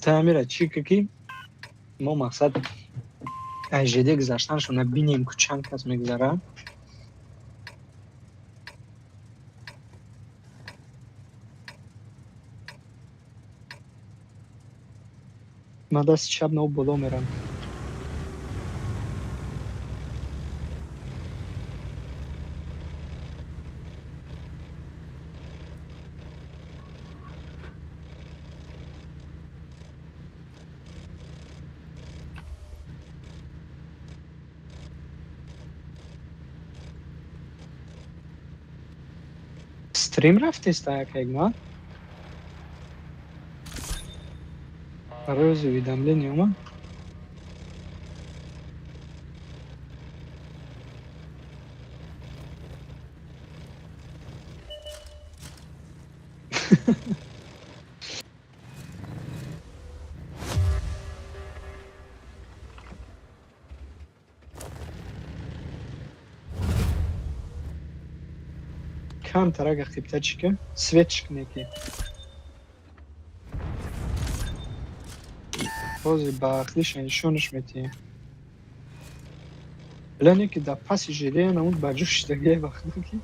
تعمیر چی که ما مقصد اجده گذشتنشون ببینیم که چند کس میگذره. من دست شب نو بالا میرم. استریم رفتی است یک ما روز ویدم نیومد. کم ترک اخیبته چی که سویچ کنی که بازی با اخلیش نشونش میتی لانی که در پس جده نمود برجوش دگه وقتی که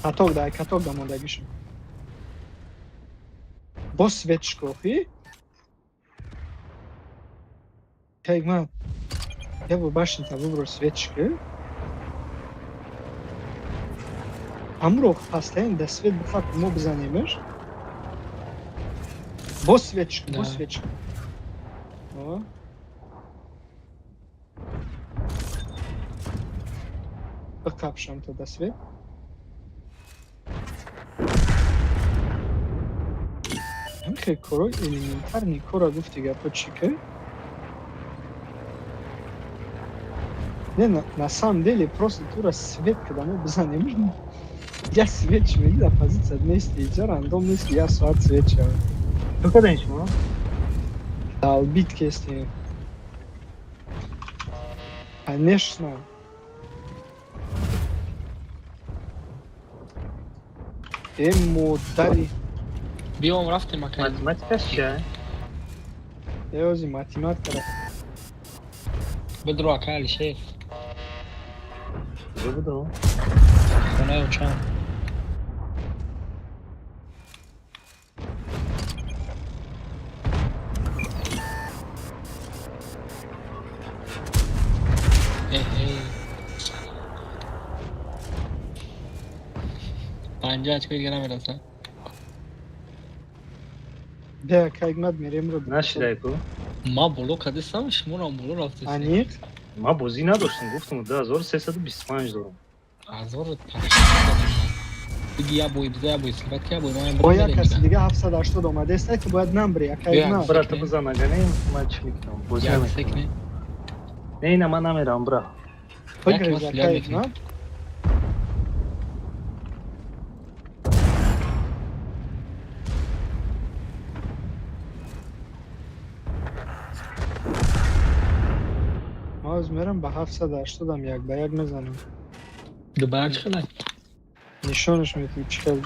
کتاک دای کتاک داماندگیشون با سویچ کوخی که من یه با باشین تبو برو سویچ که امرو پستین ده سویچ بخواد مو بزنیمش با سویچ با سویچ بقابشم تا ده سویچ همخی کرو ایلیمنتر نیکورا گفتی گپا چی که نه на самом деле просто тура свет когда мы бзанем я свеч میگه позиция вместе اینجا рандом نیست я ساعت свеча تو کدومش ما дал битки есть конечно مدلی بیام رفتیم مکان ماتماتیکاش چیه؟ یوزی ماتماتیکا بدرو اکالی شیف کجا بودو؟ خونه و چند پنجه اچ دیگه نمیرسه بیا که اگمد میریم رو نشیده کو؟ ما بلو کدیستم شمون بلو رفتی انیق ما بازی نداشتیم گفتم 2325 دارم 1500 دیگه یا بوی بزا بوی سلبت که بوی ما با یک کسی دیگه 780 اومده است که باید نمبری یک اگمد برا تو بزن اگه ما چی میکنم بازی نمیکنم نه من نمیرم برا فکر از یک اگمد ما از میرم به 780 هم یک به یک میزنم دو برج خیلی نشانش میتونی چکل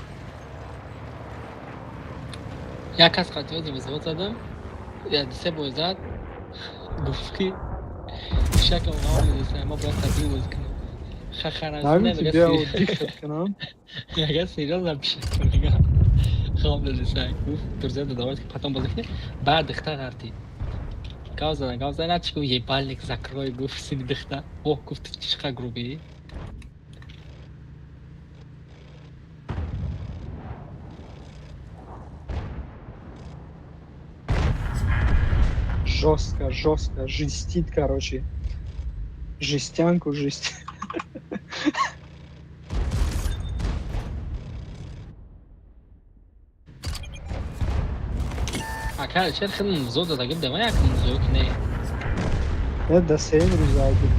یک کس قطعه زمزمه زدم یا دسته بوی زد گفت که شک اونا میدیسته ما باید تبدیل بوز کنم خخرانسونه نگوتی بیا و دیخت کنم اگر سیریال هم پیشت کنم خواب دلیسته گفت درزه دادوارد که پتان بازی کنه بعد دخته غرطی گاو زدن چی که یه بالک زکرای گفت سینی دخته اوه گفت چقدر گروبی жестко жестит короче жестянку жесть اکر چه خیلی مزود داده گفت دمه یک مزود کنه ده سه روز آدی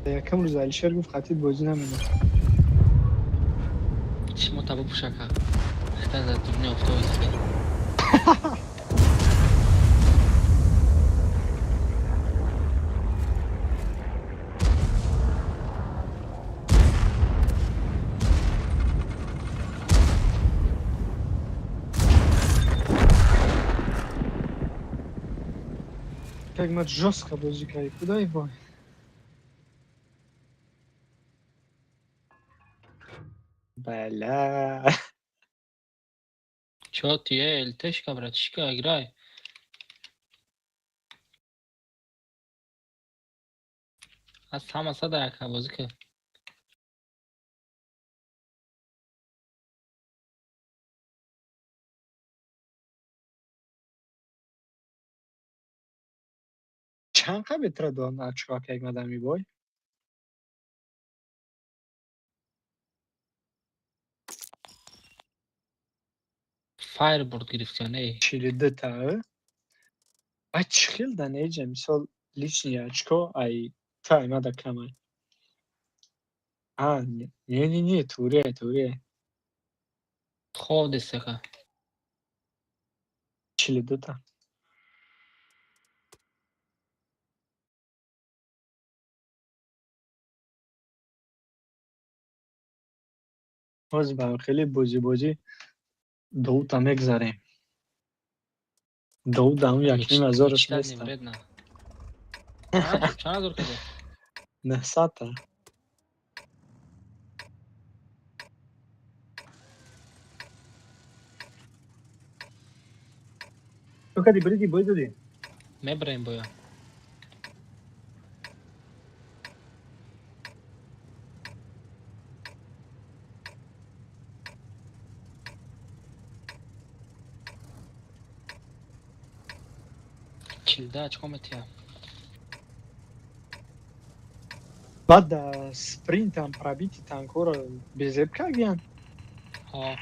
یکم روز علیشر گفت خطید بازی نمیده چی ما تبا پوشکه اختار در دنیا افتاوی سبید Как мы жестко бузикай, куда его? Бля. Чё ты, ЛТшка, братишка, играй. از همه در بازی که چند قبل تر دون اچکا که مدامی بای؟ فایر برد گرفتی یا نه؟ Чили та. А чхил да неже, мисол лични очко, ай тай мада камай. А, не, туре. خوب دسته که Чили та. باز با خیلی بازی دو تا میگذاریم. دو دام یک نیم هزارش نیست. نمیرد نه چند هزار کده؟ نه ساعت. تو کدی بریدی باید دادی؟ میبریم بایا چلده اچکا میتیم بعد سپرینت هم پرابیتی تانکور بزرگ کردن. ها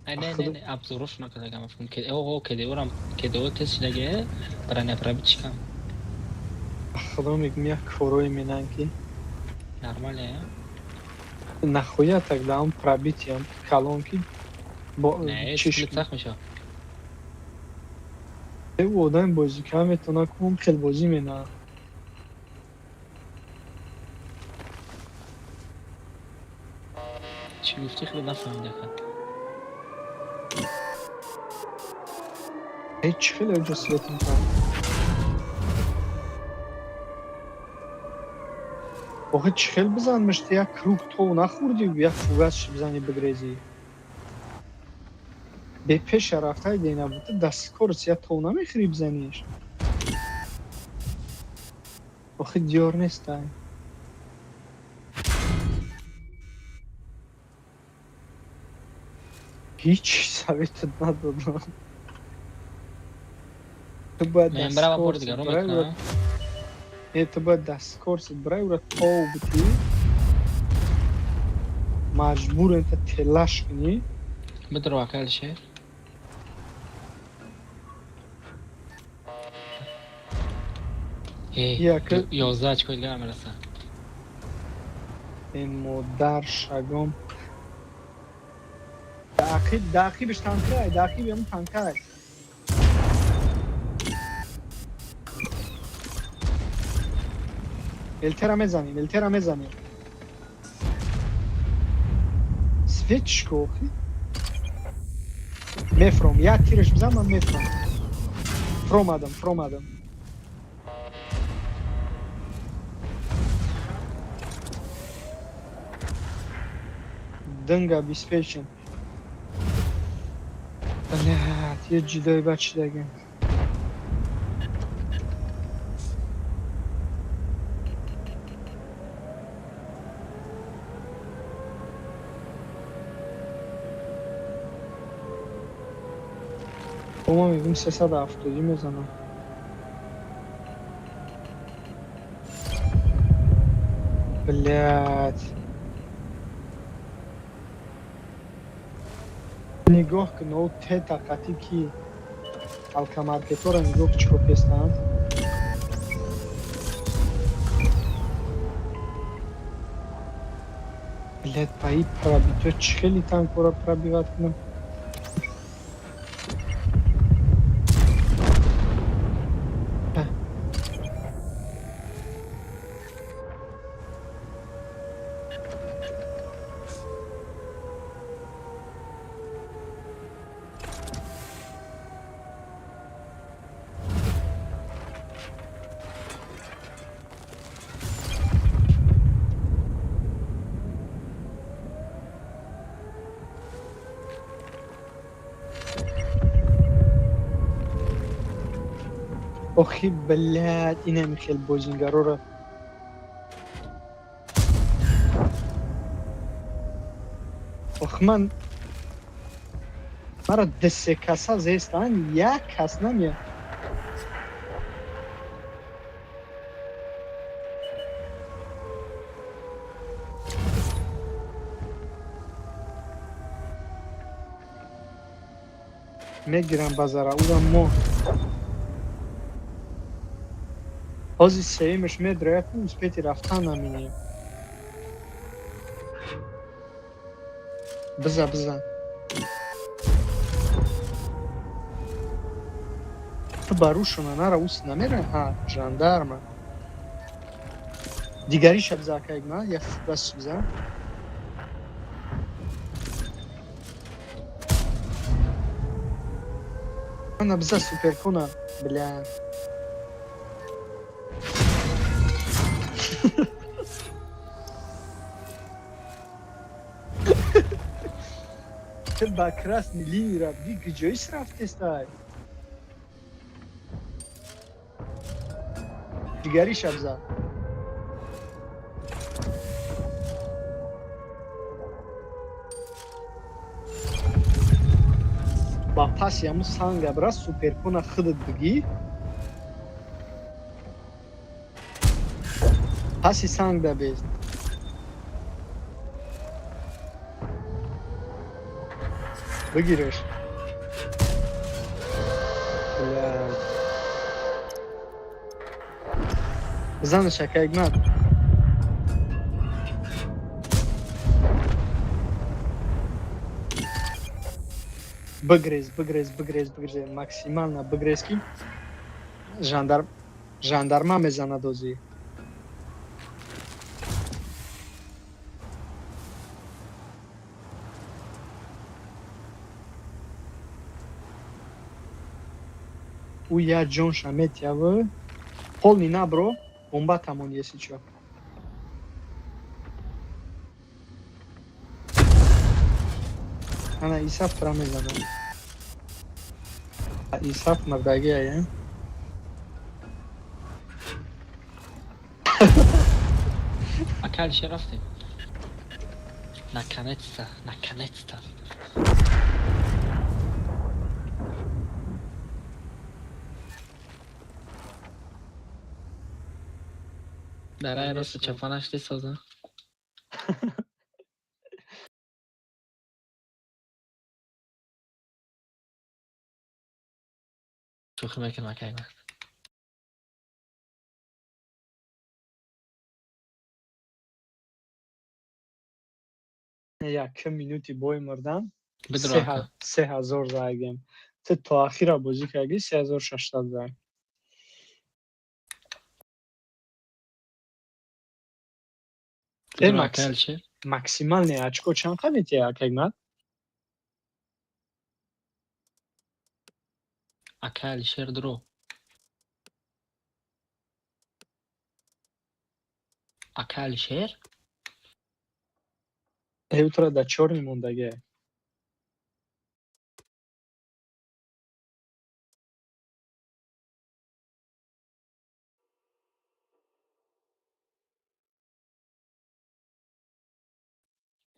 نه ابزاروش نکرده گم افهم که اوه کده اورم کده او تست لگه برای نپرابی چیکم خدا میگم یک فروی مینن که نرماله نخویا так да он пробитием колонки با نه چشم اسکلت سخت میشه او آدم بازی کنه میتونه کم خیلی بازی مینه چی گفتی خیلی نفهمیده که هیچ خیلی اونجا سویت میکنه آخه چی خیلی بزن مشتی یک کروک تو نخوردی و یک فوگش بزنی بگریزی به پیش رفته دینه بوده دست کارس یک تو نمیخری بزنیش آخه دیار نیست دای هیچ سویتت ندادم تو باید من دست برای بار کارس دیگه رو برای میکنم تو باید دست کارس برای او را تو بتی مجبور انت تلاش کنی بدر واقع شه یک 11 اچکا دیگه میرسه این مادر شگم دقیقش تنکه دقیق همون تنکه الترا میزنیم سویچ کو میفروم یک تیرش بزن من میفروم فروم آدم دنگ обеспечен блядь یه جدای بچه دیگه ما میگیم 370 میزنم блядь نگاه کن او ته طاقتی کی алка маркетора нигоҳ чӣ пестанд блядь па и пробито чӣ хели танкора пробиват кунам Охи, блядь, اینم خیلی بوجینگارو رو ох مرا دسته کسا زیستن یک کس نمیه میگیرم بازارا اونم مو بازی سیمش میدره پونس پیتی رفتن نمینیم بزن تو باروشونه نره اوست نمیره ها جاندارمه دیگری شب زاکه اگنا یا بس بزن انا بزا سوپر کنه بله با کراس میلی را بگی جایش رفته استای دیگری شب زا با پاس یامو سانگا برا سوپر کنه خودت بگی پاسی سانگ دا بیست بگیرش بله بزن شکه اگمت بگریز максимально بگریز کی ژاندارما میزنه دوزی او я جون شمت یاو полный набро бомба тамон если чё ана исаф тра мезанам исаф мардаги ая Акал шарафте. Наконец-то. Дарай рост чапанаш ты соза. شوخی میکنم اکای من یک مینوتی بوی مردم بدرو 3000 زاگم تا آخر بازی کردی 3600 زاگ بدرو اکال شه максимальный очко чанд хамити акагмат акал шер درو акал шер эутра да чорни мондаге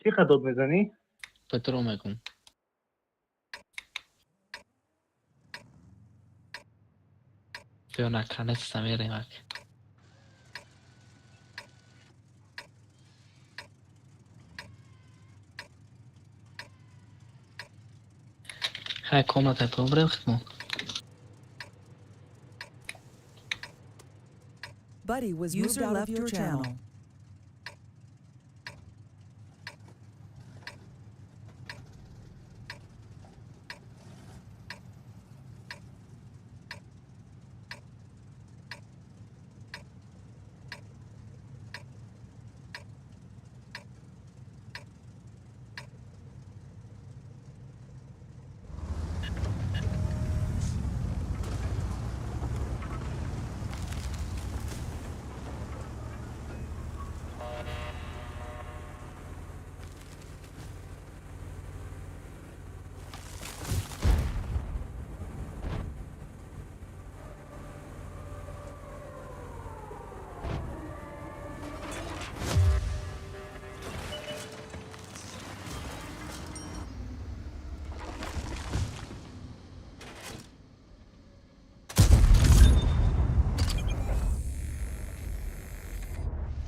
چی قدود میزنی؟ بدرو میکن بیا наконец-то میریم اک های комната побрем хтмон Buddy was moved out of your channel.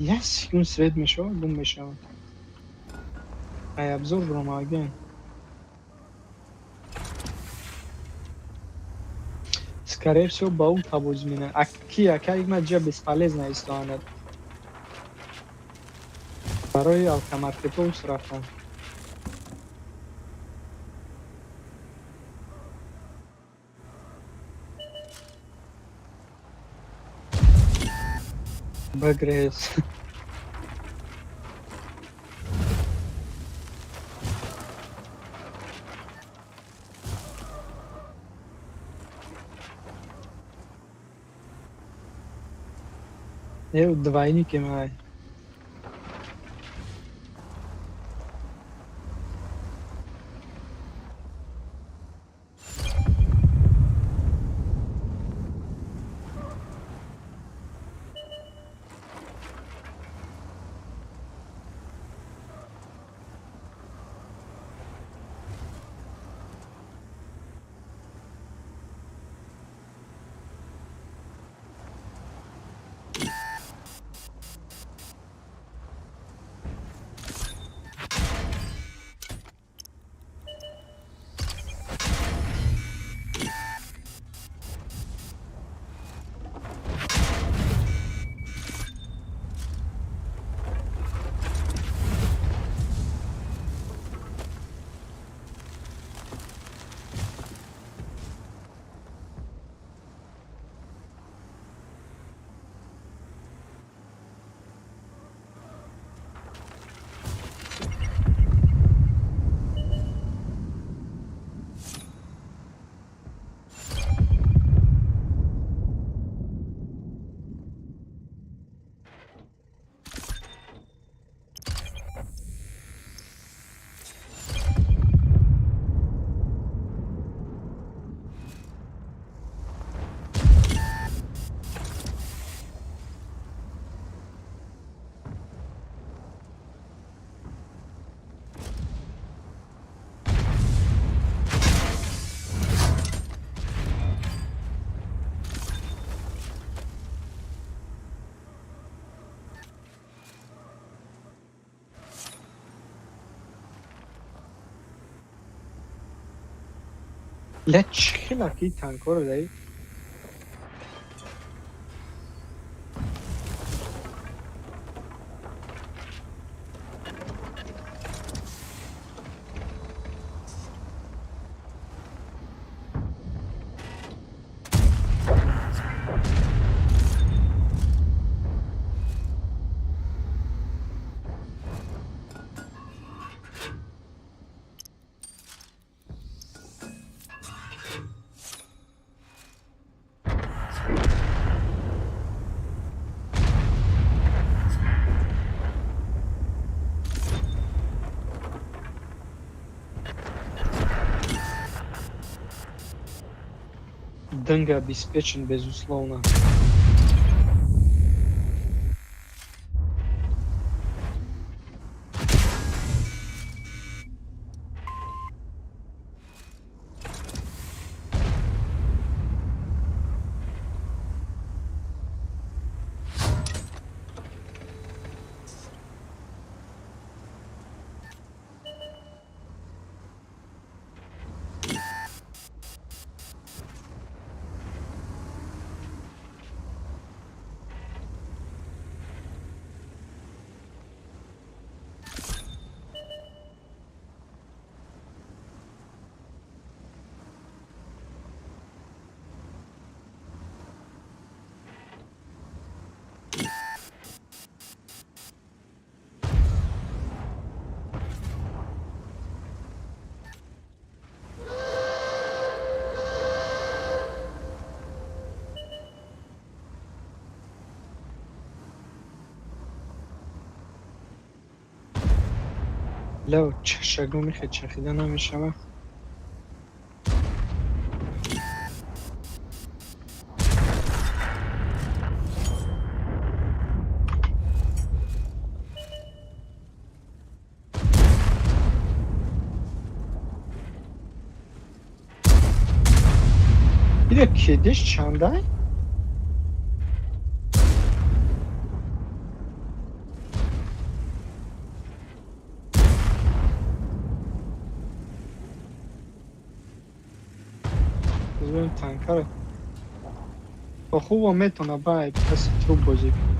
یه سکون سوید میشه بوم میشه ای ابزور برام اگین скорее всего баул табуз мина аки има ҷа бесполезна истоанад барои алкомаркетовус рафтам багрес двойники мои لچ خلاکی تانکو رو داری Дынга обеспечен, безусловно. لو چشگو میخواد چخیده نمیشه bir de kediş çanday بزنیم تانکر با خوب میتونه باید پس تروب بازی کنه.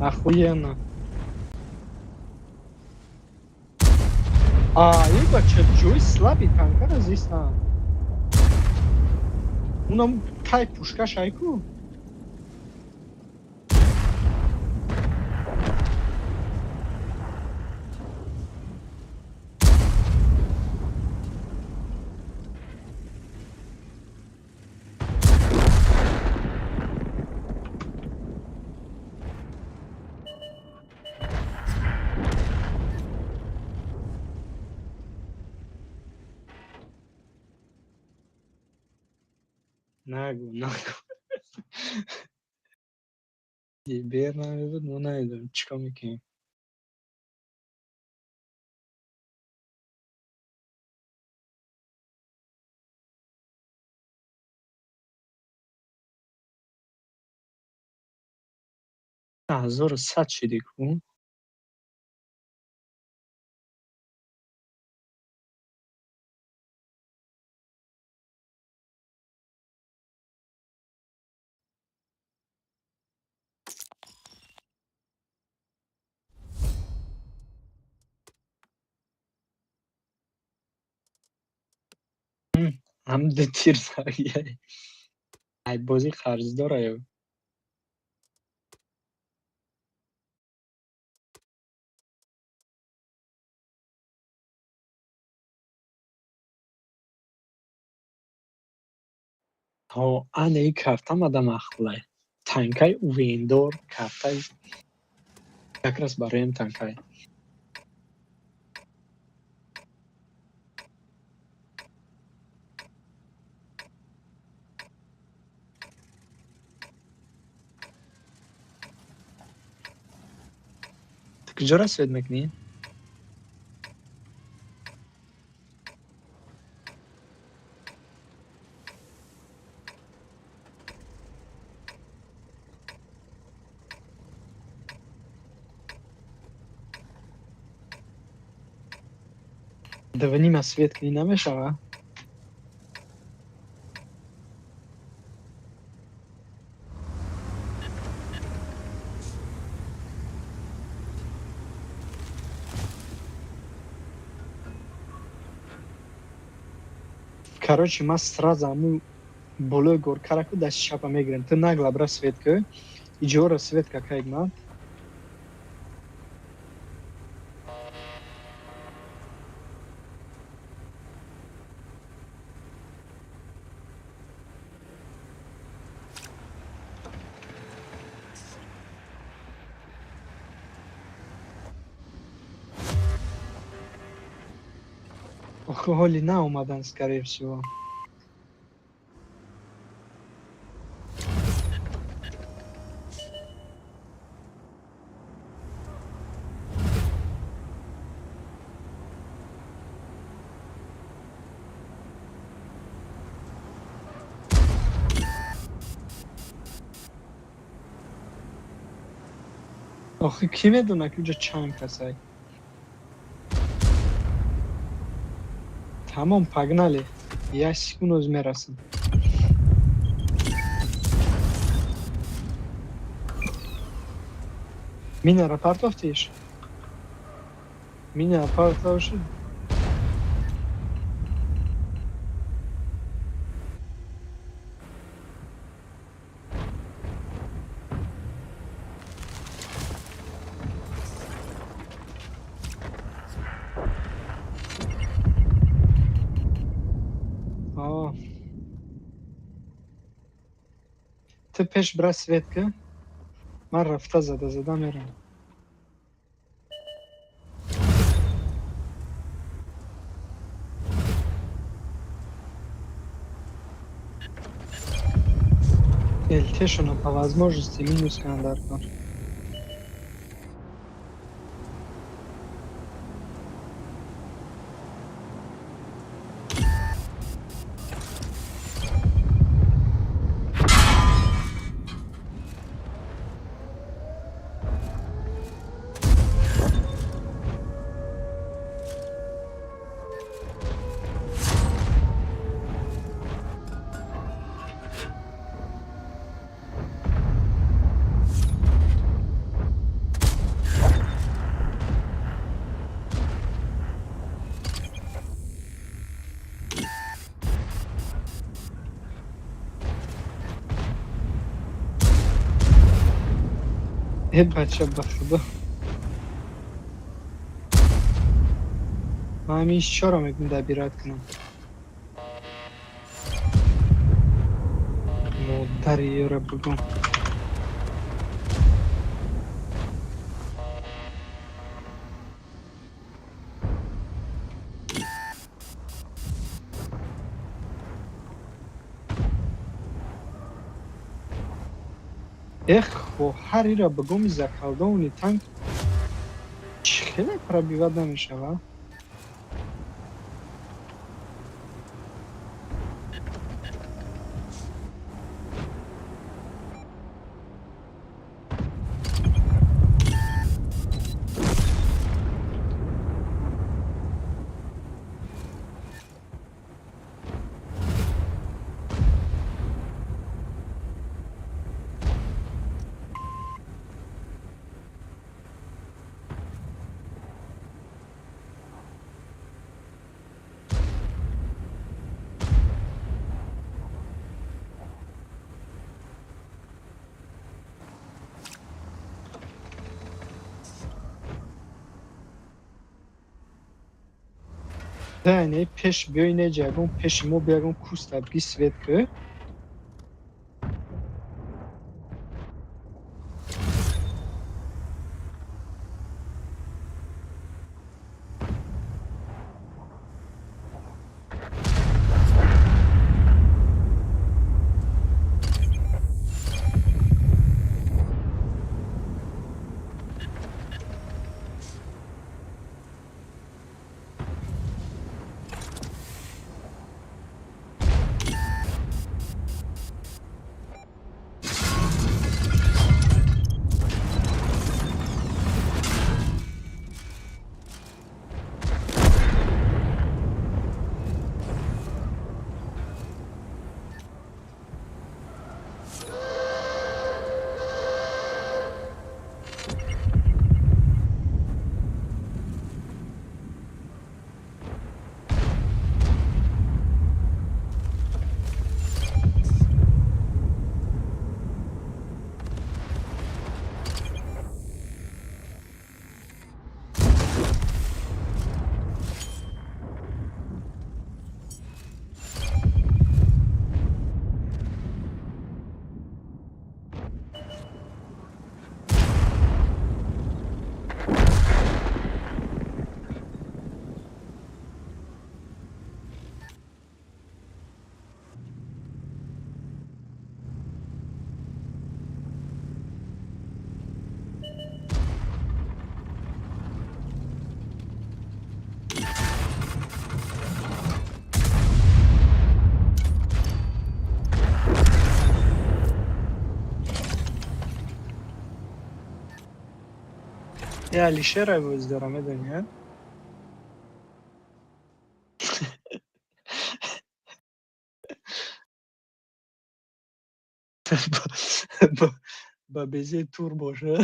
Охуенно. این бача ҷойи слаби танкара зистанд. Унам тай пушкаш айку. نگو بیر نمیبود ما نمیدونم چیکار میکنیم. هزار و صد شدی کن. هم ده تیر زاگیه ای بازی خرج داره یا تا ан ای کартам адам ахлай танкай увендор картай якраз бароям танкай ти куҷо расид мекунӣ. даванима свет кунӣ намешава. короче ман сразу ҳамун болои горкараку дасти чапа мегирем. ту наглаб расвет ку иҷо расвет какайг ман охо ҳоли наомадан скорее всего. охи ки медона куҷо чанд касай. тамом пагнали як секунд оз мерасам. минара партофтиш минара партовши ту пеш бира свет ку ман рафта зада мерам. ЛТ-шона по возможности минус кандаркон. بچه به خدا من همیش چرا میگم دبیرات کنم مادری را بگم خو هری را بگم زکالده اونی تنگ خیلی پر بیواد نمیشه و yani peş böyle cebun peşimo begun kusta bisvet ki ya lişe را بزدارم دنیا با بزی تور باشه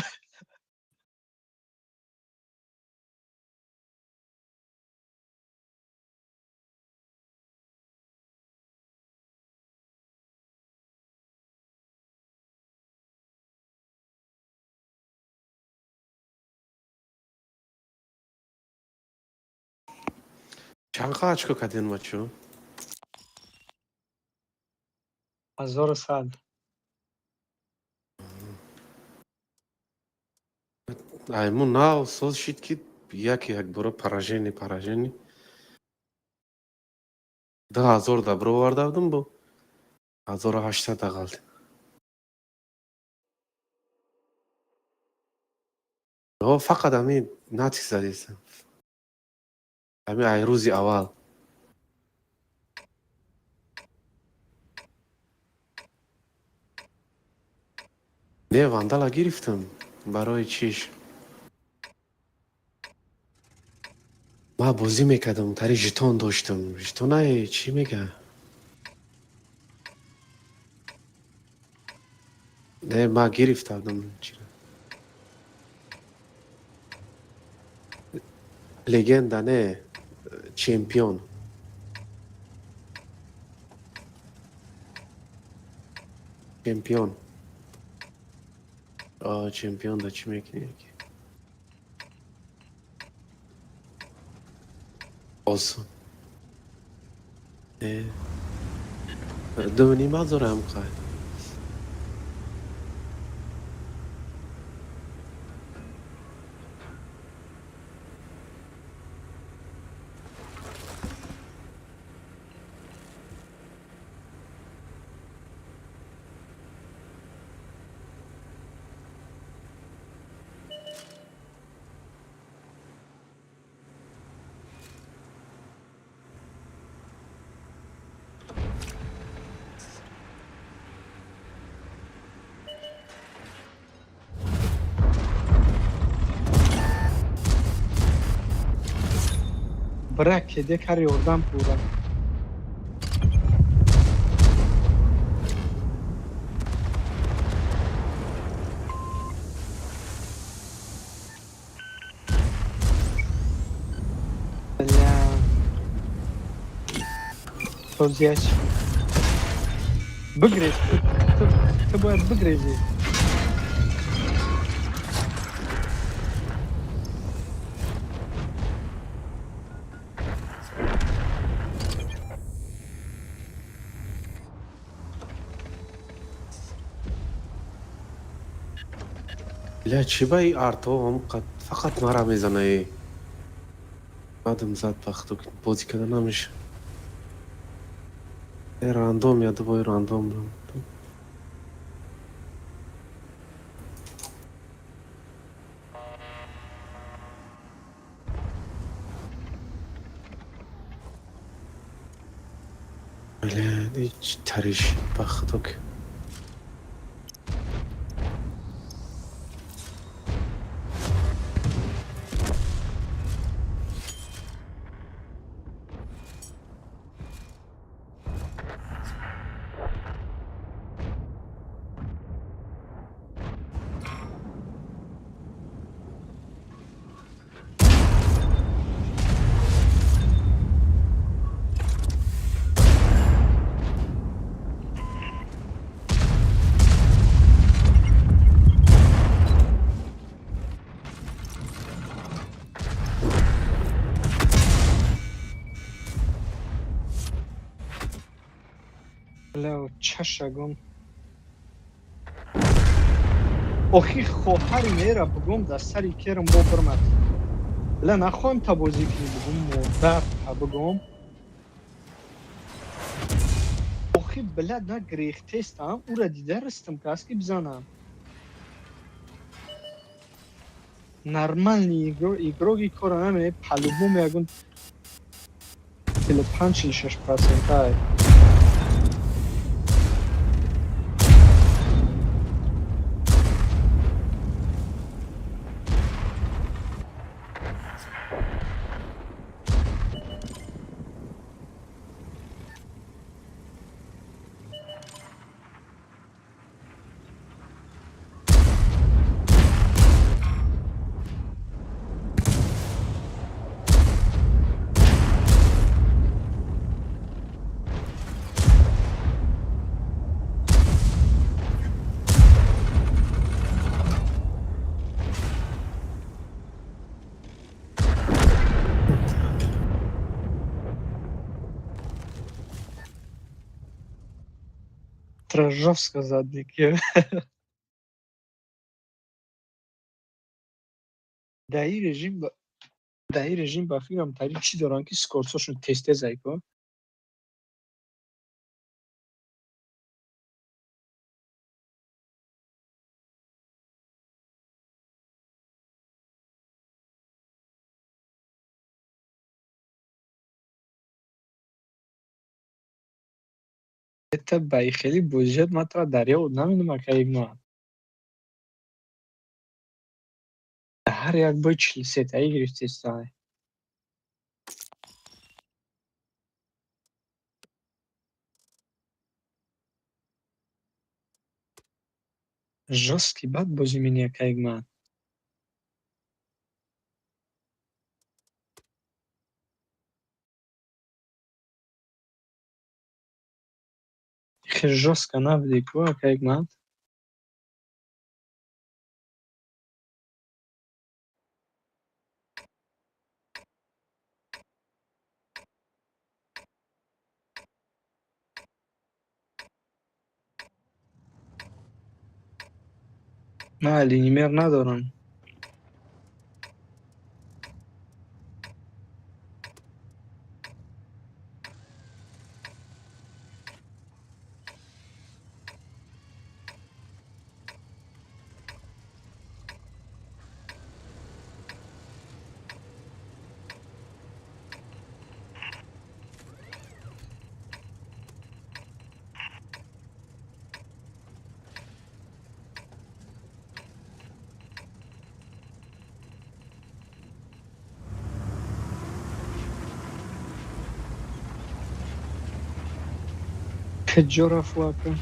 چند قاچکو کدین مچو؟ 1100 ایمون نه سوز شد که یکی یک برو پراژنی 10,000 دا برو واردم بو 1800 دا قلد فقط همین ناتیک زدیستم همین ای روزی اول نه واندالا گرفتم برای چیش ما بازی میکردم تری ژتون داشتم ژتون چی میگه نه ما گرفتم لگندا نه چمپیون چمپیون دا چی میکنی؟ آسون. دونی مازورم قاید. Bırak kedi kar oradan pura. Bля. Toziyaç. Bıgrez. Ты боят быгрези. لا چی بای آرتو هم قد فقط مرا میزنه. بعدم زد بختو که بازی کردن نمیشه. راندوم یا دوباره راندوم. بله هیچ تریش بختو که. بلا چشگم. آخی خواهر میره بگم در سری کرم با برمت. بلا نخوام تا بازی کنی بگم مادر تا بگم. آخی بلا نه گریختستم او را دیده رستم که از که بزنم. Нормальный игроки коронами по-любому ягон 5-6% ай. Треба жорстко задники. در این رژیم با فکرم تری چی دارن که سکورساشون تسته زایکو. حتی بایی خیلی بودجت ما تا دریا بود نمیدونم که یک ما هر یک بای 43 تایی گرفتی استانه жорсткі бат бозі мене که یک من خیلی жорстко نبودی که یک من نه لینیمر ندارم. کجا رفت واقعا؟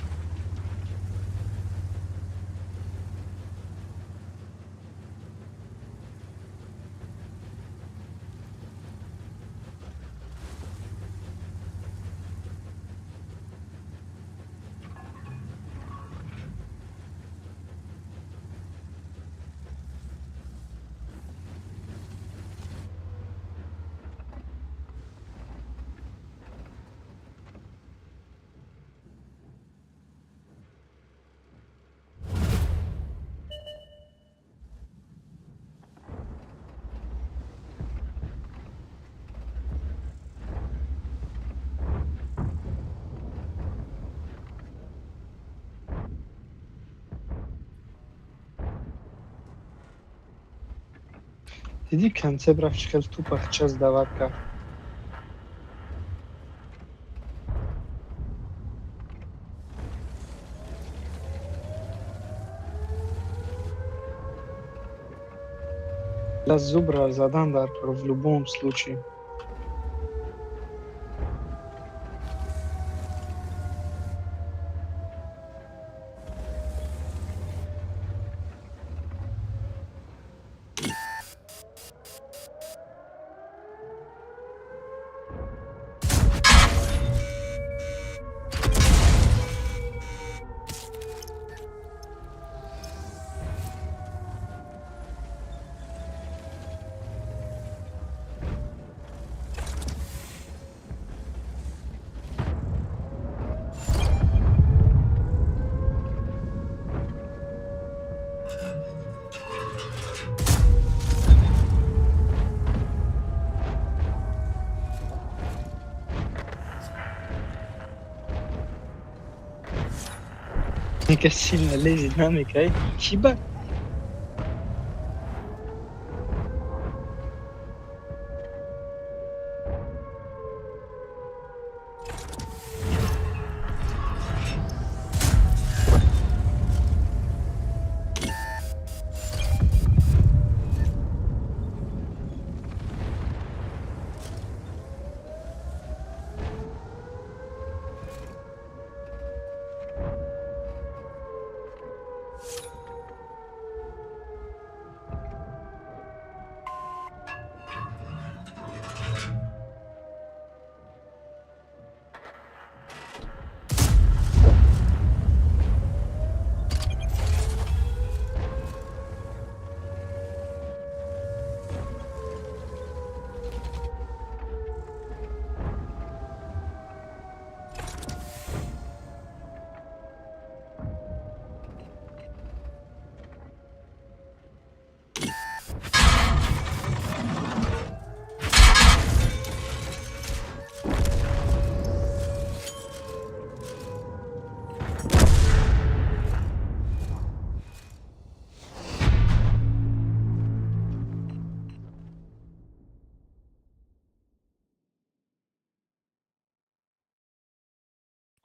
دیدی کنسه رفت شکل توپ اخچاز دعوت کرد. Зубра задан дар в любом случае. Mica sильно лезет динамика, хиба?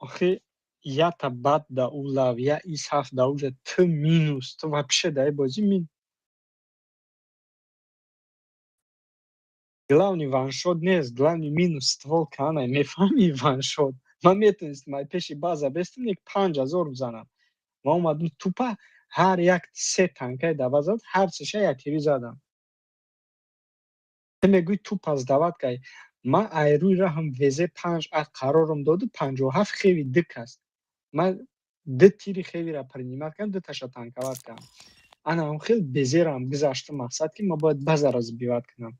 Охи, я-то бад да улав, я исаф да уже ты минус, ты вообще дай бази мин. Главный ваншот нест, главный минус ствол канай, мефами ваншот. Ман метонистам ай пеши база бестам як 5000 бзанам. Ва омадам тупа ҳар як се танкай дава зад, ҳар сеша як тири задам. Ты мегӯи туп аз дават кай. Ман айрӯйра ҳам везе 5 ак қарорам доду 57 хеви дик аст. Ман ду тири хевиро принимат кардам, дуташа танкават кардам. Анам хел безерам гузашта мақсад ки ма бояд базара забиват кунам.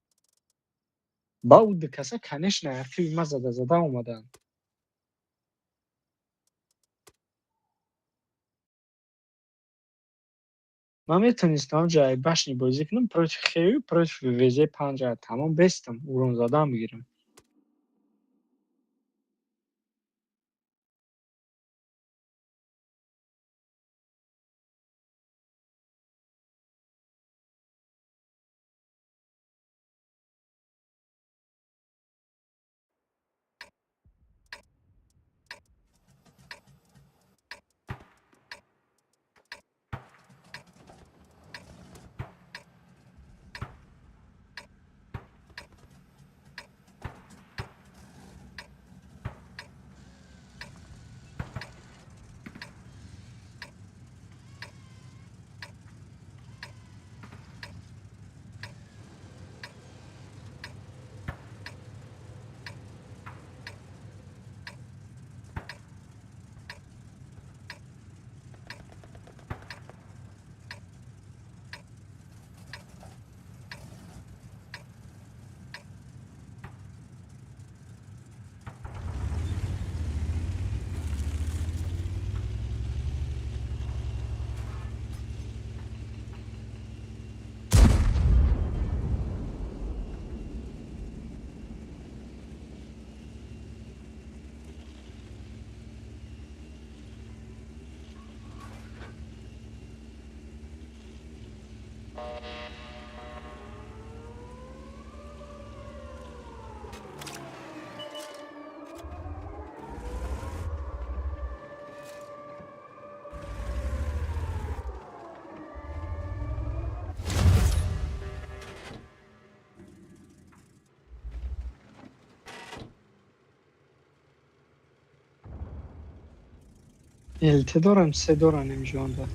Ба у дикаса конечно активи ма зада омадан. من میتونستم جای بشنی بازی کنم پروش خیلی پروش ویزه 5 تمام بستم اورون زدم بگیرم. الته دارم 3 دارن امجانده.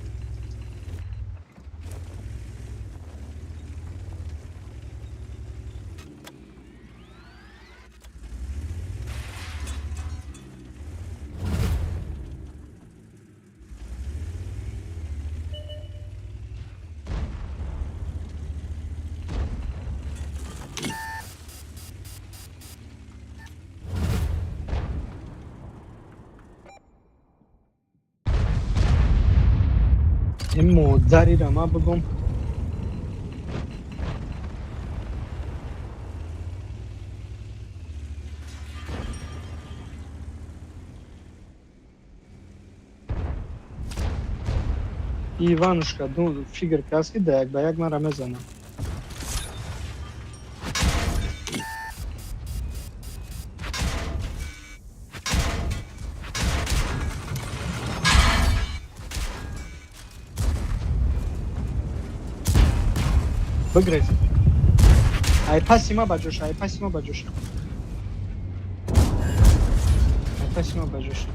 این مادری را ما بگم ایوانوشکا دو فیگر کس که یک به یک مرا میزنم. بگریز ای پسی ما بجوش ای پسی ما بجوش ای پسی ما بجوش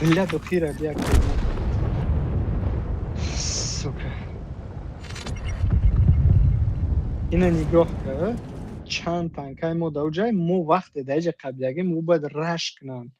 بله دو خیره بیا کنم سوکه اینه نگاه که چند تنکای ما دو جای مو وقت دیجه قبلیگه مو باید رش کنن.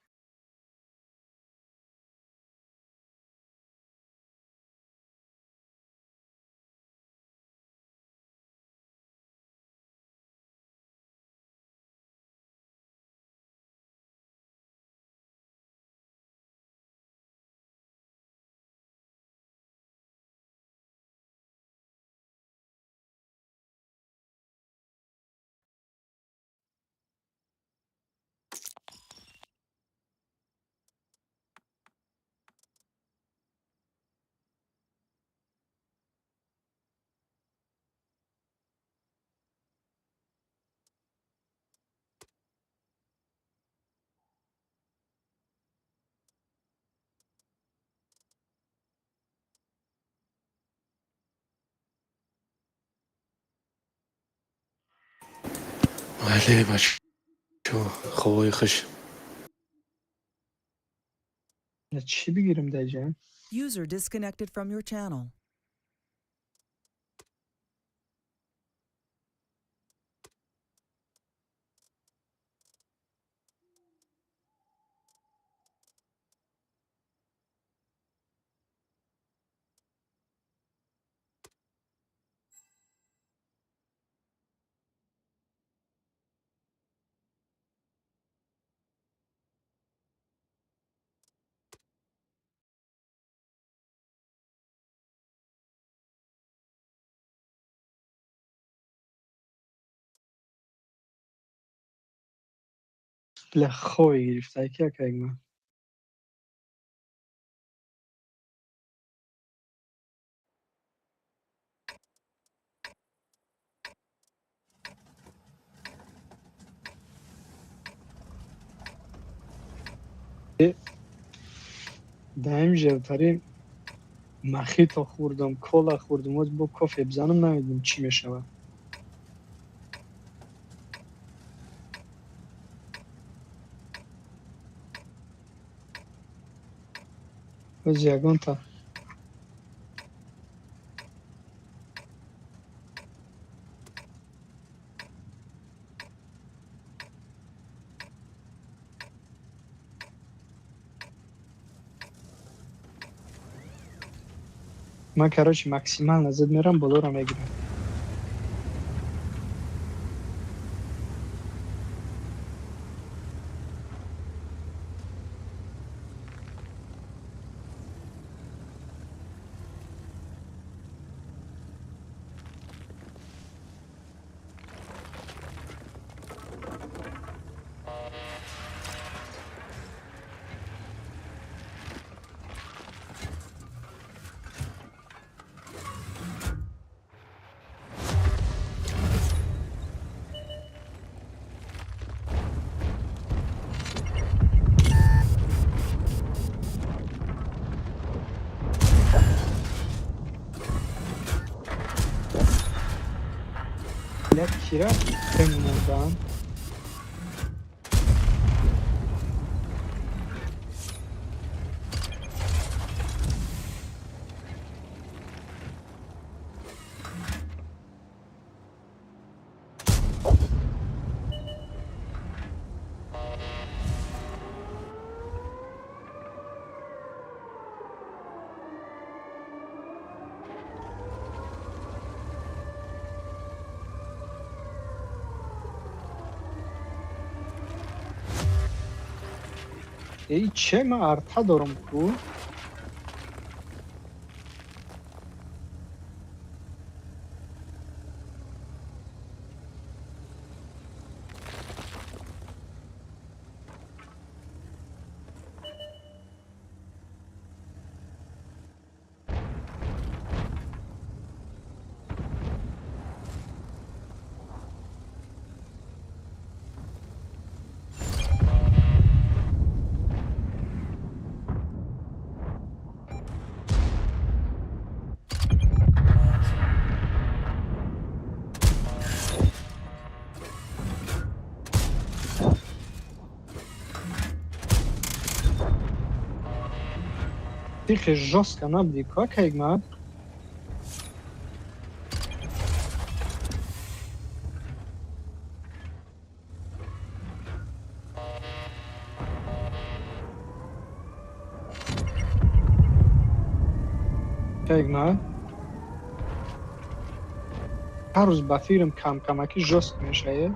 بله بچه خوبای خوش. چی بگیرم دیجه؟ User disconnected from your channel. بله خوبی گرفته که من دایم جلتری مخیط خوردم کولا خوردم از با کافی بزنم نمیدونم چی میشود از یگان تا من کراچی مکسیمال نزد میرم بالا رو میگیرم بله کیرا بموندن ای چه من ارتا دارم کو تیخ جاس کنم دیکا که من که من هر روز بفیرم کم کمکی جاست میشه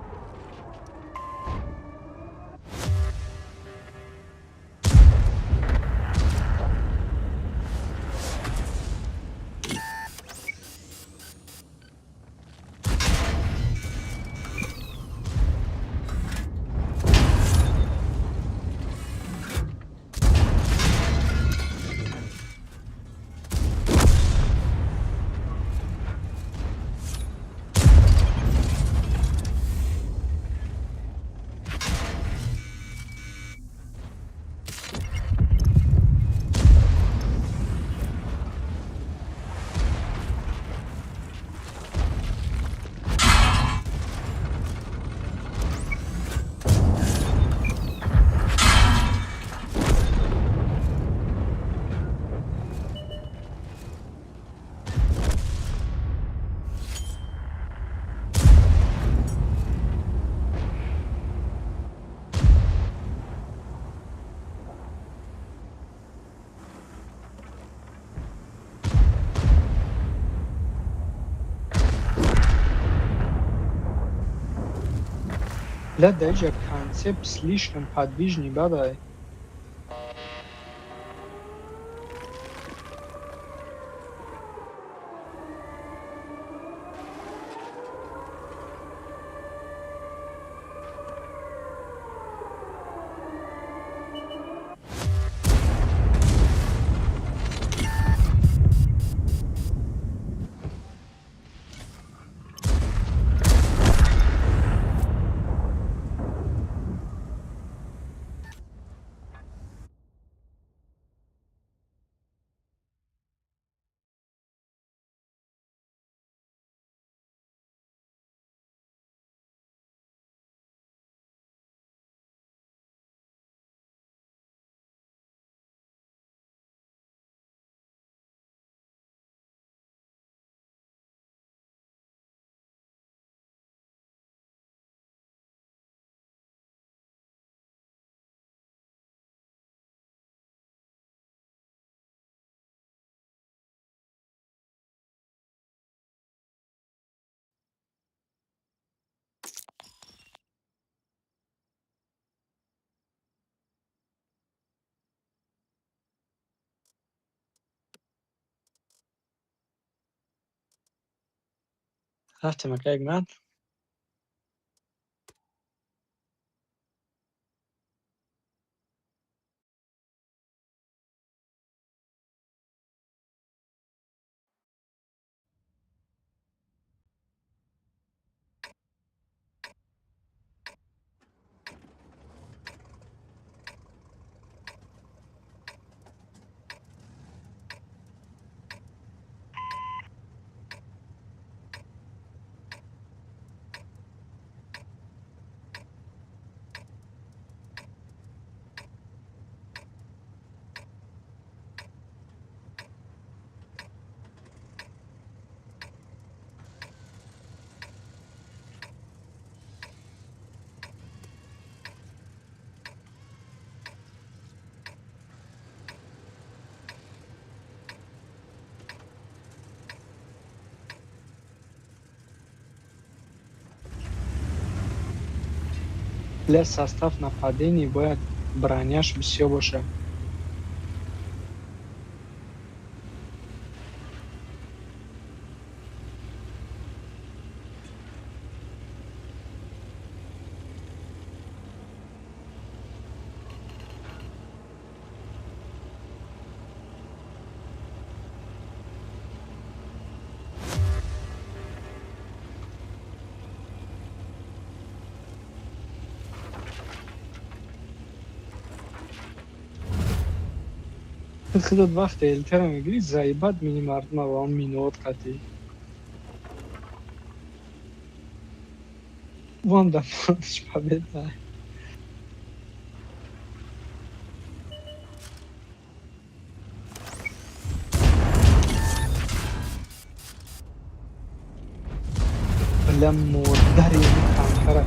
لا دایجا کنسپت слишком подвижный бадай Rastema ka Ignat. Для состав нападений бояд броняш бисёр бошад. خودت وقت التر میگیری زایبت مینی مردم و آن مینوت قطعی وام در ماندش پبیده بله مردری میکنکره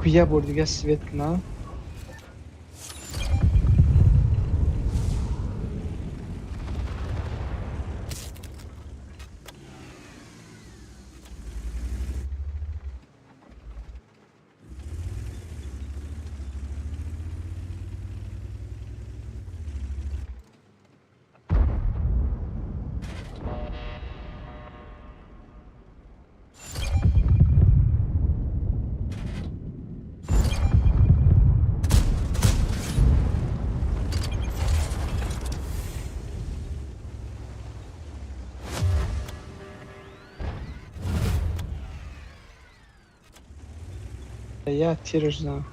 یه بار دیگه سویت کنم یا تیرش زن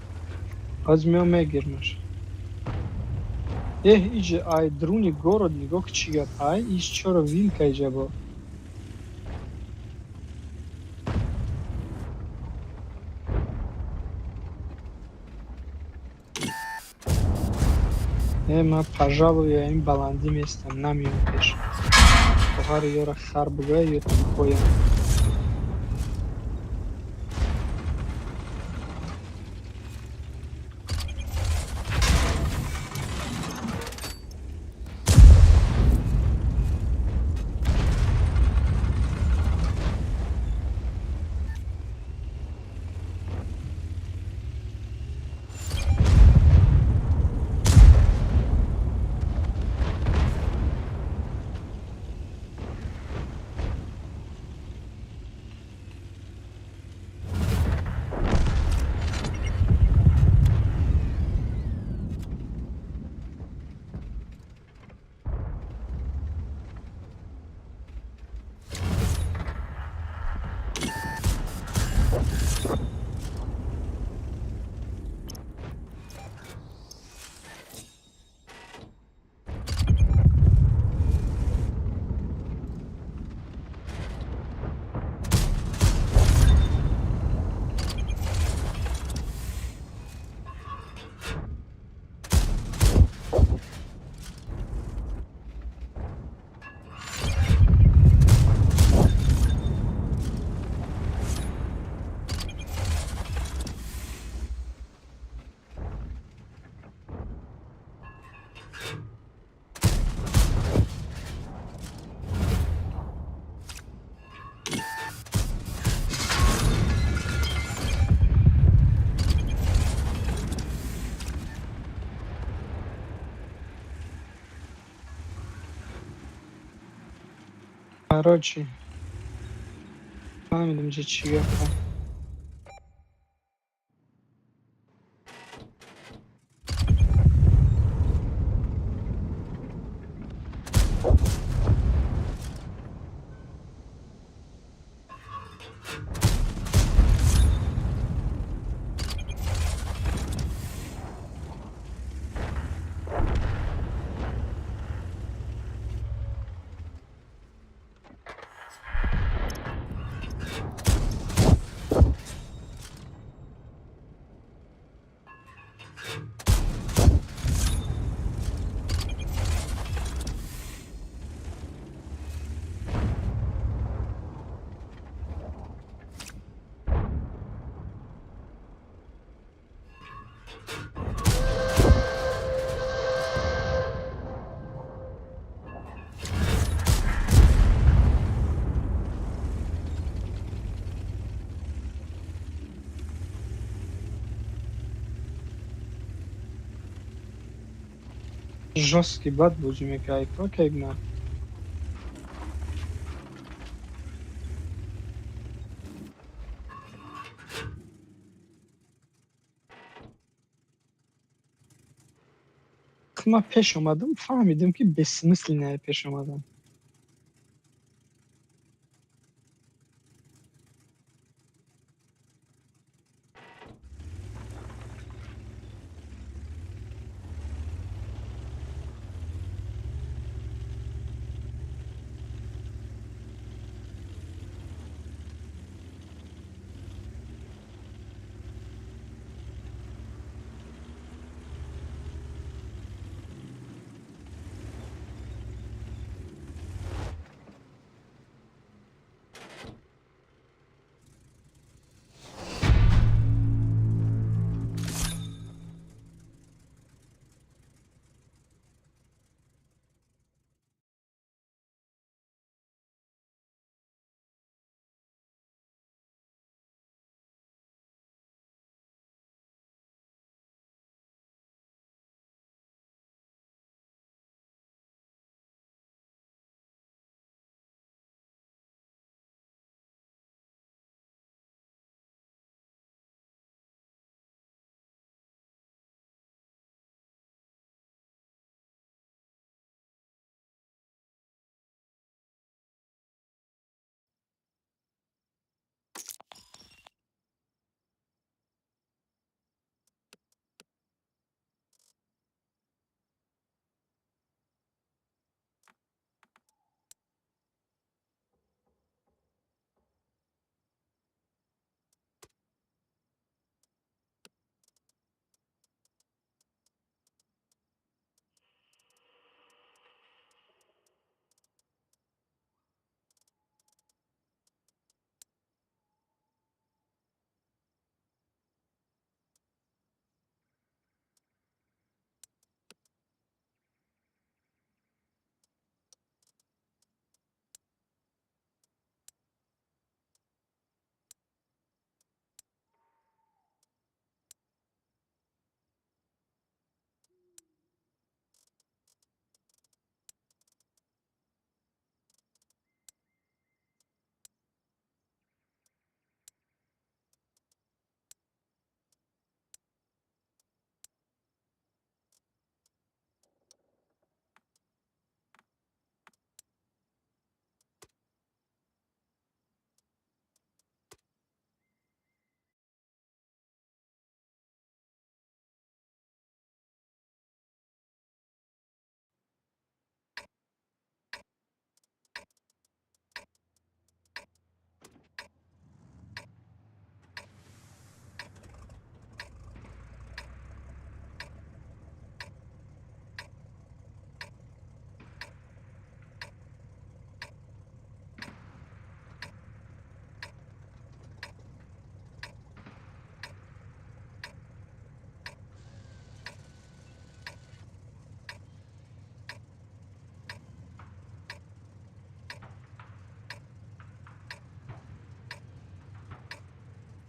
از میام میگیرمش ایج ای درونی گورد نگاه چی گفت ایش چرا ویل که ایجا با من پجاب یا این بلندی میستم نمیم پیش بخار یورا خر بگه یا تو کویم برای چی؟ فهمیدم چی گفتم. Жесткий бат будем играть, окей, на. من پیش اومدم فهمیدم که بسمسلی نه پیش اومدم.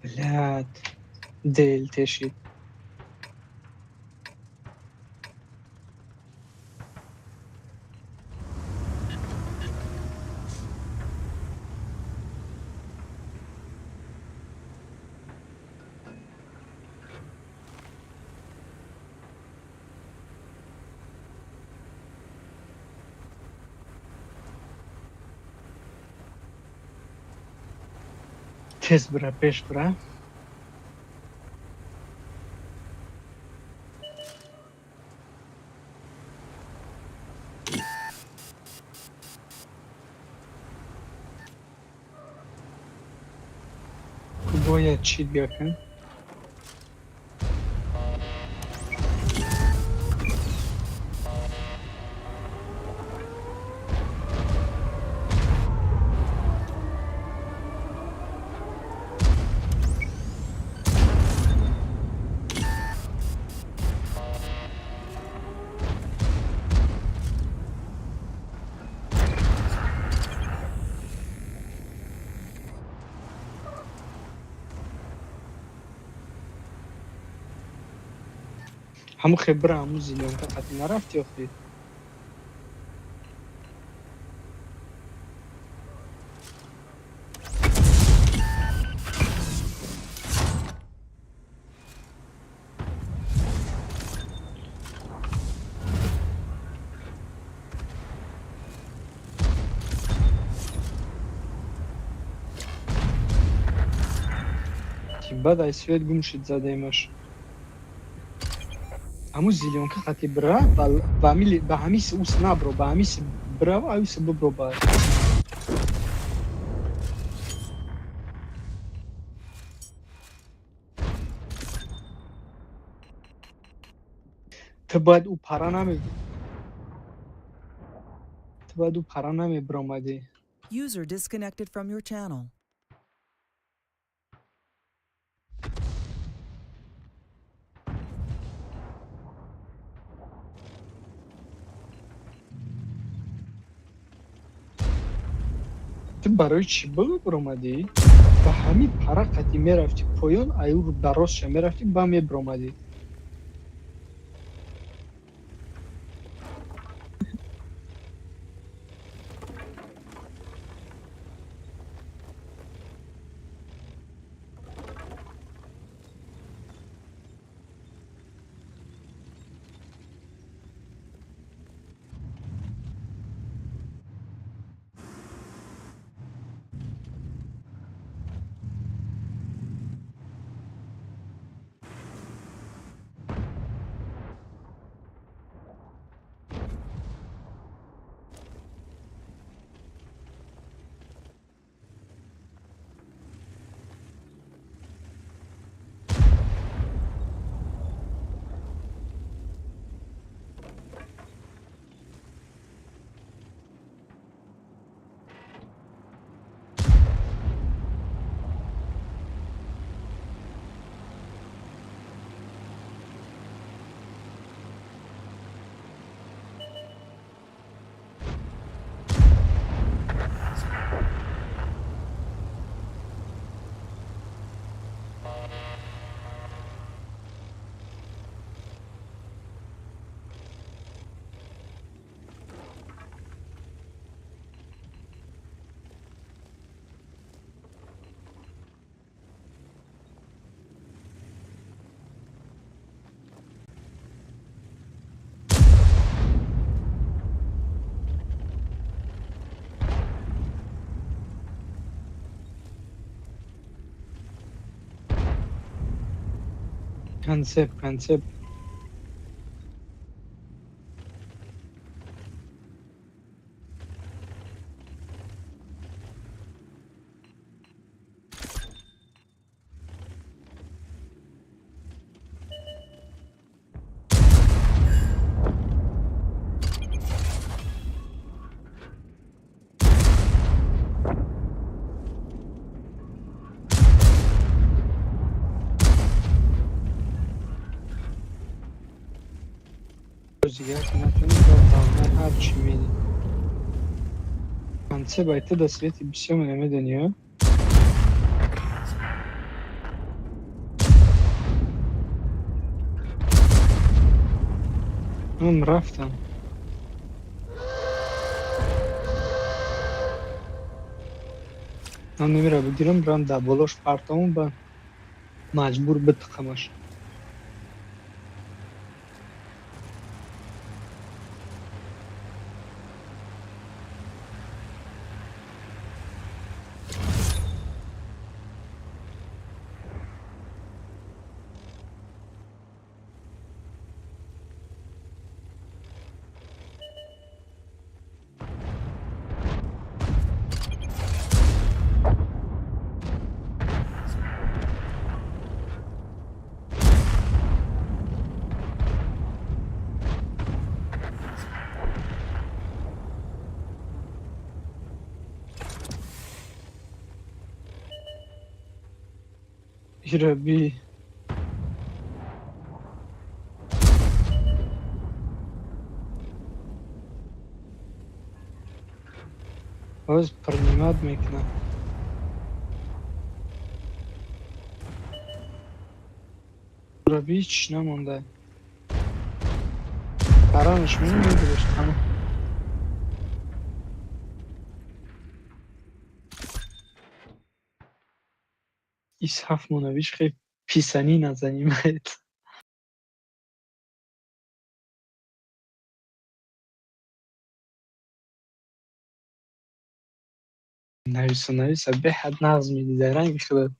بلاد دل تشید. تز بره پیش بره. باید چی بیاکن؟ همون خبره همون زیلیون که قطعی نرفتی آخی. بعد سوید گم شد زده ایمش همون زیلیون که قطعی بره به همیس اوس نبرو به همیس بره و اوس ببرو باید تو باید او پرا نمی برامدی. User disconnected from your channel. تو برای چی برامدی؟ به همین پرا قطعی میرفتی پایان ایو رو درست میرفتی با می برامدی. کنسپ روزیگر که نتونی با هر چی میدی کنسپ باید تو دستویتی بسیار نمیدونی ها؟ من رفتم من نمیره بگیرم برم در بالاش پرتامون با مجبور بتقمش ایره بی باز پرنیمت میکنم. ایره بی هیچ نمونده. برانش میگیرش تمام. ایس هفت منویش خیلی پیسنی نزنیم. نویس به حد نغز میدی در رنگ خود.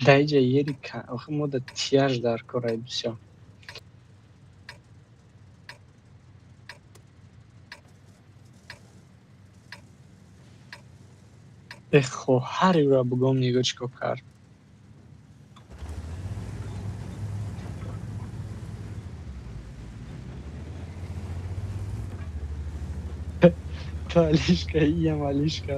Dayıca yeri ka o da tiyaj dar koray bısya. Ехо ҳари ра бигом нигочко кар. Талишка ия малишка.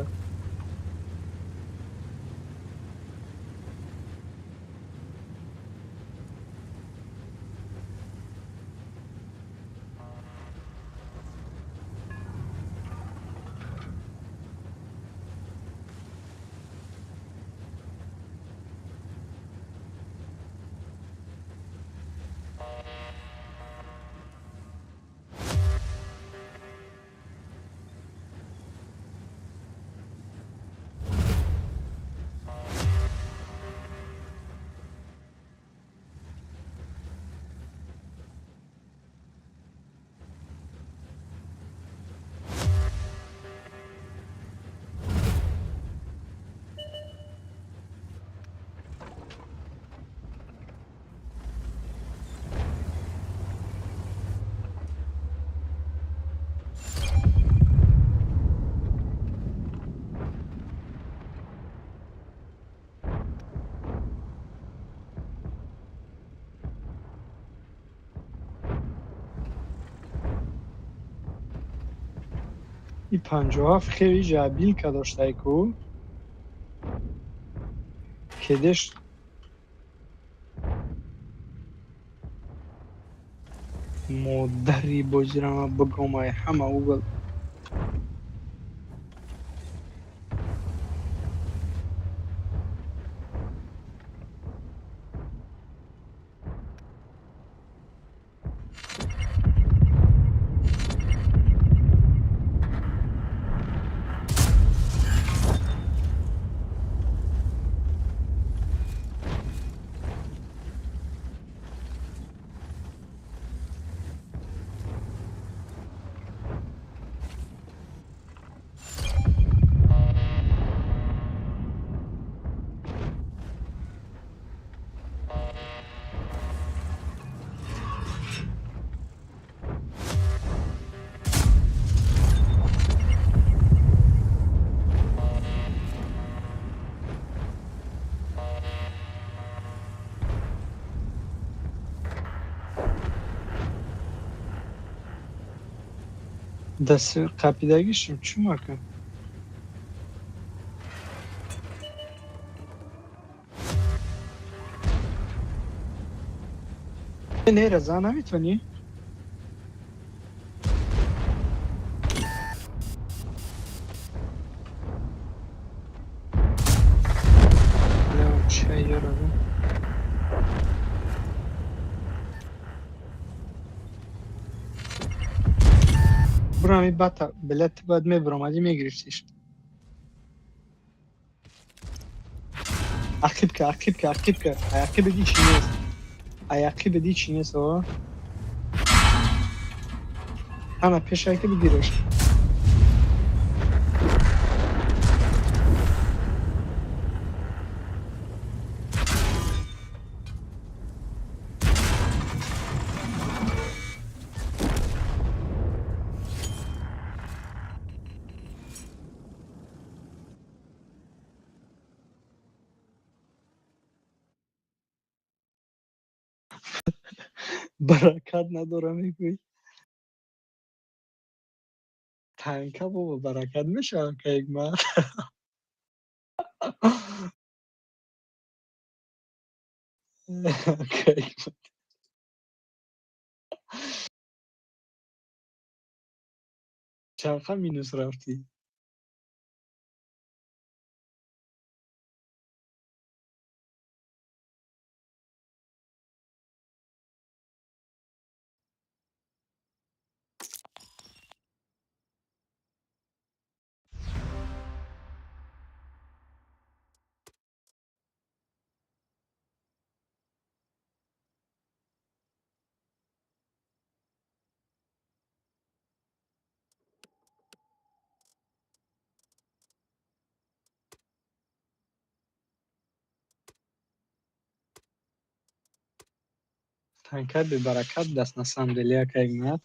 ای 57 خیلی جابیل که داشته کو کدش مادری بجرم بگم ای همه او Dest kapıdagişim çuma kan. Nere zana میتونی؟ چه یارو برامی باتا بلت باید میبرم ادی میگرفتیش عقیب که عقیب دی چی نیست عقیب دی چی نیست o ana peş عقیب گیرش برکت نداره میگوی تنکه بابا برکت میشه که یک من که یک من چرخه مینوس رفتی تنکه به برکت دست نسندلیا که یک من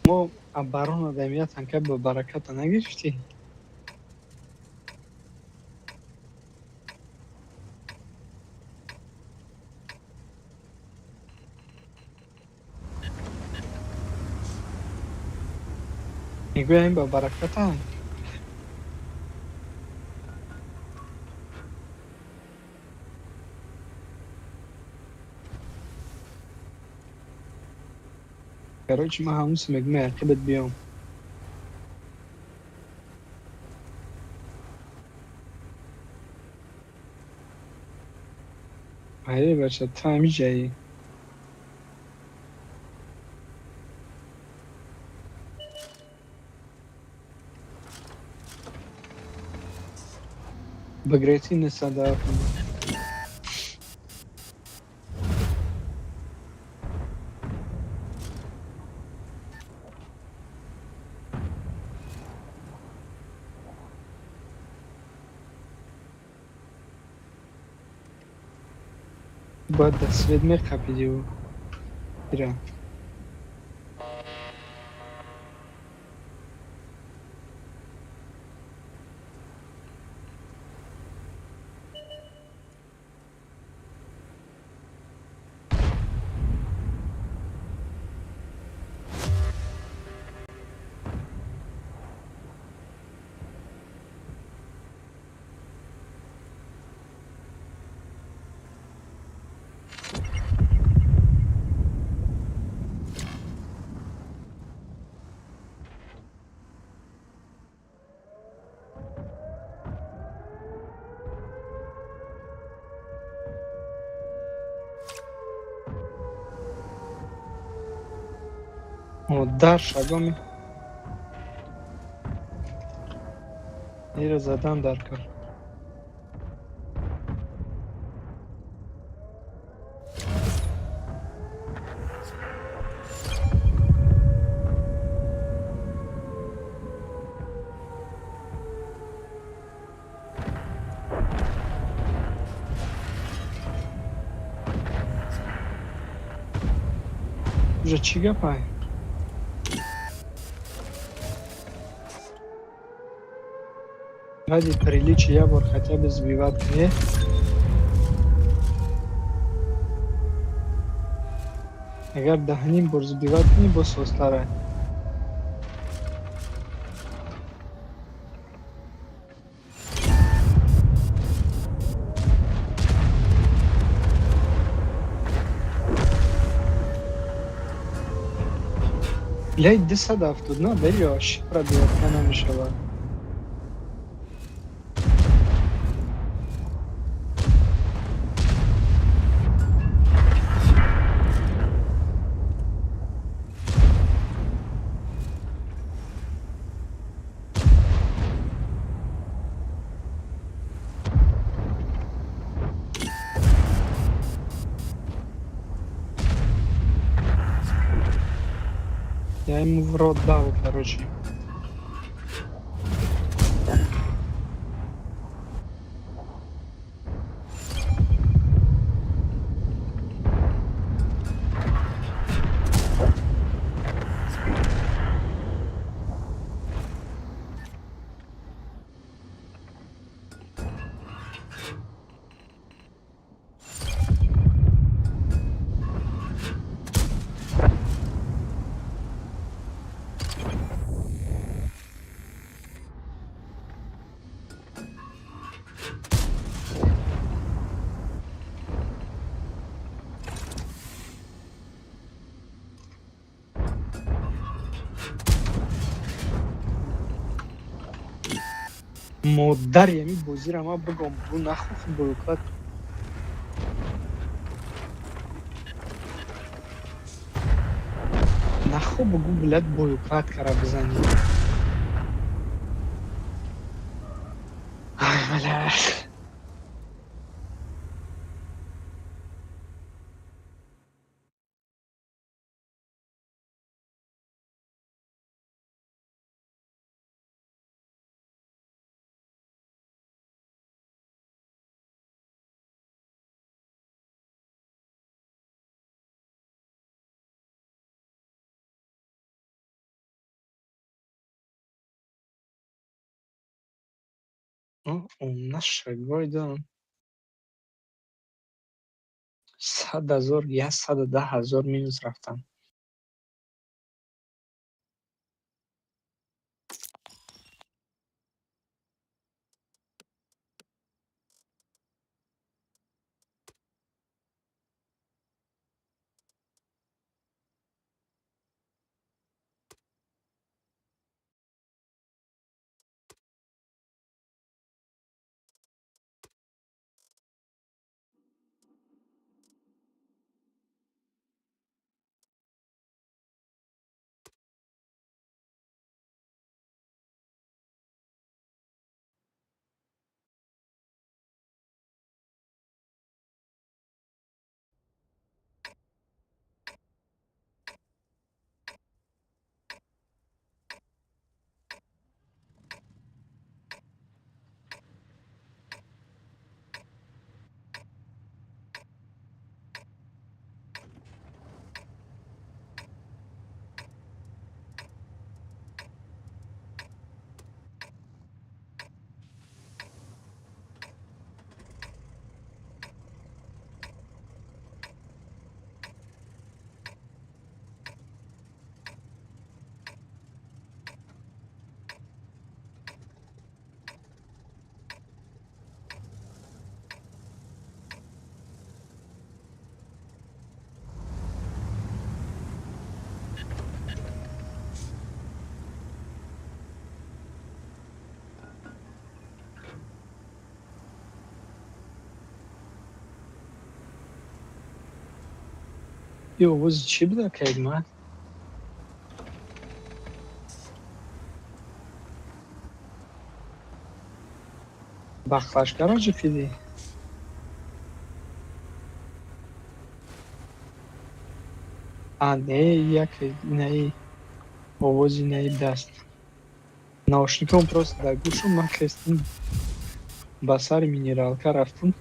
ما برون آدمیت تنکه به برکت نگرفتی میگوی این با برکت هم کراچی ما همون سمگمه عقیبت بیام هیه بچه تا همی جایی بگریتی نصده کنی باید دستوید می قپیدی و بیرم مادر شگامی این رو زدن در کار. вже چی گپای؟ ради приличия бор хотя бы сбивать не. Агар даҳаним бор сбивать не бо состара. Блядь, 270, на, берёшь, пробивать она мешала. Я ему в рот дал, короче. مادر یعنی بازی رو ما بگم بو نخوف بروکات نخو بگو بلد بروکات کرا بزنی آی ملک اون نشگای دارم 100,000 یا 110,000 مینوس رفتم یه آواز چی بوده که من бахлашгара ҷи фиди не як инаи овози инаи даст наушником просто дар гӯшам ман хестин ба сари минералка рафтум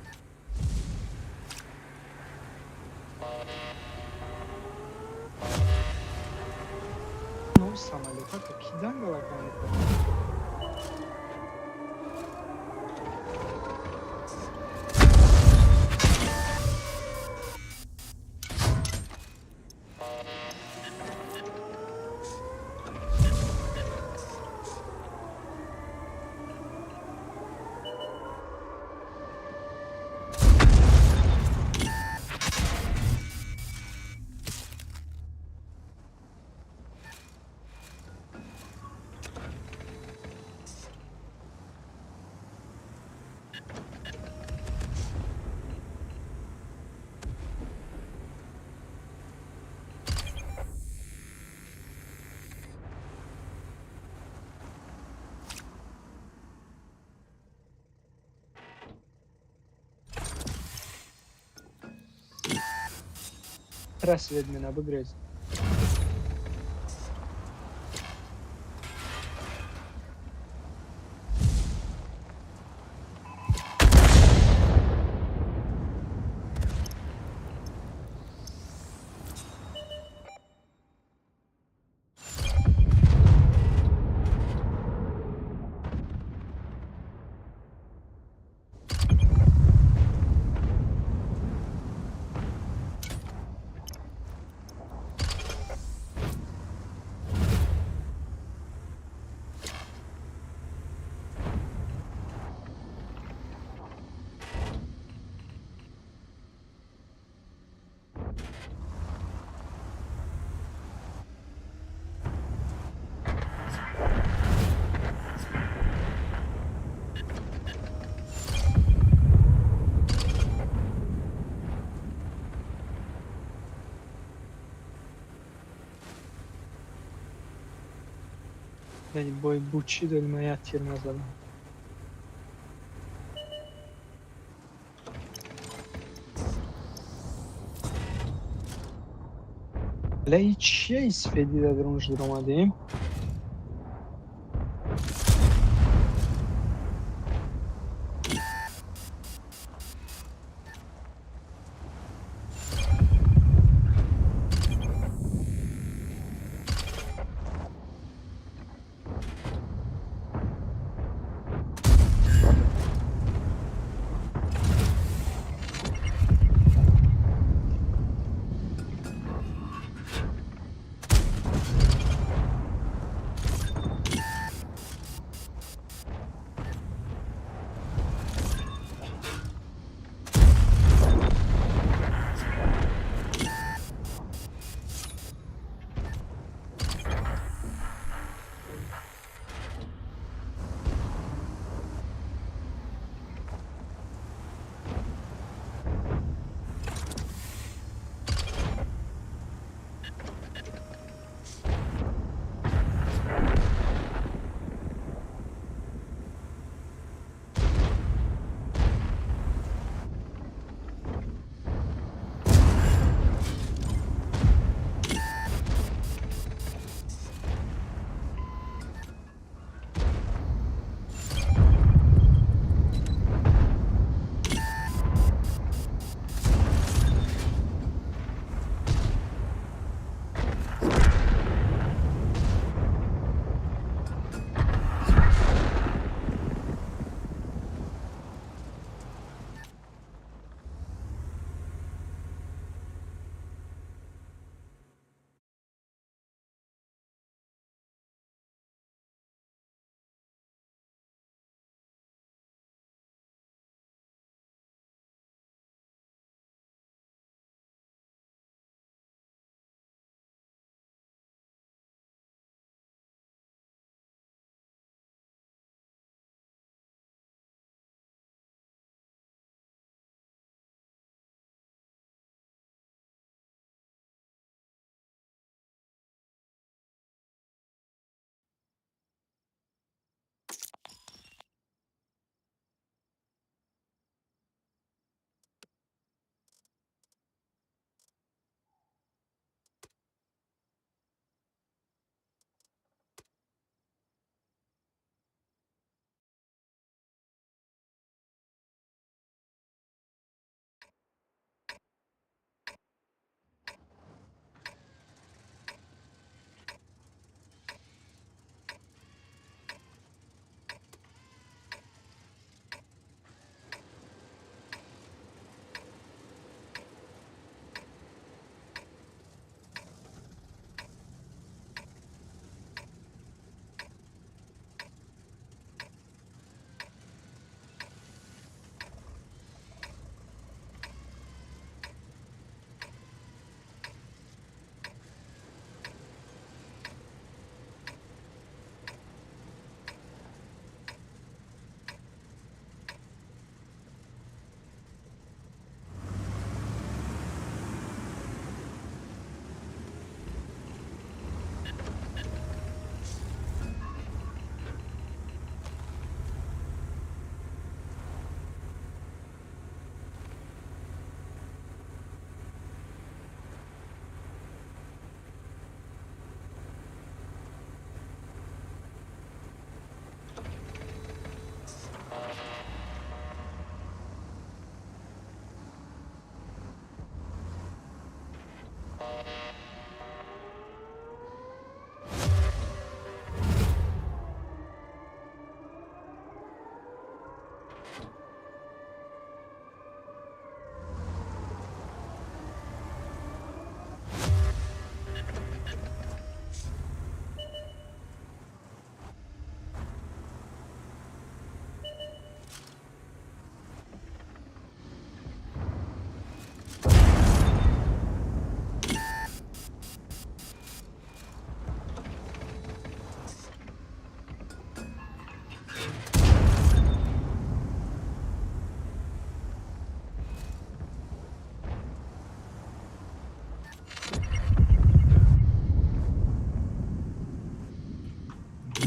самолётака ки дангалака мекунад Разведмена бигрез. Vedi, boi buccido il maiatti e il nasalone. Lei چیه ایسفیدی در اونج در اومدیم؟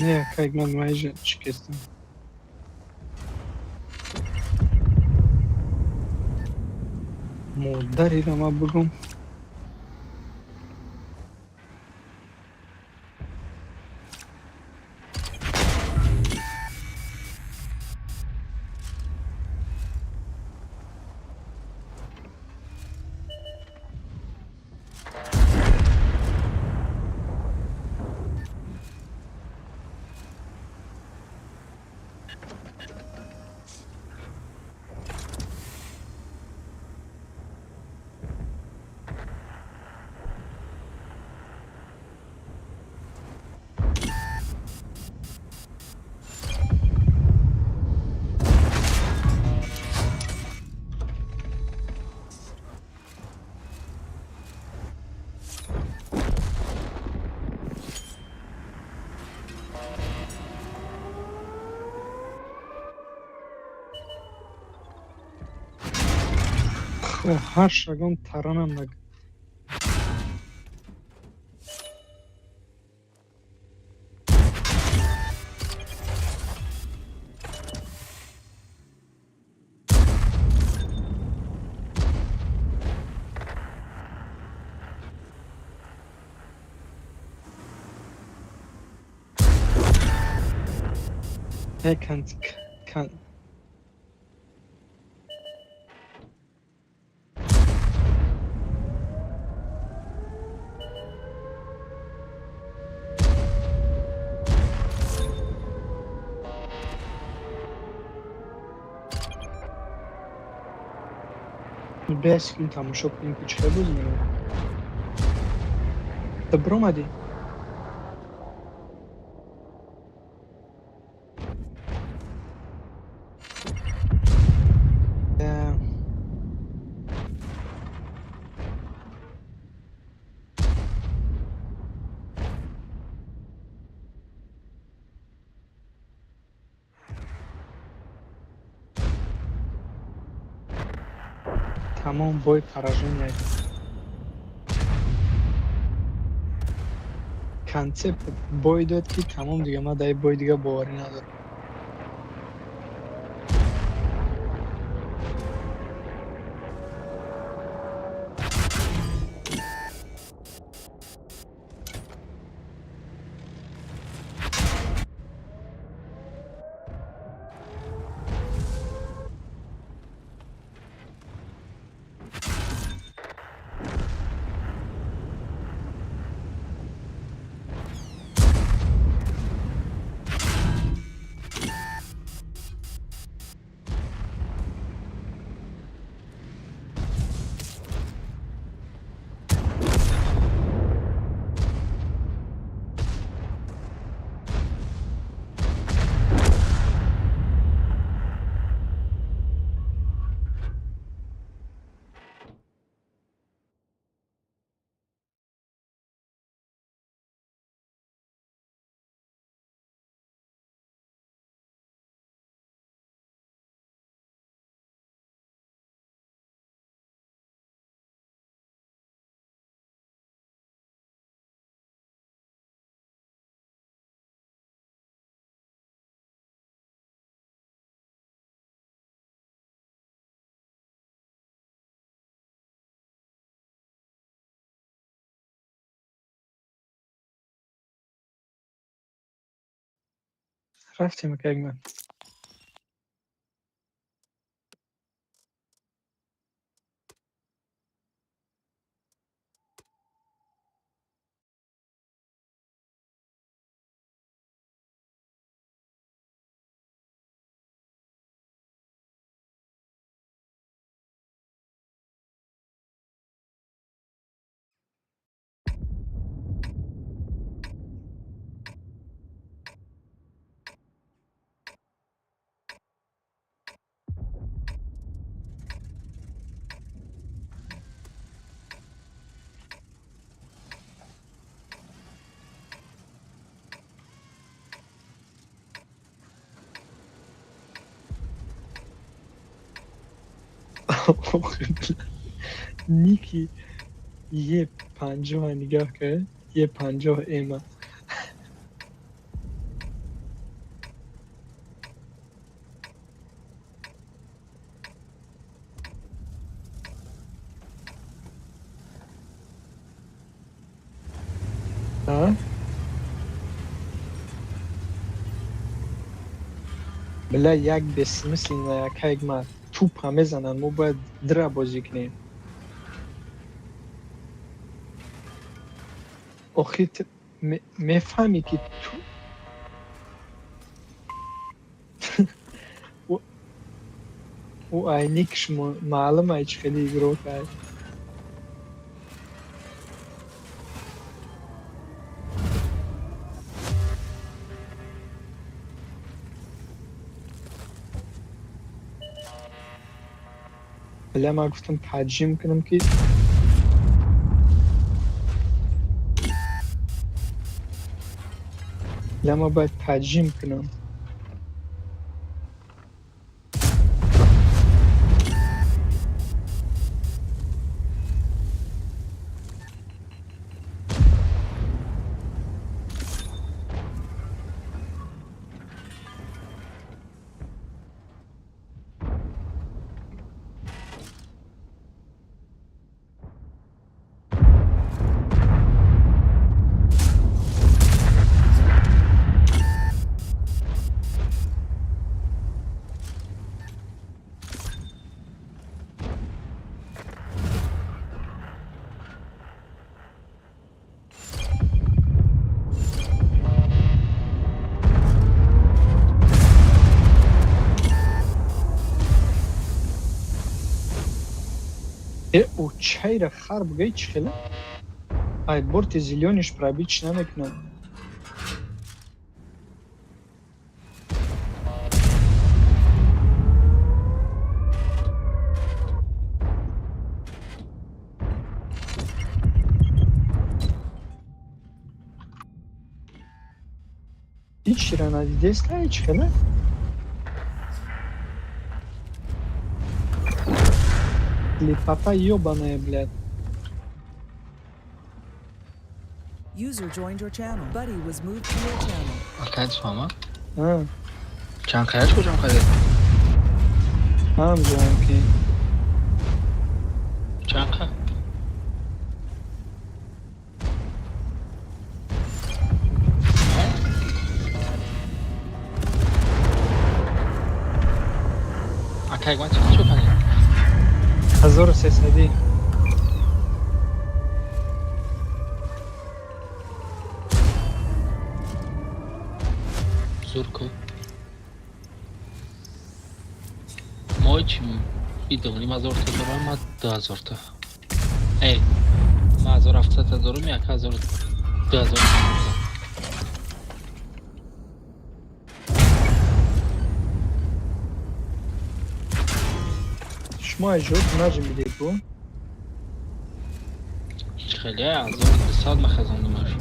Ne kaygan maje çıkırsın. Modari ama bugün her şagan taranam da kan بس کن تماشا کنیم که چه بود میگم تو اومدی تمام بای поражение کنسپت بای داد که تمام دیگه من در بای دیگه باوری ندارم رفتیم که من نیکی یه 50 نگاه کرد، یه 50 ایما. ها بلا یک بس مثل اینا یک ما توپ هم بزنن ما باید درا بازی کنیم. آخه میفهمی که تو او عینیکش معلومه ایچ خیلی گروه کرد. بله ما گفتم ترجیم کنم که بله ما باید ترجیم کنم. او چهره خر بگه ایچ خیلی ای برد زیلیونش پرابیچ نمیکنم. هیچ را ندیده است که هیچ خیلی لی پاپا یوبانه بلد. User joined your channel. Buddy was moved to your channel. Arkadaş mama. ها Can kayaç kocam kaydı. هم جوان که Can kay. Akay gwan ço kaydı. 1300 Zor ko. ما چیم بدونیم 1000 تا دارم ما 2000 تا ای ما 1700 تا دارم 1000 2000 شما اجود نجم میدید بو خیلی 1200 ما خزاندمش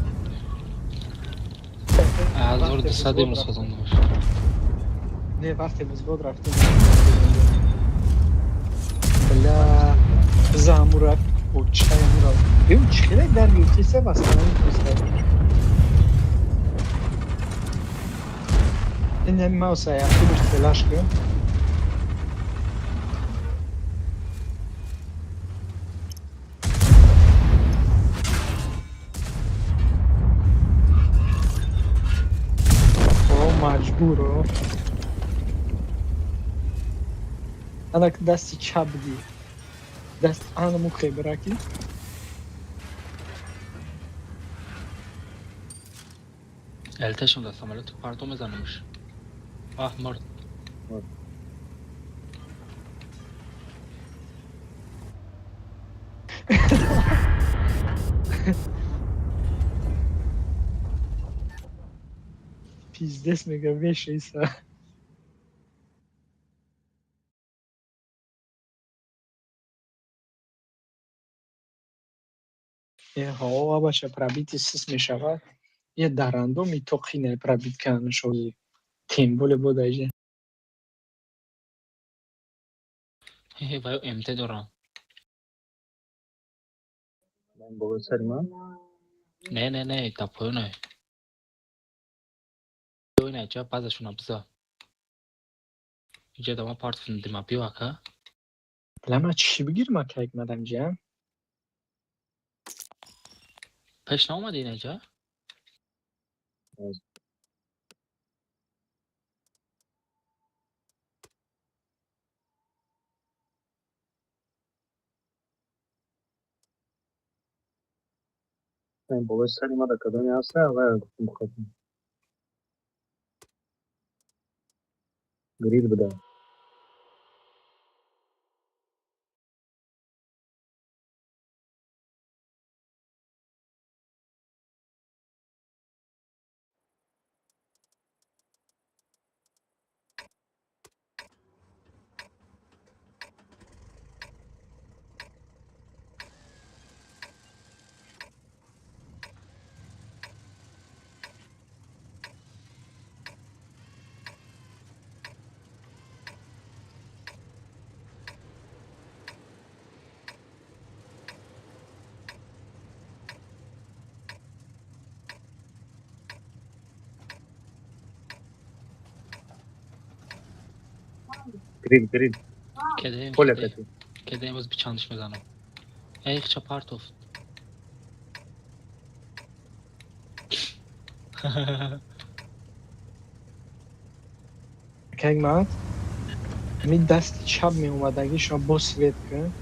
1200 امروز خزاندمش نه وقتی مزگاد رفتیم بلا زامو رفت و چای مو رفت بیو چخیره در بیوتی سه بس کنم این هم موس ایقی بشت فلاش کنم مجبورو انا که دستی چپ دی دست آن مخی براکی التشم دستم ولی تو پرتو میزنمش مرد پیزدست میگه ویش ایسا هوا باشه پرابیتی سیس میشود یه درندو می توقینه پرابیت کنه شوی تیم بوله بوده ایجه و امته دارم. من بابا سری من نه تا پایونه. نه چه پازشون ابزا. اینجا دما پارت فیلم دیما بیو اکا. لما چی بگیرم که مدام جان؟ پس نامده اینجا؟ من بابا سری من کدومی هسته و گفتم خودم گرید بده. گرید کدیم پول کدیم کتی کدیم باز بیچانش میزنم. ایخ چه پارت افت. که مات می دست چپ می اومدگی شما باز وید کن.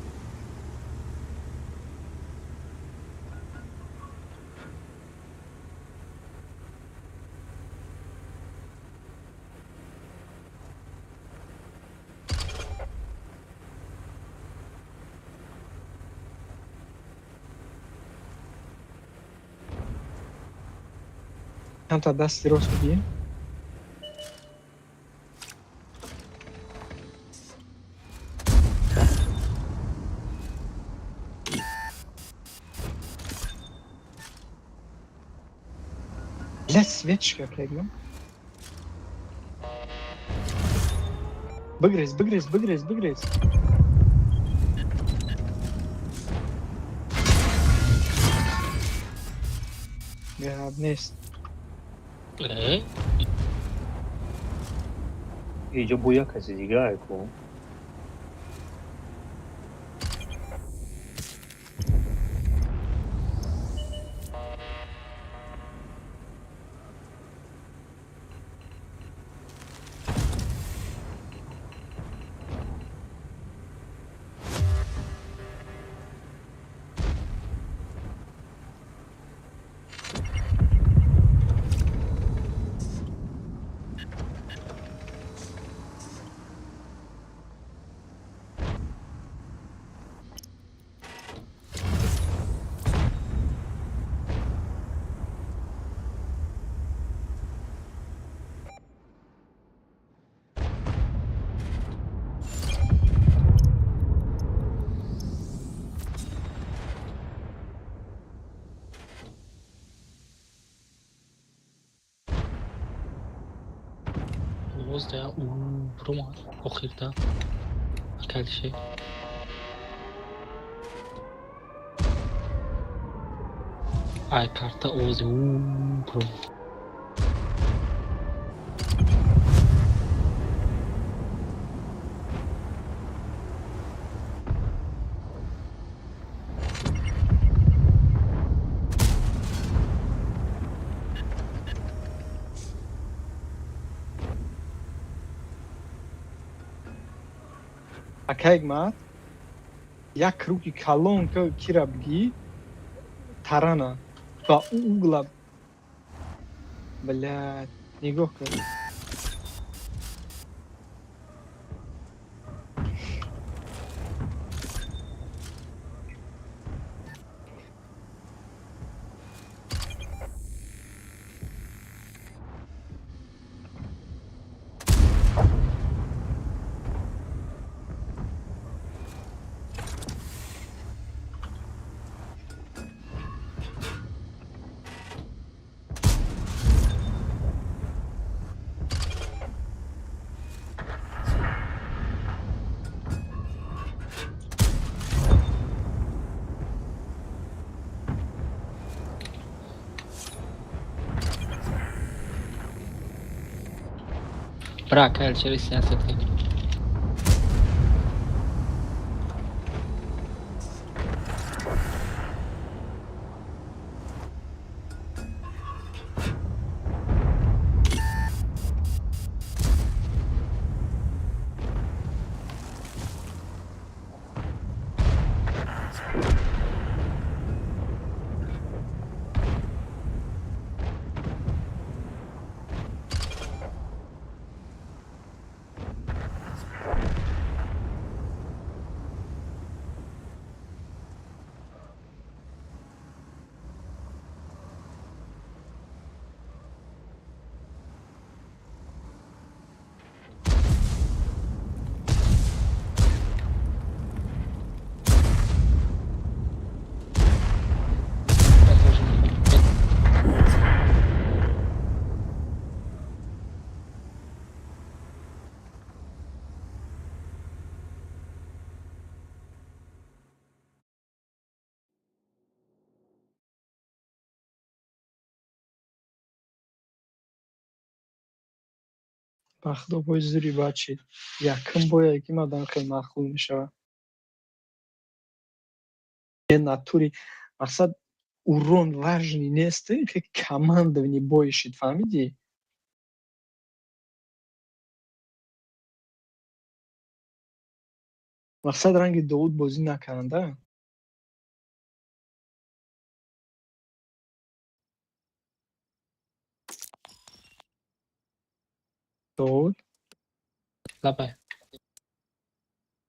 چند تا دست درست بگی؟ Let's switch که من. بگریز. میاد نیست. اینجا بویا کسی دیگه ایکو باز ده برو آخر ده اکل شی. ای کارت اوز برو. Окей, мат. Як руки колонка кирабги тарана ба угла. Блядь, нигох кар. Bırak çevir siyaset değil. بخدا بازداری بچه یکم با یکم آدم خیلی مخلوق میشه یه نطوری مقصد урон важный نیست که командование боишит فهمیدی مقصد رنگ داود بازی نکننده داود لبه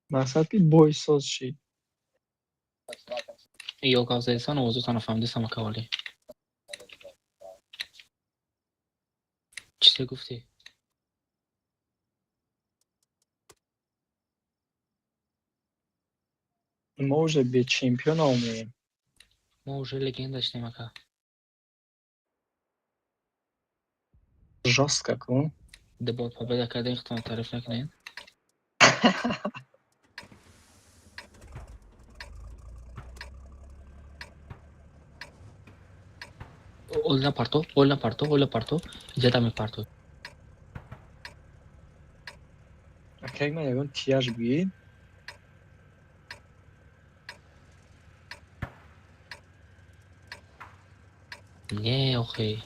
مقصد که بای ساز شید Eu causei isso não uso só na fama de Sama Kawali. چی گفتی؟ ما уже به چمپیون آمونیم ما уже легенда داشتیم اکا. жестко کن دبات победа کردن اختان تعریف نکنین. Olha parto. Ya dame parto. اکی من یکان تیاج بگید نه اوخی.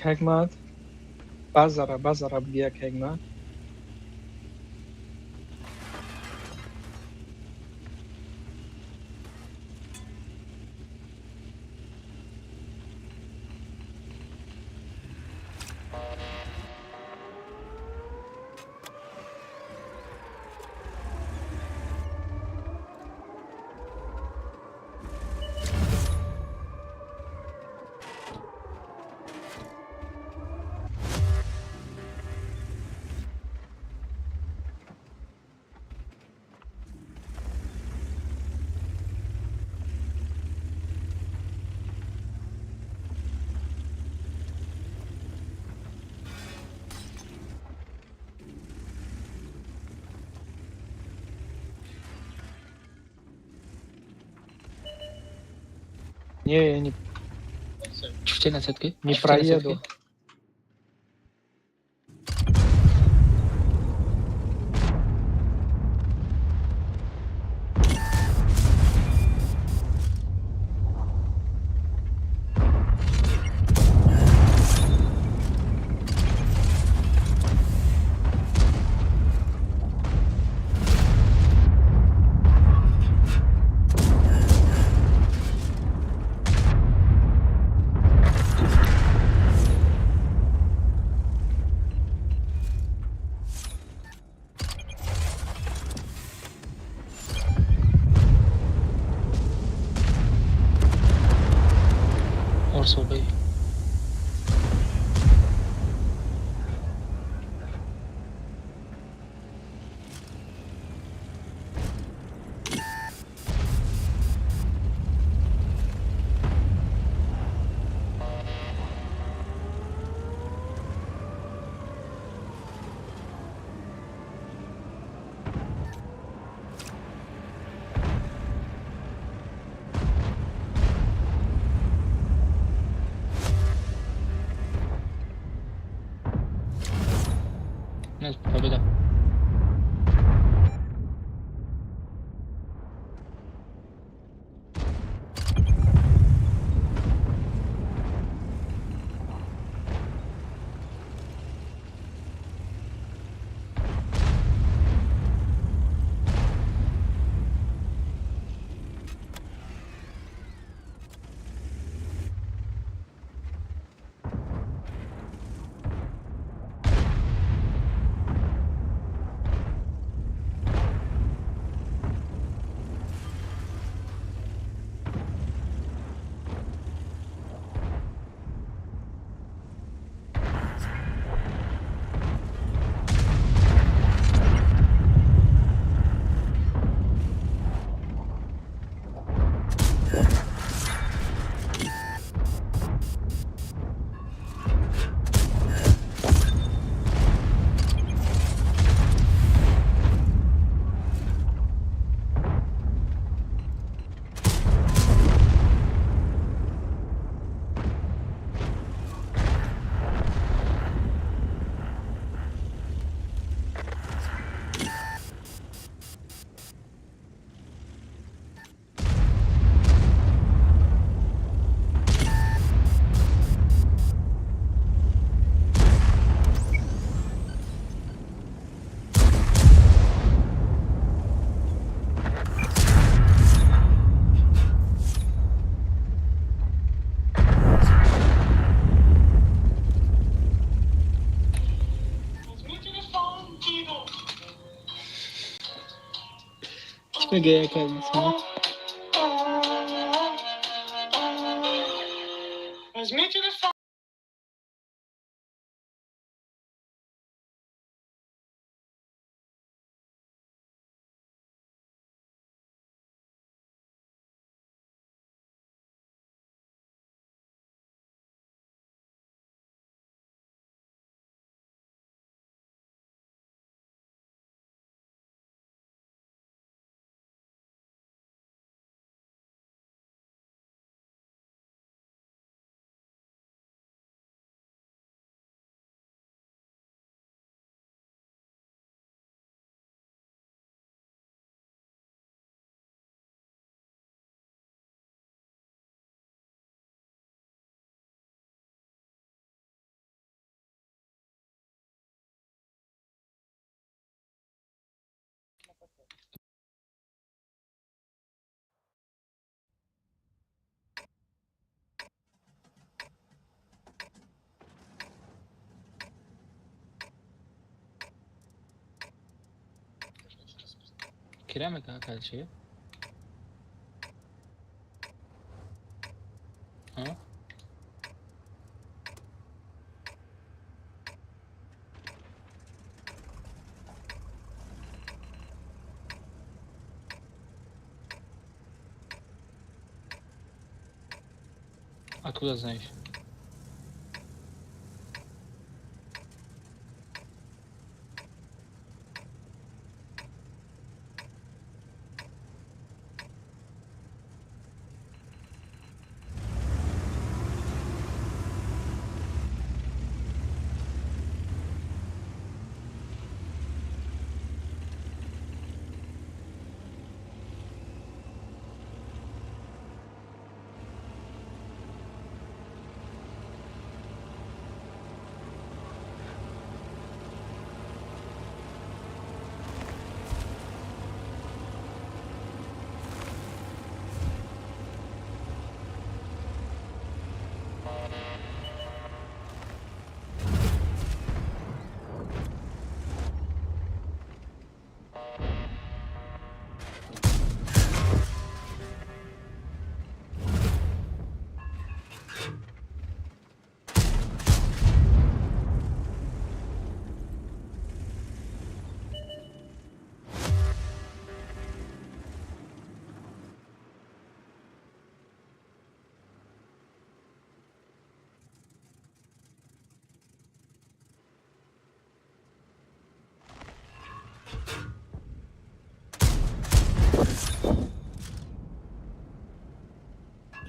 کگمت بازاره بگیر کگمت не Чуфте на сетке? не проеду Orso Bey. Mega yakaladım sana. Kireme kanka şeyi. Ha? Откуда знаешь?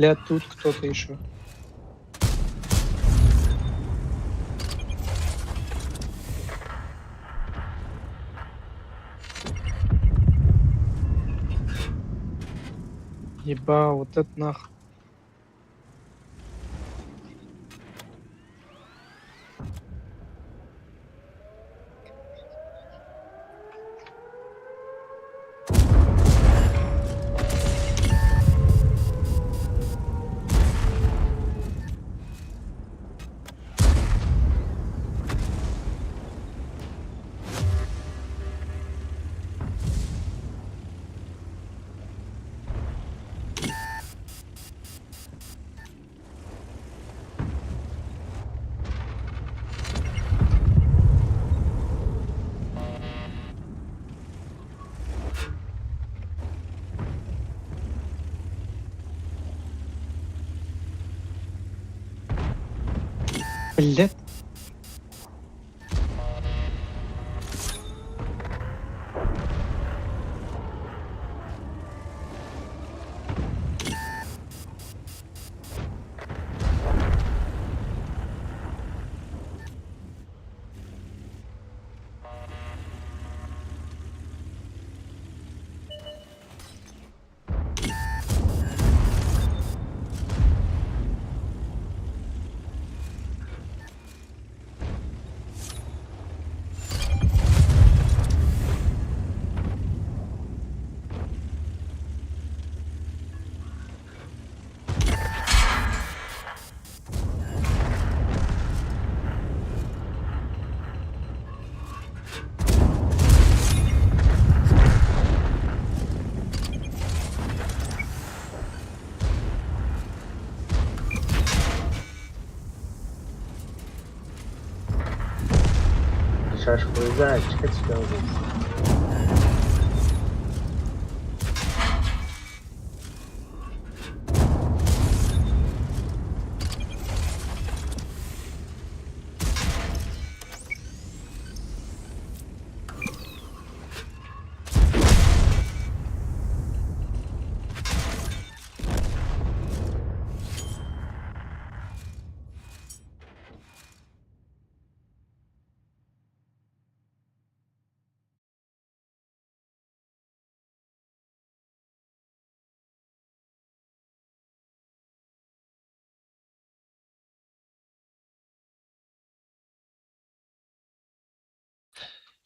Бля, тут кто-то еще. Еба, вот это нах. Блядь. 6%, чекай.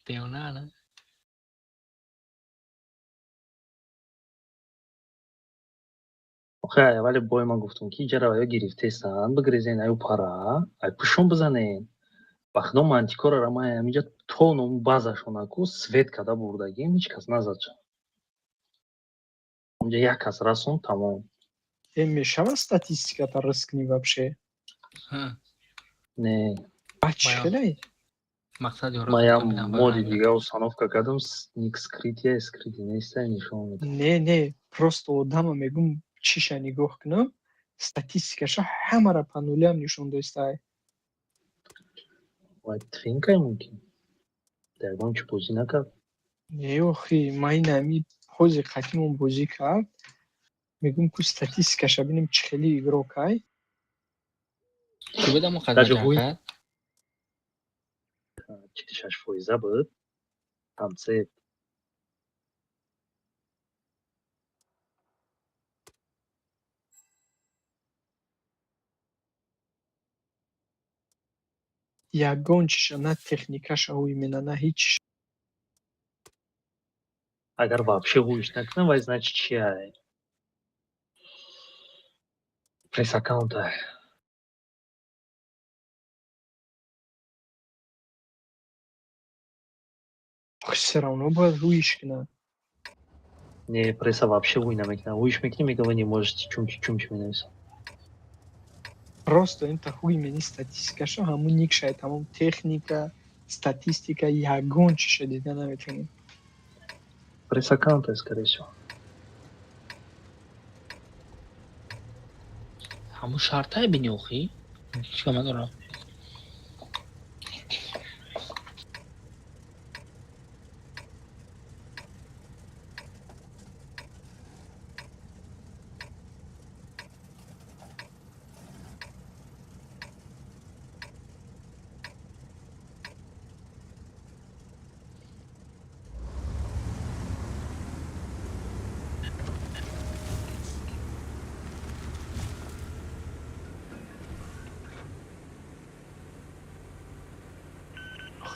پیانه نه آخه اول بای من گفتم که جرایا گرفتستن بگریزین ایو پارا ای پوشون بزنین وقتا منطقه را ما همینجا تون اون بازشون اکو سویت کده بردگیم هیچ کس نزد شد اونجا یک کس رسون تمام میشه статистиката рискни вообще ها نه бачхелай مقصد یارو ما رو یا کاملا مودی بگم دیگه установка کردم نیک скрытие скрытие نیست نشون میده не просто одама мегум чиша нигоҳ кунам статистикаша ҳамара по нулям нишон достай وای тринкай мумкин дагон чӣ бозӣ накард не охи ман ин ҳами ҳози қадимон бозӣ кард мегум ку статистикаша бинем чӣ хеле игрокай چی بودم مقدمه даже ҳуй کرد 6% буд ҳамсет ягон чиша на техникаша ҳуй мена на ҳеҷ чиш агар вообще ҳуйш накунам вай значит чиай пресс аккаунта охи все равно бояд ҳуиш кунад не пресса вообще ҳуй намекунам ҳуйш мекунем мегӯ вы не можете чумчи менависам просто инта ҳуй мени статистикаша ҳамун никшай тамом техника статистика ягон чиша дида наметавонем пресс аккаунта скорее всего همون شرطه بینی اخی چیکار من دارم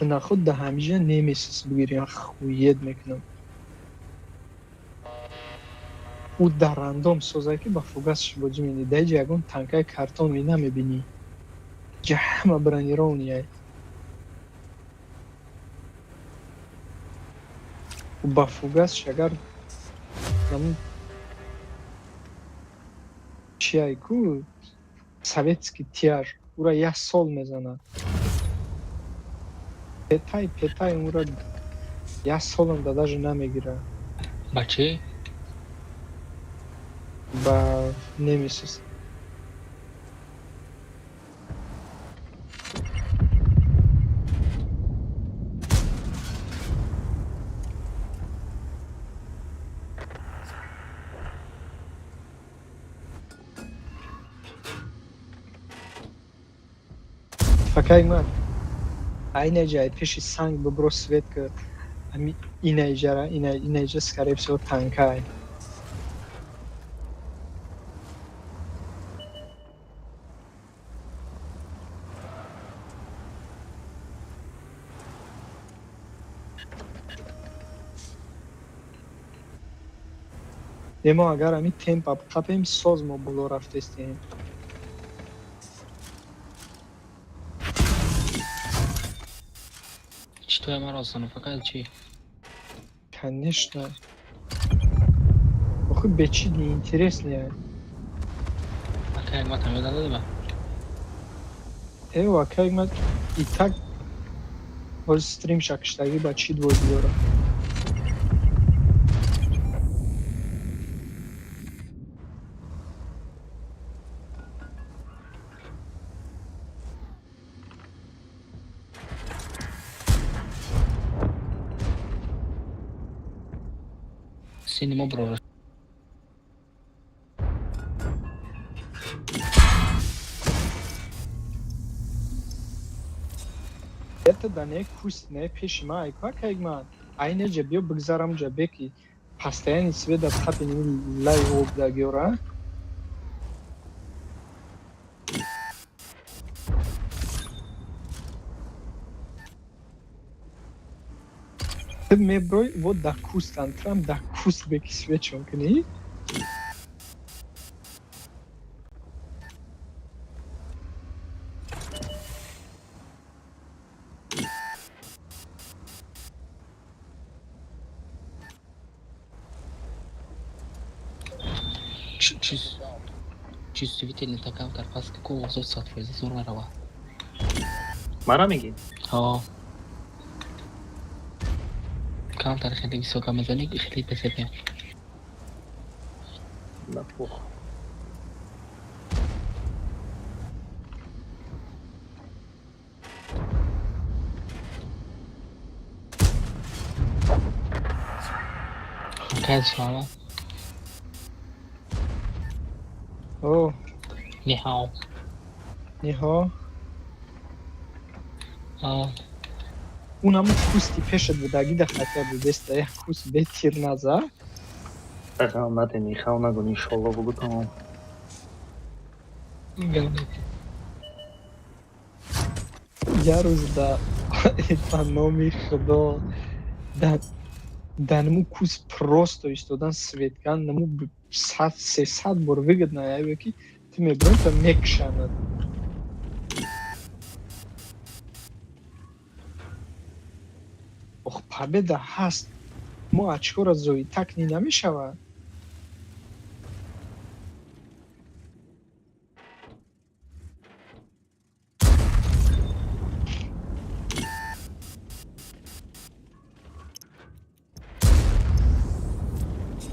нахуд да ҳамиҷа немесис бигирем хуед мекунам ӯ дар рандом созай ки ба фугасш бозӣ менӣ даиҷа ягон танкаи картони намебинӣ ҷа ҳама бронированияй ба фугасш агар намун чиай ку советский тяж ура як сол мезанад петай ура як солам да даже намегирад بچه ба немесис факай ман айнаҷай пеши санг бибро свет ки ами инаҷа скорее всего танкай мо агар ами темпа қапем соз мо боло рафтестем چی توی من راستانه فقط چی конечно охи бечи неинтересная اکه ما تمیل نداده با эва кай ма и так باز استریم شکشتگی با چی دوزی داره. سینما برو. Ето да не е куст, не е пеши ма, ай как ма, ай не же био бигзарам жа беки, постоянно свет да хапи не лай об да гёра. Ты ме брой вот да куст антрам да куст беки свет чон кни. Чувствительный такая карпас, какого зоца твой зазорного. مرا میگی؟ کامتر خیلی ویسوکا میزنی خیلی بسیاری. نه بخ. کاش شما. О, 你好。你好. اونم کوستی پیشت بودگی ده خطر بودسته یک کوست به تیر نزد. تقام نده میخوام نگو انشالله بگو تمام. یه روز در نامی خدا در نمو کوست پروست ایستادن سویتگن نمو 100-300 بار وگد نایه که تو میبرون تا میکشند. اخ پبده هست ما اچکار از زوی تکنی نمیشود.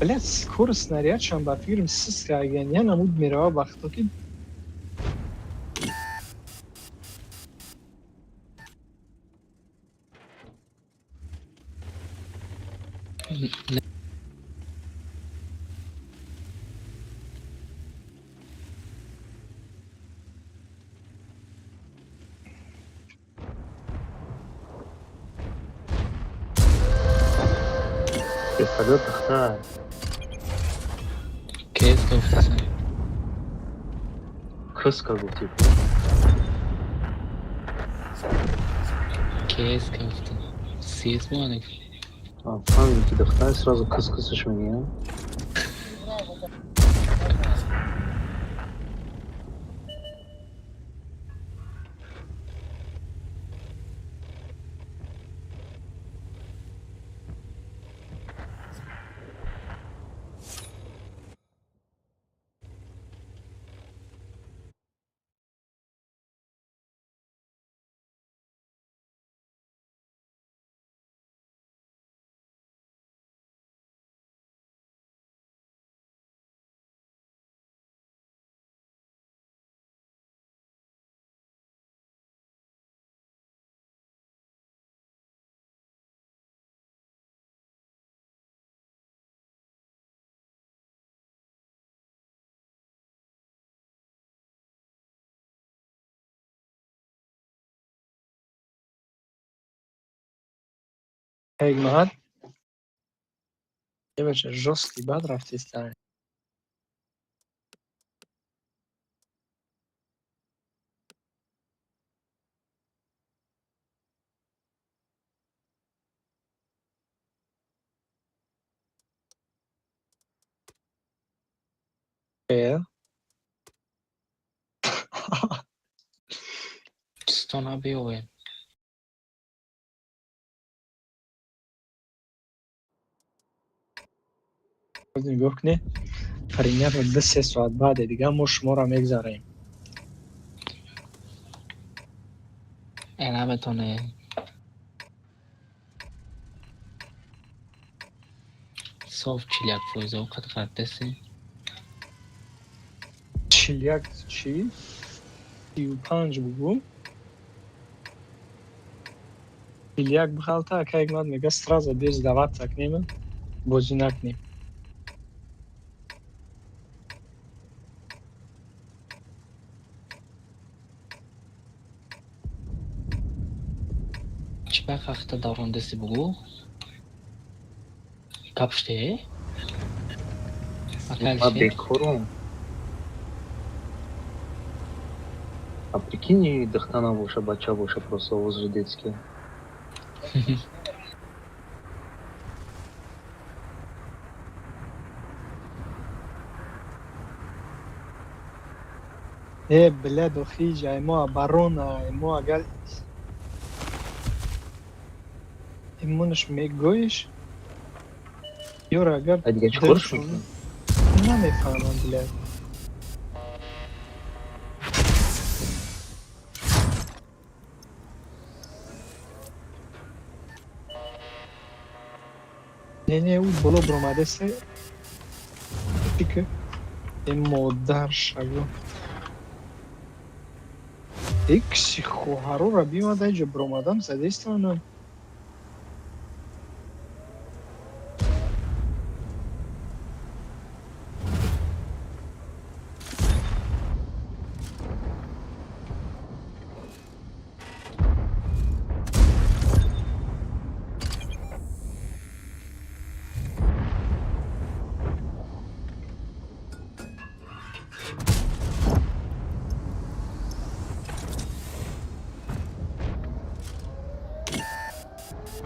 Блядь, скоро снаряд шам ба фирм сискаген я намуд мерава вақто ки بسیار دختر. کیس گفتم. کس که گفتی؟ کیس گفتم. سیز مانه. فهمیدی که دختر سراز کس کسش میگیم؟ حکمت یه بچه جستی بعد رفتی استاره Stona بیوه. نگاه کنی پرینه رو 2-3 ساعت بعد دیگه ما شما رو میگذاریم. اینا بتونه صاف 41% اوقات قدسی 41 چی 35 بگو 41 بخالتا که اگماد میگه سразу без даваться к ним بازی نکنیم چپا خخته davrandısı بگو kapıştı А Akalishi. бекором. А прикинь, дыхтана боша, бача боша, просто возле детские. بلاد خیجا ما بارونا ما اگر ایمونش میگویش یور اگر А دیگه چیکارش میکنی؟ نمیفهمم بلاد نه او بالا برآمده سه دیگه این مادر شگو ایکسی خوهرو را بیمده اینجا برآمدم زده استانم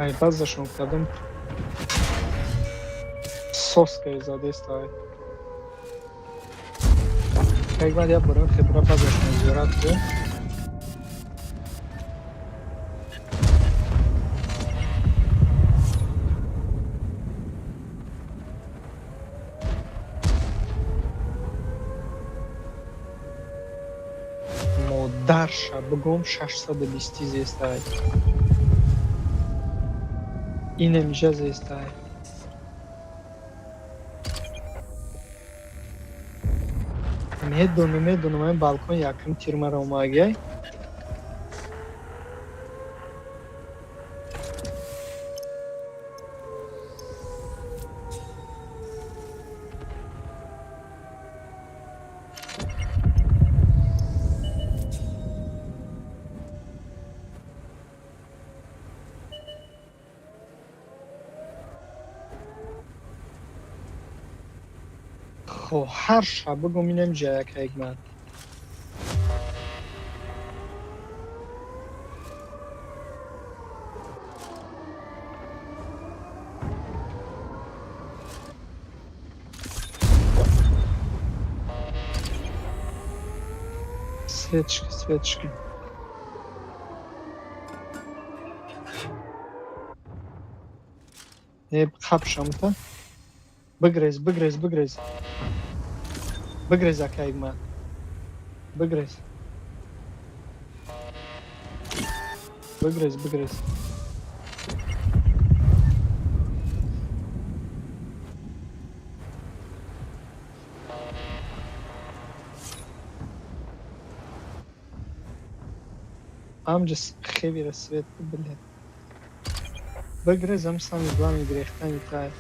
ай базашон кардам соска зада истай как валя бурам хибра базашон зиёрат кун модарша бигум 620 зестай اینم جز استای میدونم این بالکن یکم تیر مرا اوماگی خو هر شب بگم اینم جایی که اگمد Светочки. Хапшамта. Быгрыз. Быгрыз, акайгма. Быгрыз. Амжас хеви рассвет, блядь. Быгрыз, самый главный грех, не тает.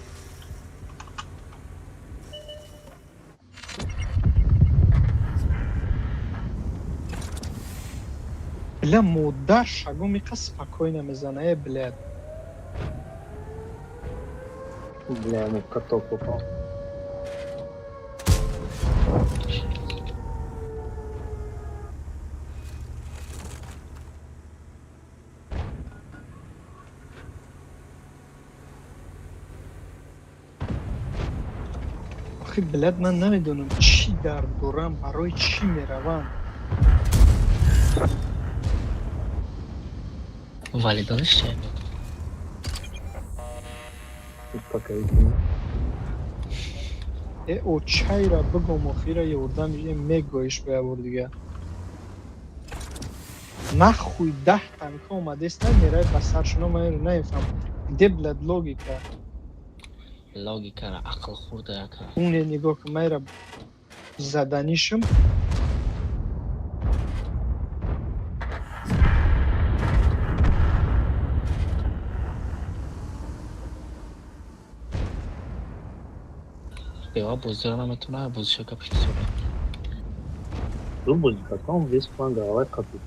Бля, мудаш, шагу мика спокойно мизана, блядь. Бля, ну в каток попал. آخه بلد من نمیدونم چی در دورم برای چی میروم ولی داداش چه؟ Успокоительно. او چای را بگم اخیره یوردم یه میگویش بیاور دیگه نخوی 10 تنکا اومده است میره بسر شما من نمیفهم ده بلد لوگیکا логика ра ақл хурда яка اون نگاه که من را زدنیشم бева бозира наметуна бозиша капиш бисоре Dur bozikatan весь план головой капит.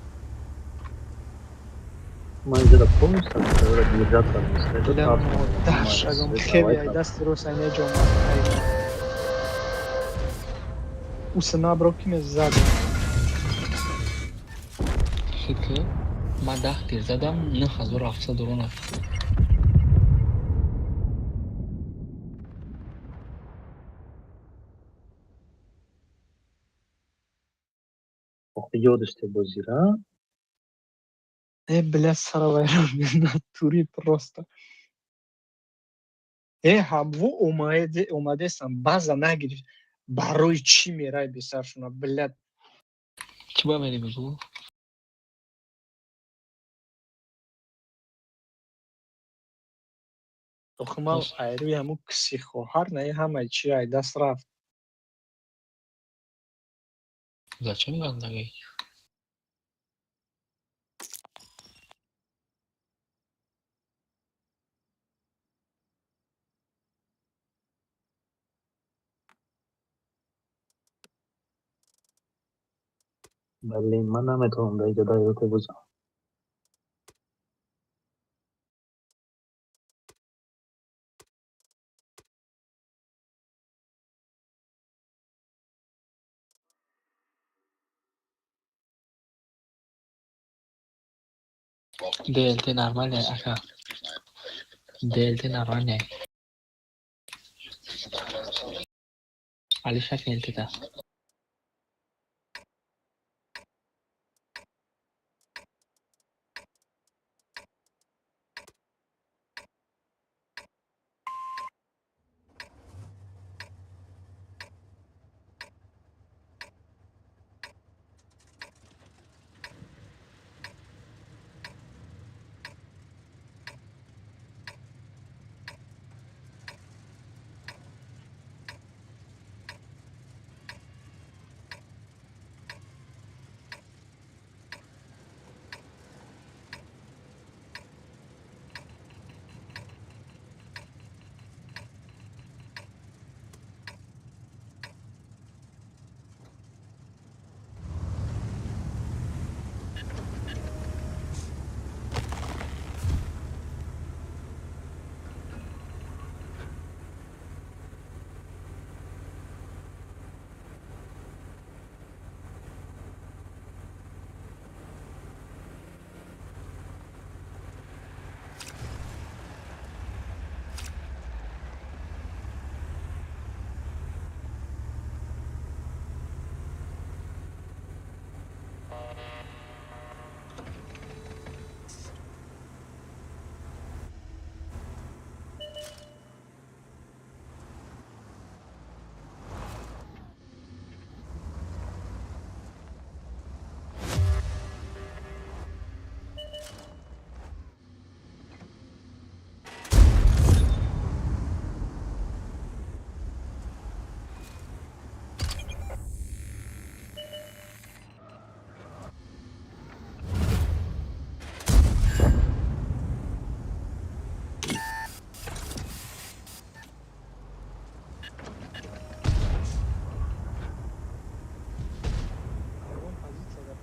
Мы где-то полностью когда держаться не دلم مادرش اگم خیلی ای دست رو سنه جامعه او سنا برو کیم زد хитле ман 10 тир задам 9700 урон афт وقتی یادش بازیره ای بله سر ویران توری پرسته ای همو اومده سم بازا نگیری برای چی میرای بسرشونه بله чӣ ба мери бигӯ دخمه ایروی همو کسی خواهر نه همه چی ای دست رفت зачем гандагӣ ولی من نمیتونم در اینجا دایره بزنم. DLT нормальный ака DLT нормальный алишак DLT-да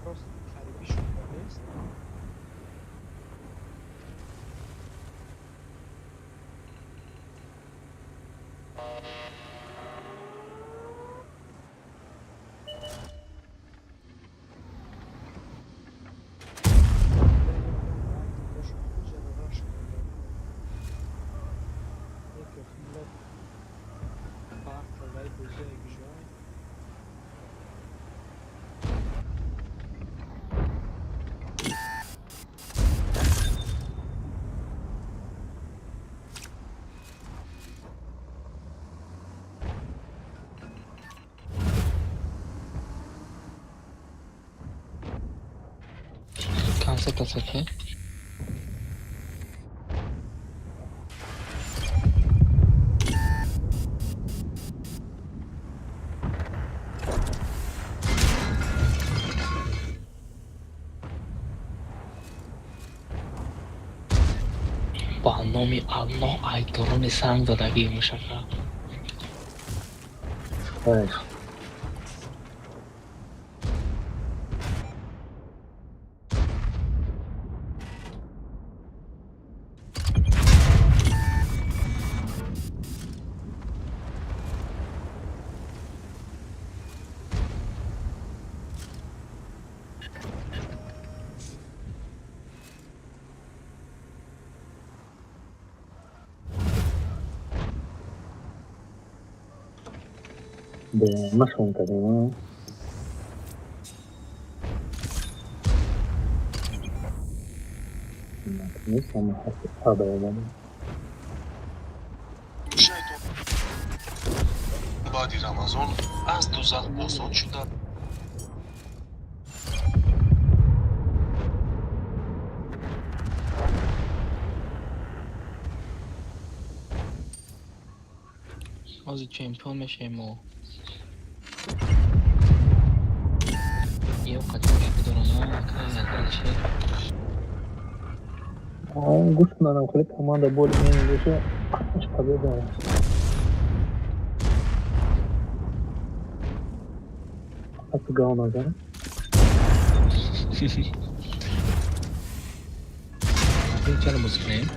просто خریبی شده نیست концепт асоки با نام الله ایترون سنگ زدگی مشفق. خیر. به مشون کردیم. نیست اما حتی اومدیم. بعد رمضان از دوزخ آسان شده. از چمپیون میشیم و یه وقت که دارم گوش کنم خیلی کمانده بولی این گوشه کارش طبیعه داره. حتی گاه نظره. این چرا موسیقی نیم؟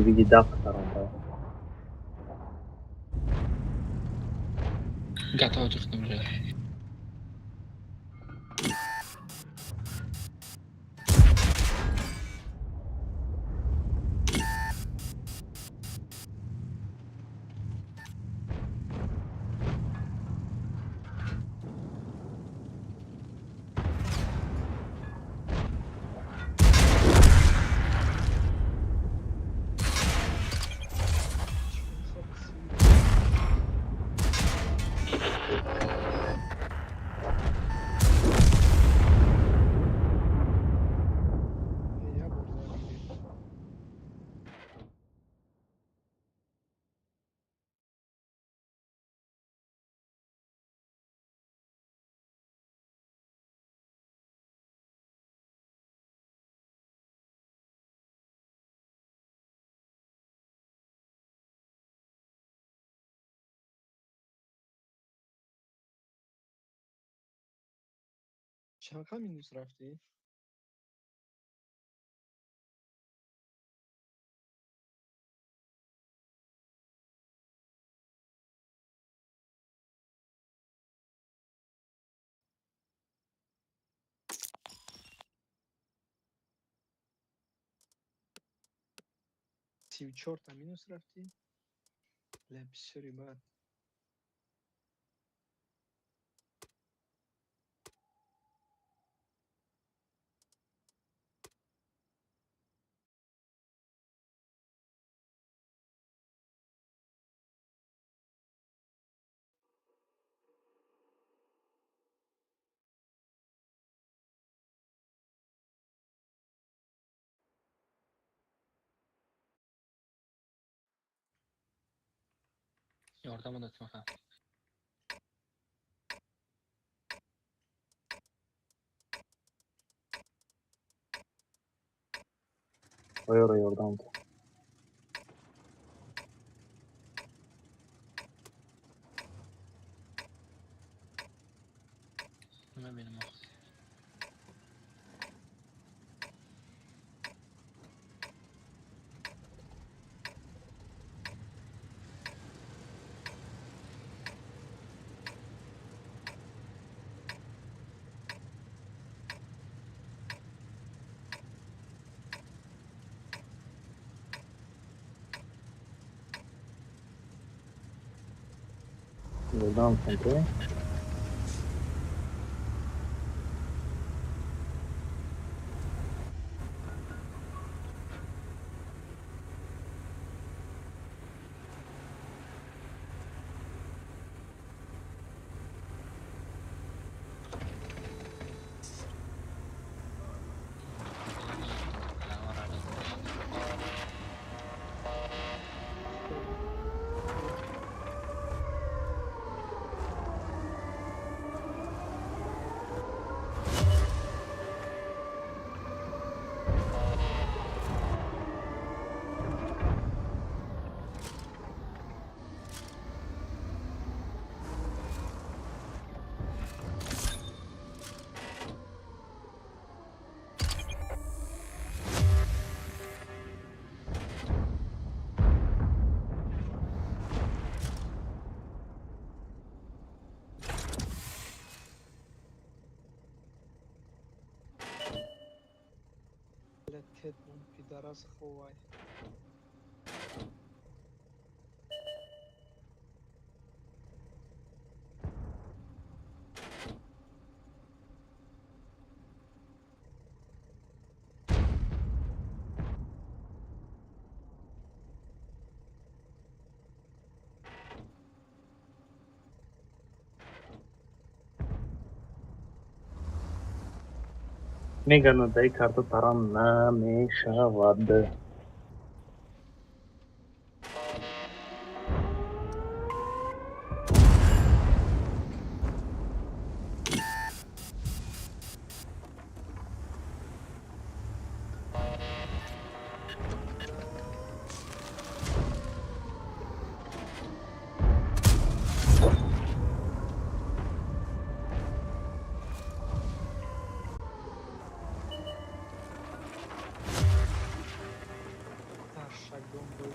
بگی دفت دارم باید. گتا çıktım buraya. چقدر مینوس رفتی؟ سی و چهار تا مینوس رفتی؟ لبسری بعد Yordam da etme ha. Oraya yordam da. Hemen benim o. Yordam sanki. Тет он пидорас ховай. мегана дай карта тарам намешавад. Таршагон бой.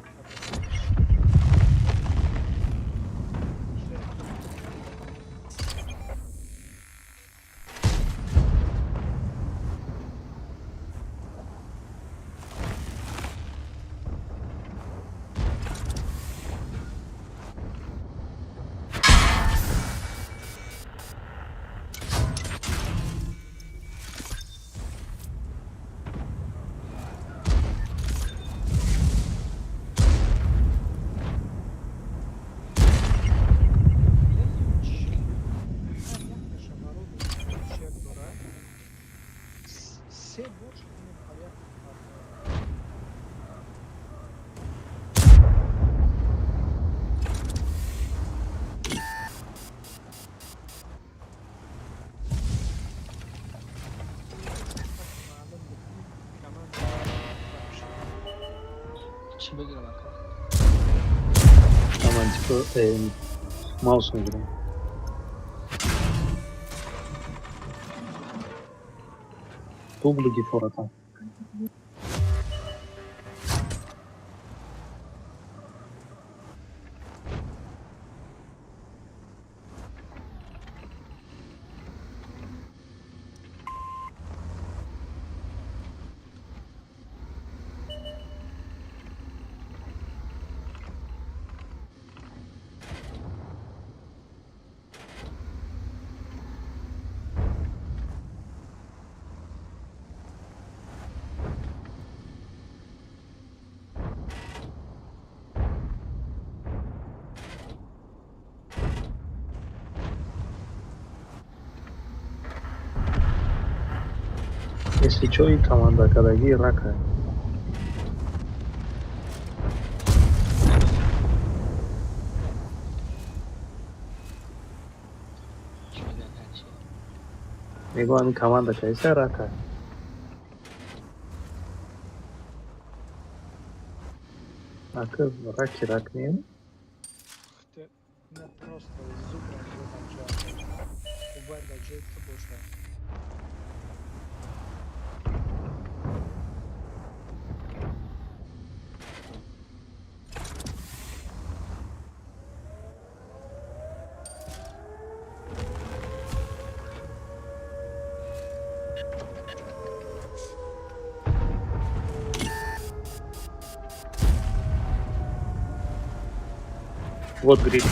Се больше не порядок. چی بگیرم اکا؟ Tamantiko mouse میگیرم. Dublo di forata. Если что, и команда Кадаги Рака. چی بگم هرچی میگو همین команда кайса Рака. Рака, Раки, Рак не. Не просто зубром зубом ча. Убай баджет боша. Вот гриль.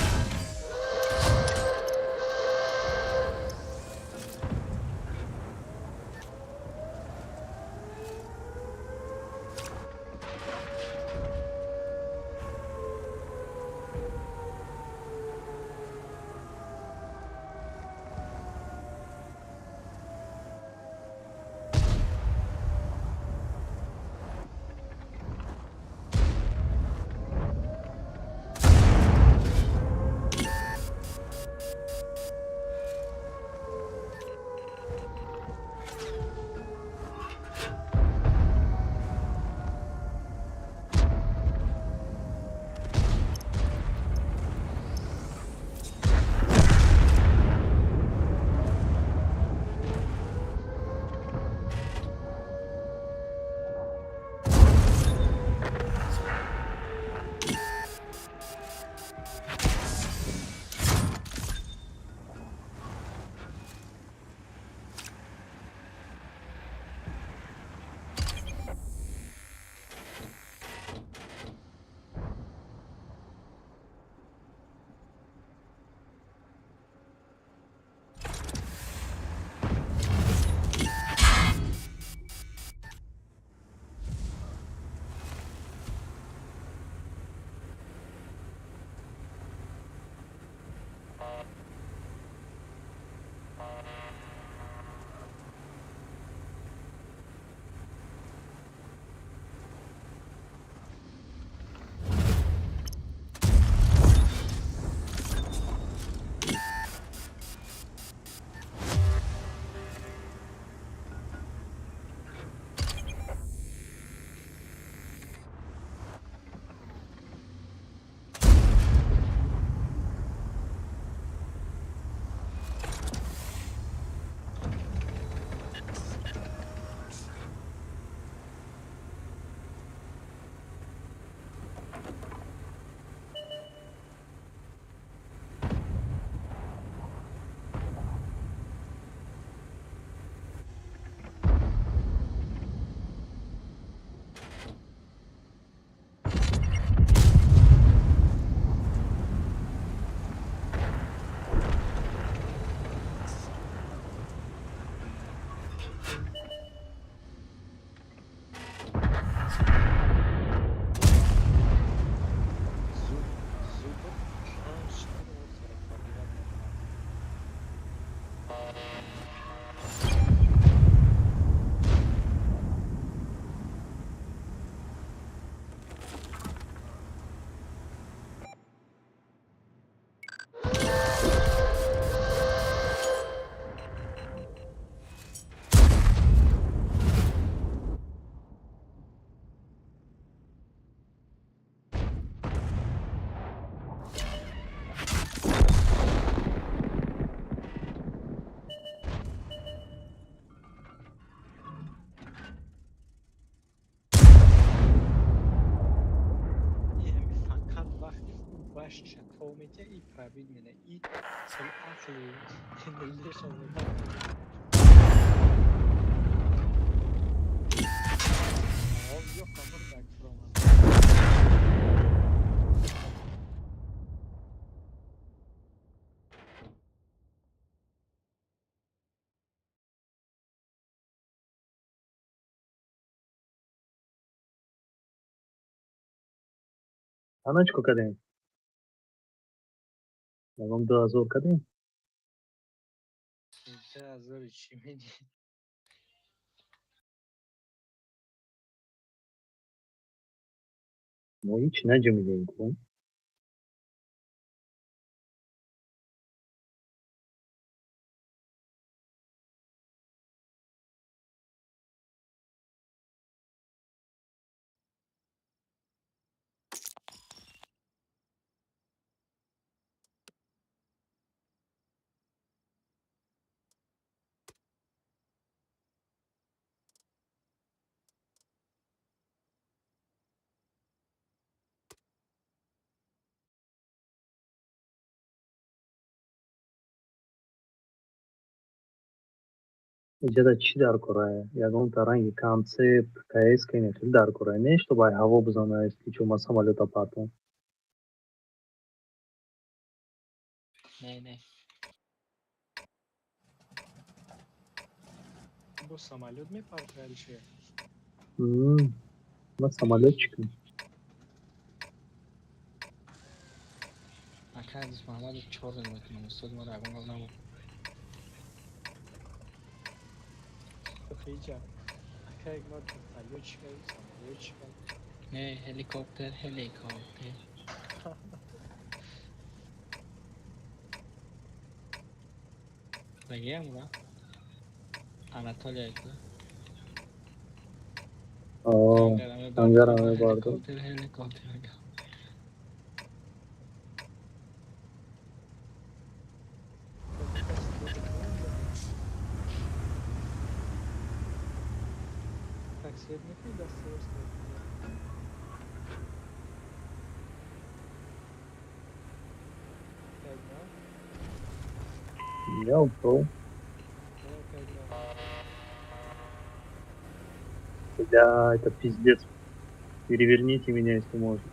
که این پرابید مینه این سل عقلی هندلی شده آه یا کامر بک فرامن Ana chiko kadem. Nagam 2000 kadem. اینجا هزار چی میدی Mo hiç necmideyim kon. Ijada چی در کاره؟ یگان таранги концепт, КС کنه خیلی در کاره. نه що бай هوا بزنه است که چون самолета потом. نه با سمالود میپره شه من самолет çıkın. اکادیس محمد 4 میکنم استاد ما رقم قبل نبود خیلی اکا یک بار پلیو چیکار سمالود چیکار نه هلیکوپتر بگیم را Anatolia'ydı. Ankara'ya vardı. Helikopter. Taksiye binmek de seversin. Я ушел. Да, это пиздец. Переверните меня, если можно.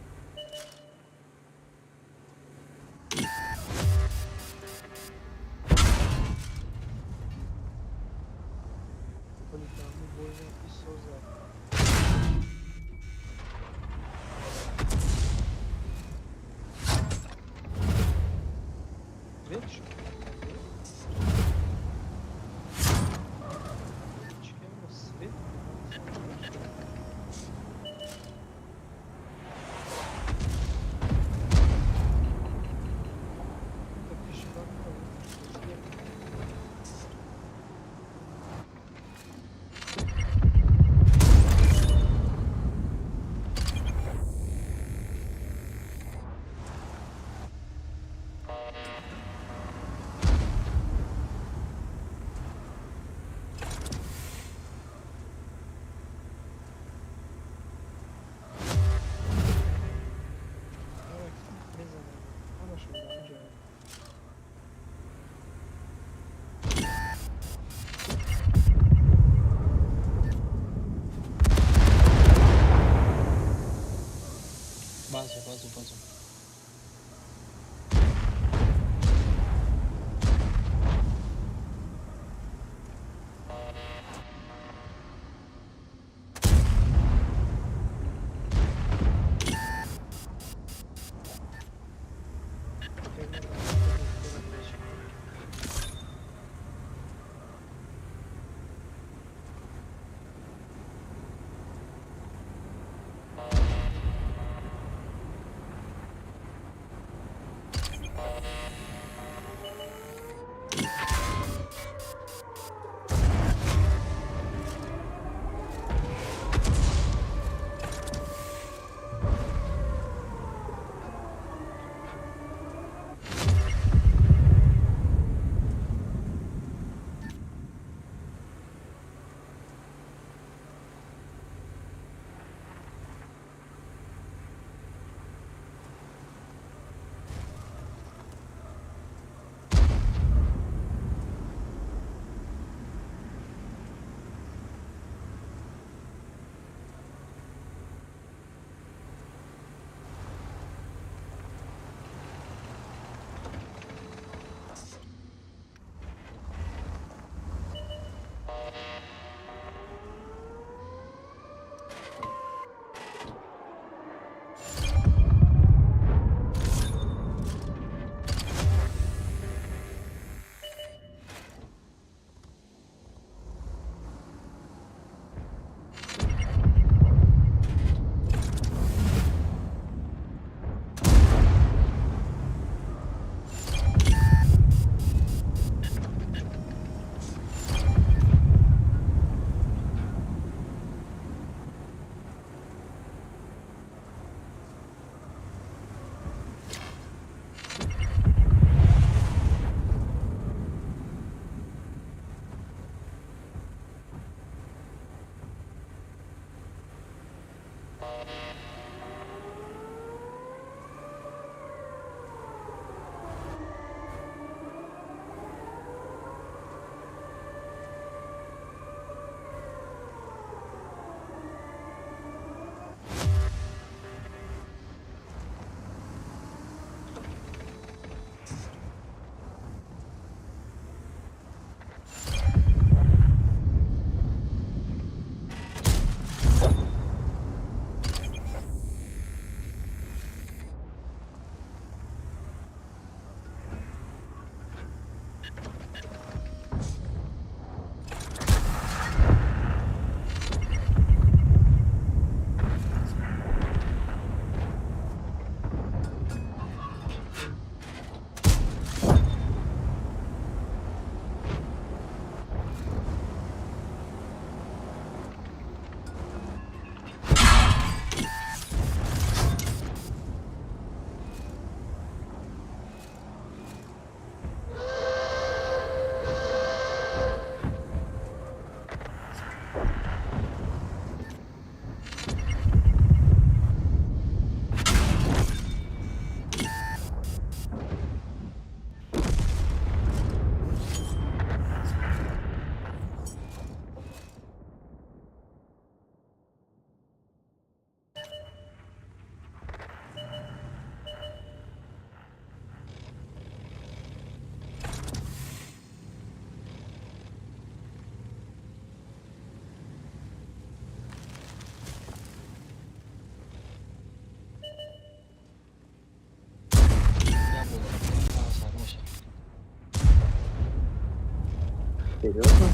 Серьезно?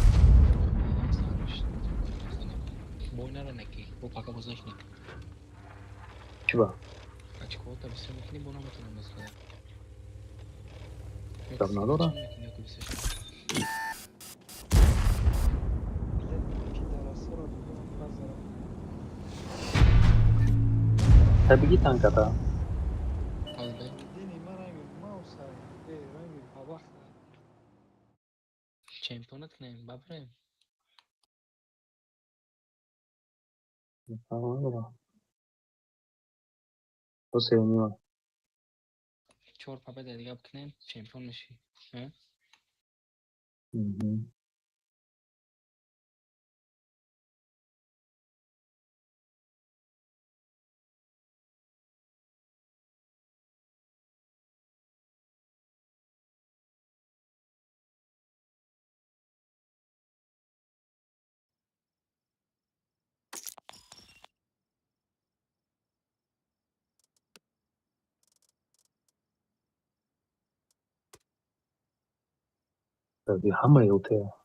Бой наранки. Bu paka bozuşni. Чего? Очко то все не бо наметонам mesela. Давно дора? Tabii ki tankada. Чемпионат کنیم ببریم. Tamam dora. O sevmiyor. 4 победа دیگه بکنیم چمپیون میشی. Hı hı. Tabii hamma yolda.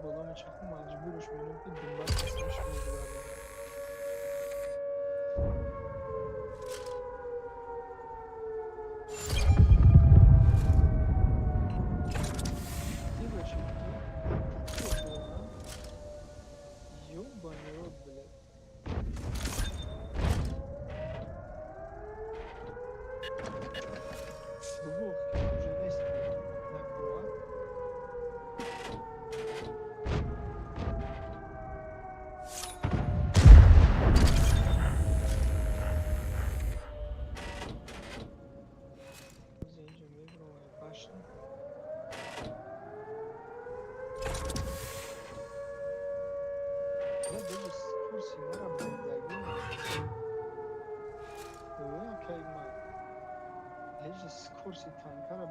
بالا میچخم مجبورش میرم که دنبال اسمش میگذارم. Ти бачиш, ёбаный рот, блядь. Двух уже есть на куа. Зенже выбрал башню. Я даже с курси на работаги. Ой, кайма. Я же с курси танкара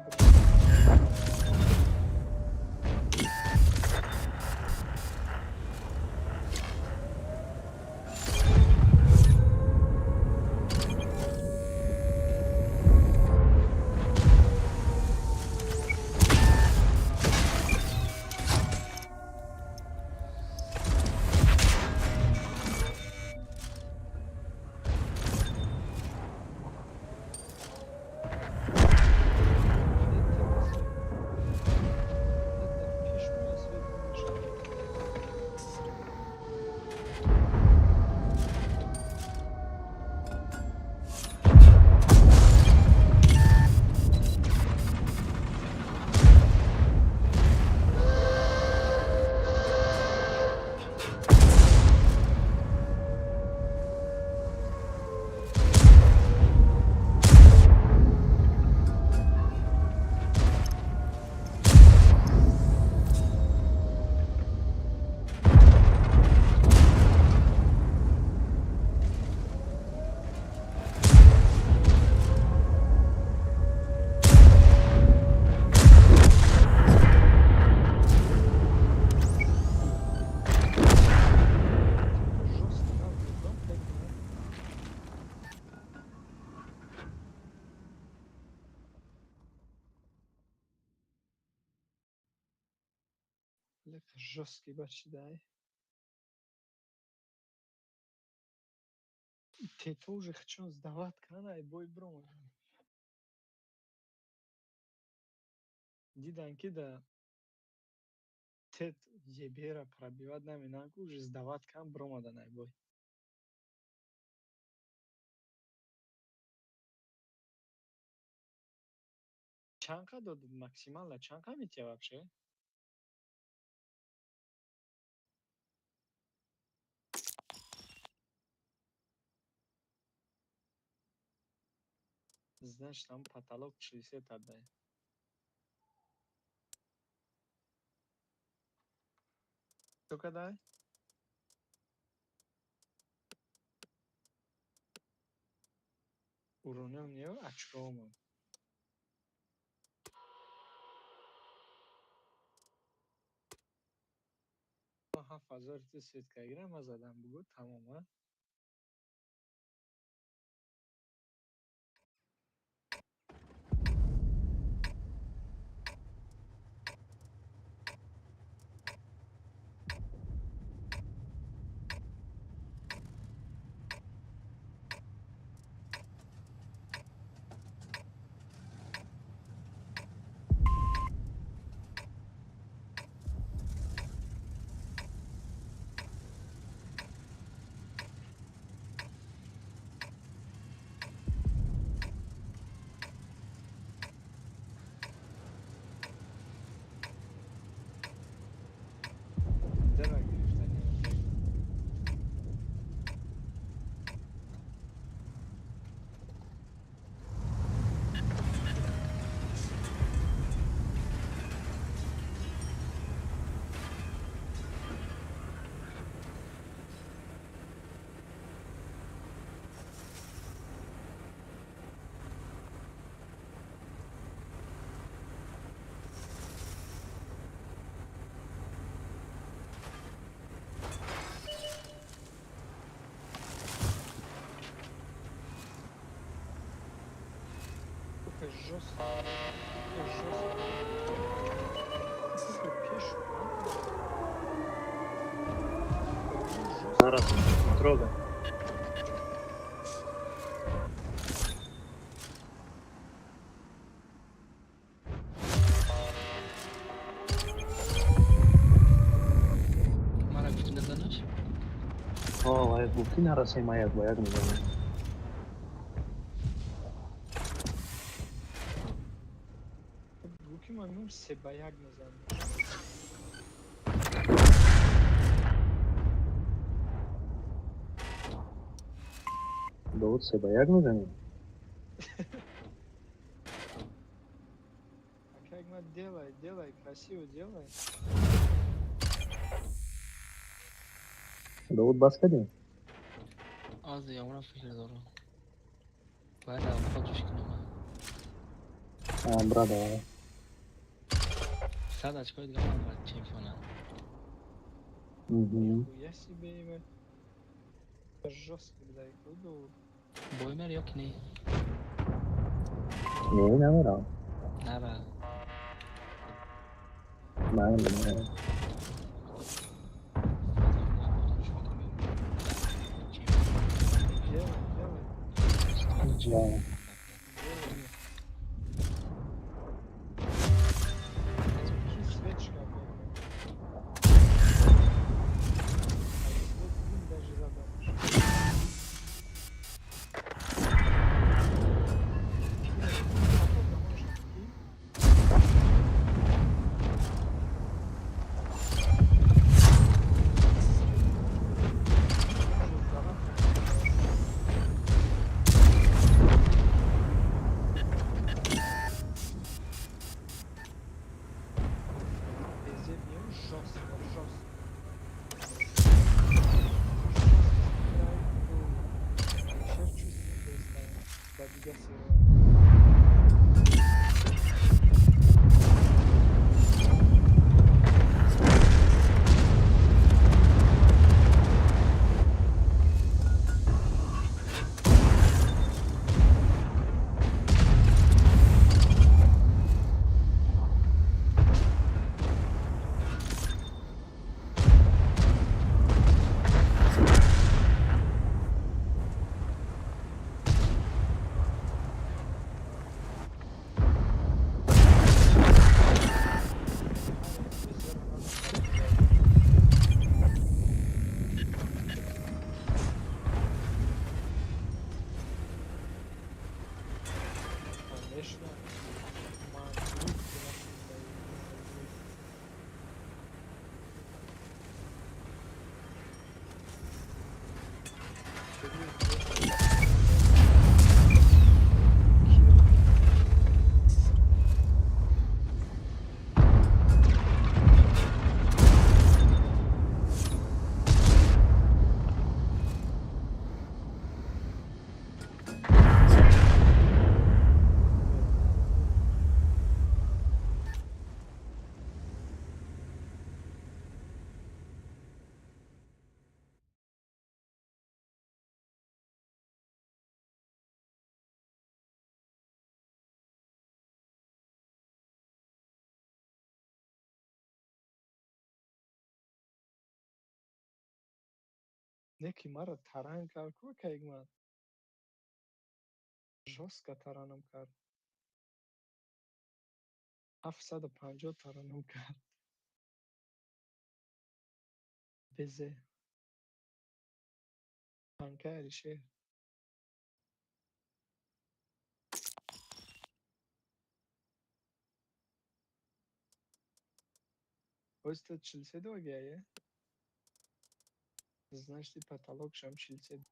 Лек жесткий бачидай. Те тоже хочу сдавать канай бой брон. Дидан ки да тет ебера пробивать наминан ку уже сдавать кан бромада най бой. Чанка дод максимально чанка митя вообще? Знаешь, там потолок 60 отдай. Сколько дай? Уронил нее очком. Ага, фазор ты сетка играем, а задам бугу тамома. Давай, грифтани. Сука, жестко. Сука, жестко. Сука, пишу, а? Зараз не трогай. Мара гуфти назанаш? Як гуфти нарасем як ба як мезанем. گو که من 3-1 میزنم. Давуд се ба як мезанем. А как мы делай, красиво делай. Давуд бас кардем. Az yavrum fikir doğru. Bayağı da avukat düşkünüm ben. Брада. 100 очко دیگه من باید چمپیونم. Нихуя себе имя. Жестко, блядь, куда? Боймер yok ne? Не, намерам. Ne be? Намерам. Делай. Да. Какие свечка, блядь. Даже задашь. Конечно. Neki mara taran kar ko kaygman. Жестко таранам кард. 750 таранам кард. Безе. Танка алишер. Просто чилсе до гая. Знаешь, ты потолок шам чилсе.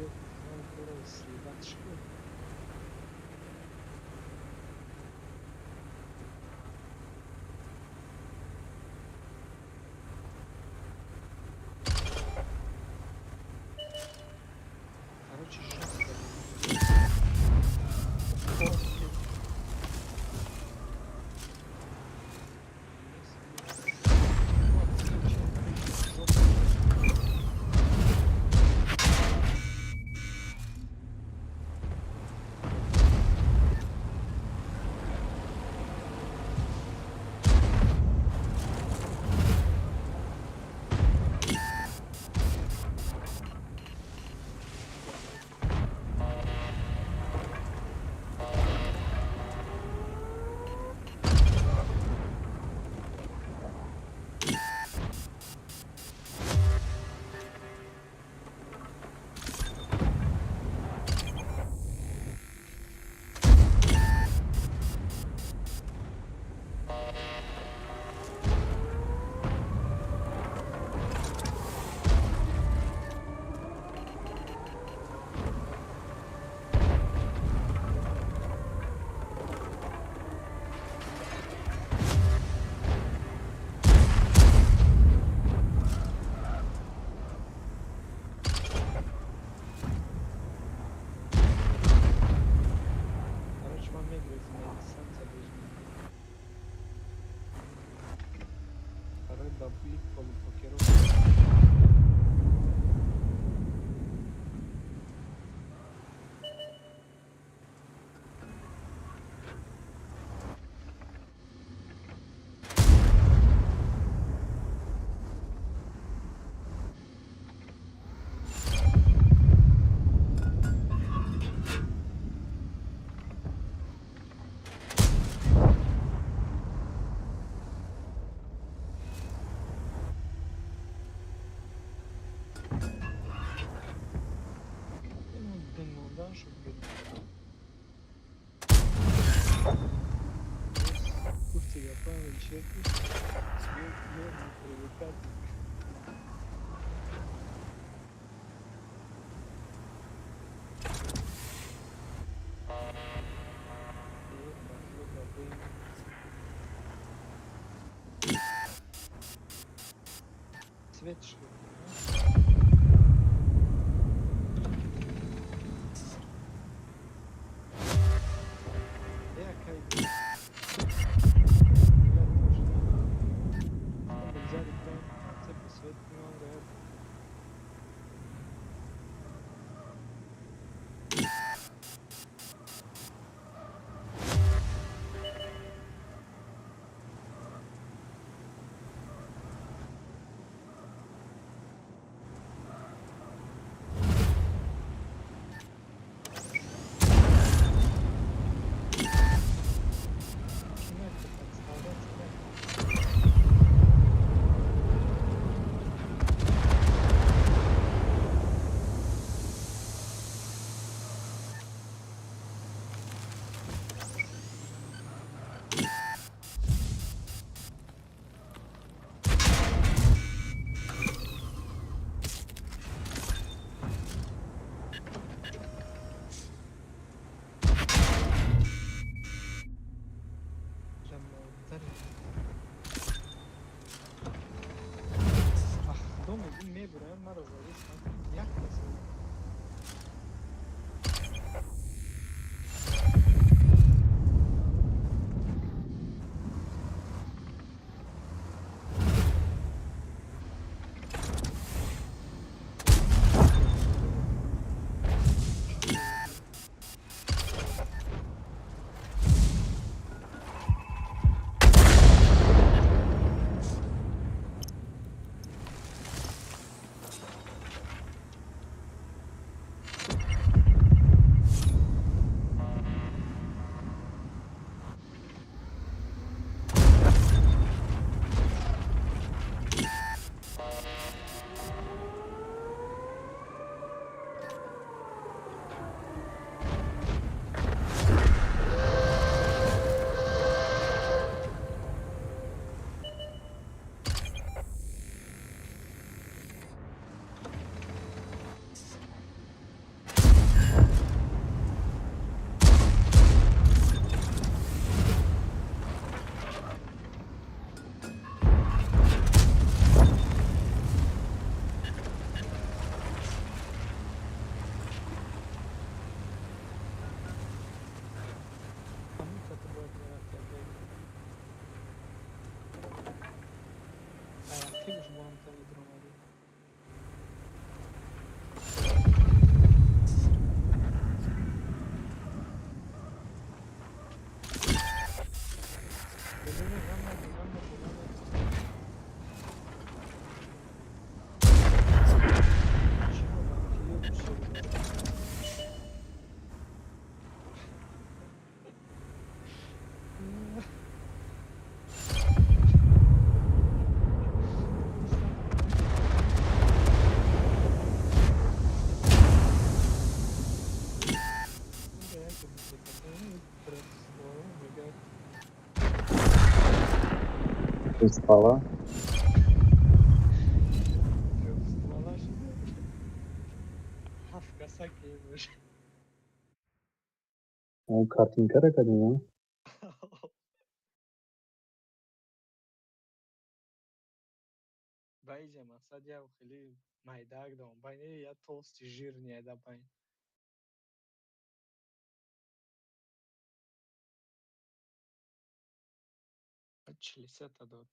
Yok, ben burası bak çıkıyor. Короче, жестко. Короче, вам медленно дистанция должна. Второй баблик полупокеров. Ну, дымодан, чтобы курсы готовы, чеки, свет, не привыкать. Свет что ли? Я кайфую. Взяли прям цепи свет много. Начинается подставляться. Прям Ах, дома мебель, мороз завис. Як красиво. Spała? O, kartinka kadına. Байзе мақсад яв хеле майдак дом байне я толсти жирния да байн. Члисета дод.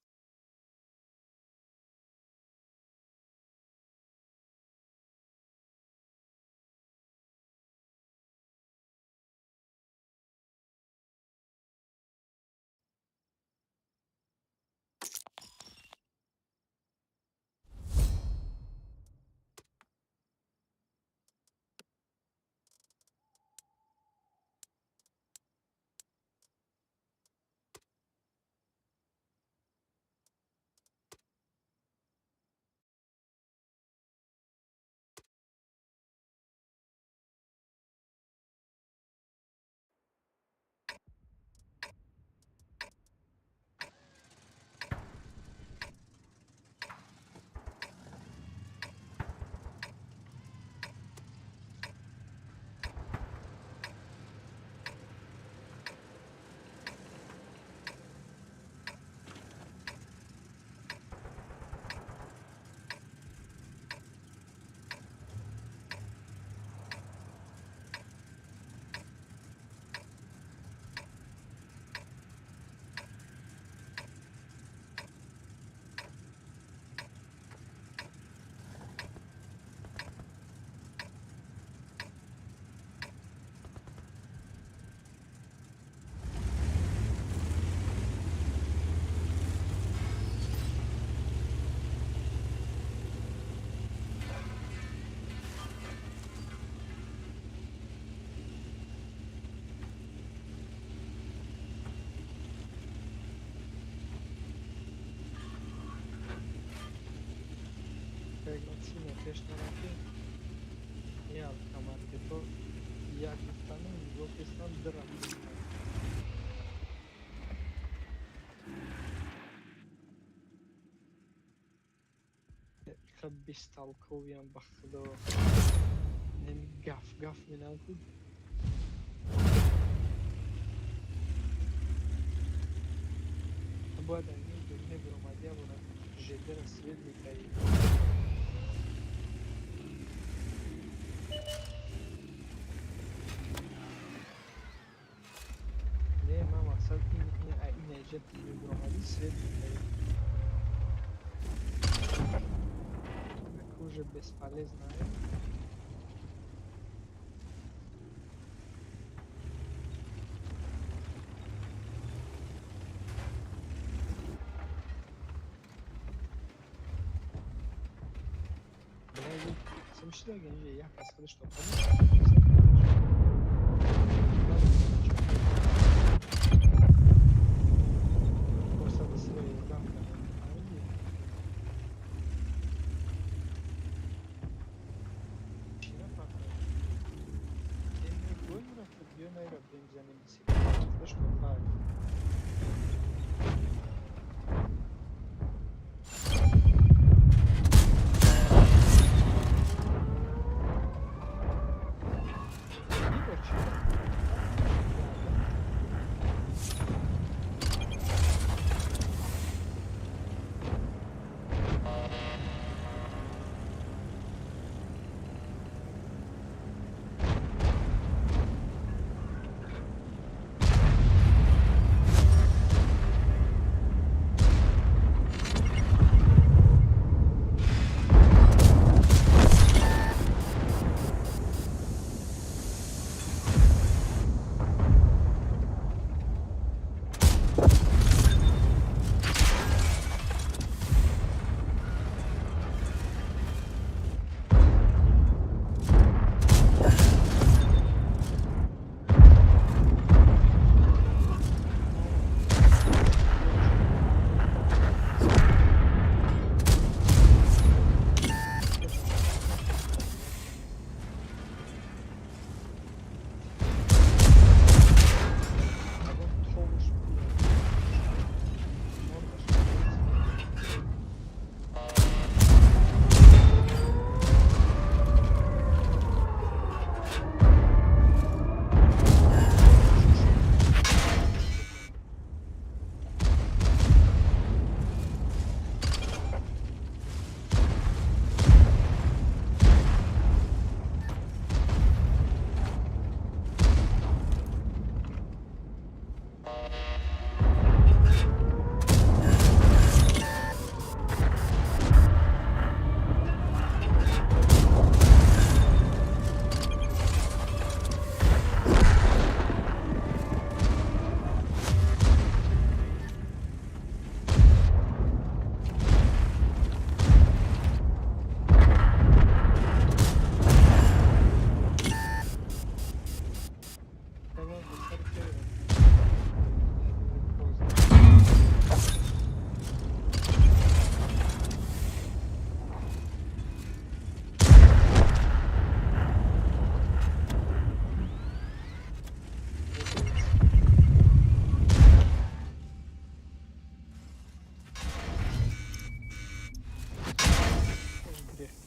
Regulațiile creșterea ia automatic ia Pakistan'ı Uzbekistan dram. خبي ستالكويا بخدو نم قف من الكود بعد ان يجي برماديا ولا جدر السويد بكاي ليه ما مقصد إن جد برمادي السويد بكاي уже бесполезно. Блядь, смешно, я сказал, что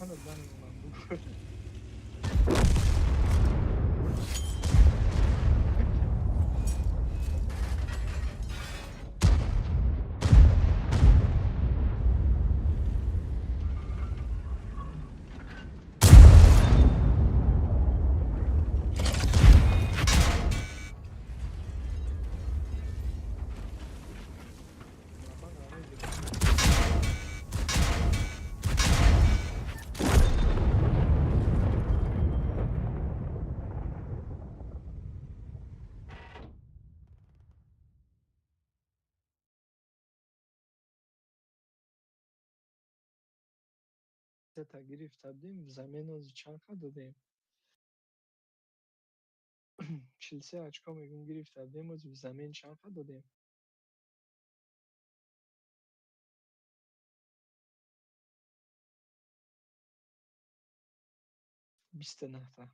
چند زن من بگو. تا گرفتیم زمین از چند خط دادیم 43 очко میگم گرفتیم از زمین چند خط دادیم 29 تا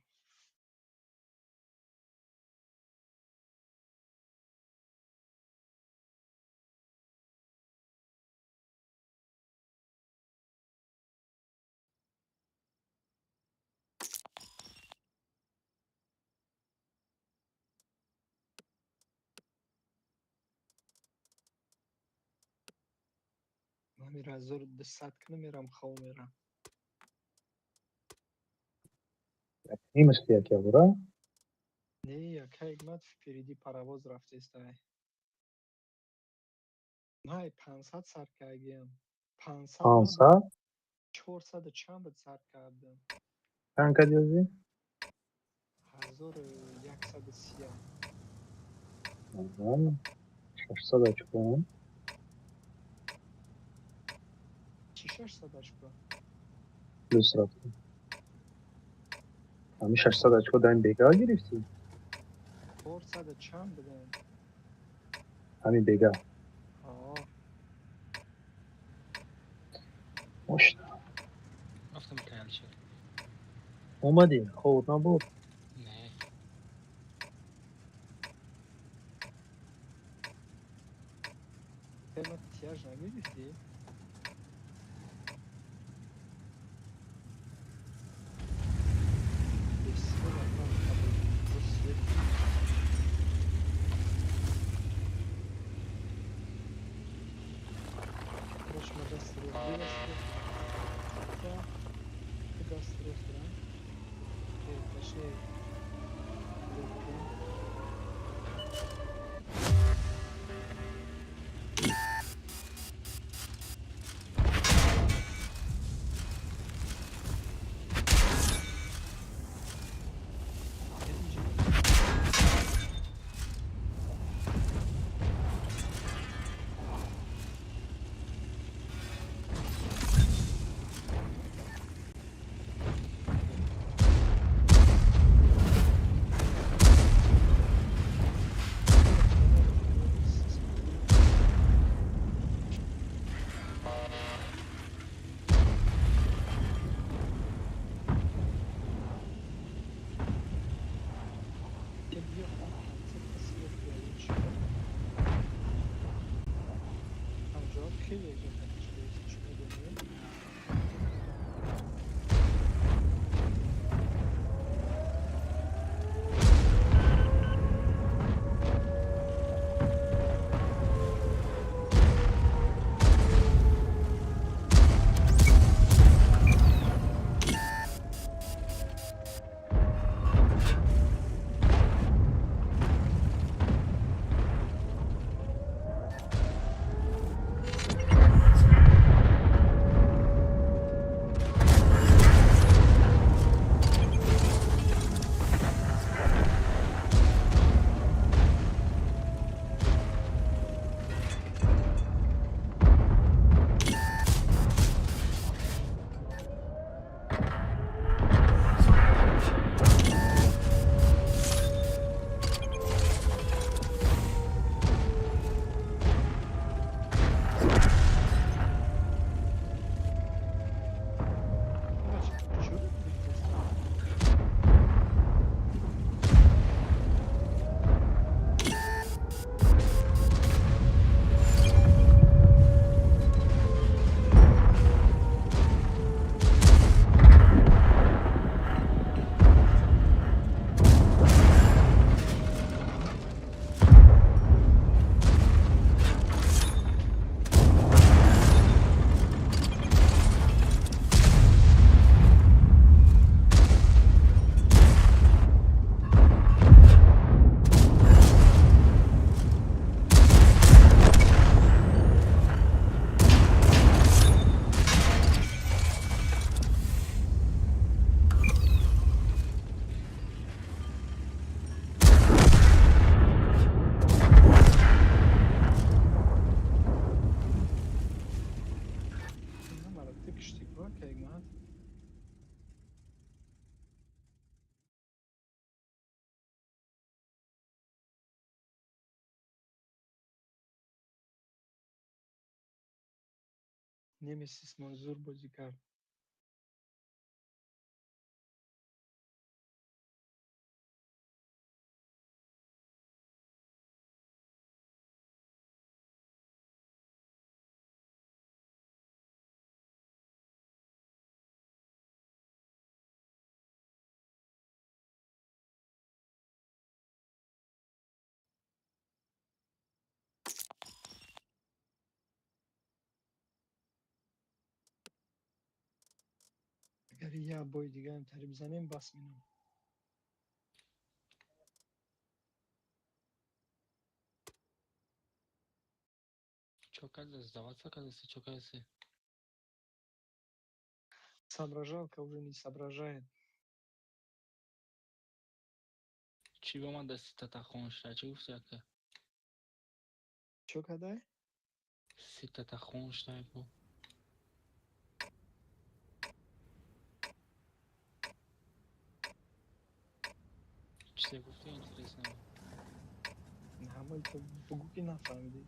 من میره 1200 کنه میرم خواه میرم نیمش که برا نه یک حکمت فریدی پرواز رفته است نه 500 سر کردیم 500 نه 500 400 چند سر کردم چند کد یازی 1130 آها 600 очко چی 600 очко плюс رفتی همین 600 очко داریم بگاه گرفتی 400 چند بدن همین بگاه آه مشت رفتم تایل شد اومدی خود نبود نه قیمت تیاج نگرفتی بسیار رقم قبل بسیار باش ما دست رو دست رو کنم تشه خیلی اجازه شما دنیا نمیسیس منظور بازی کرد. اگر یه بای دیگه هم تری بزنیم بس مینم. Чокаться, сдаваться, оказывается, чокаться. Соображалка уже не соображает. Чего man дасти татахон шта, чего всякое. Чё когда? Си татахон шта его. Что гуфти интересно. همه تو بگو که نفهمیدی.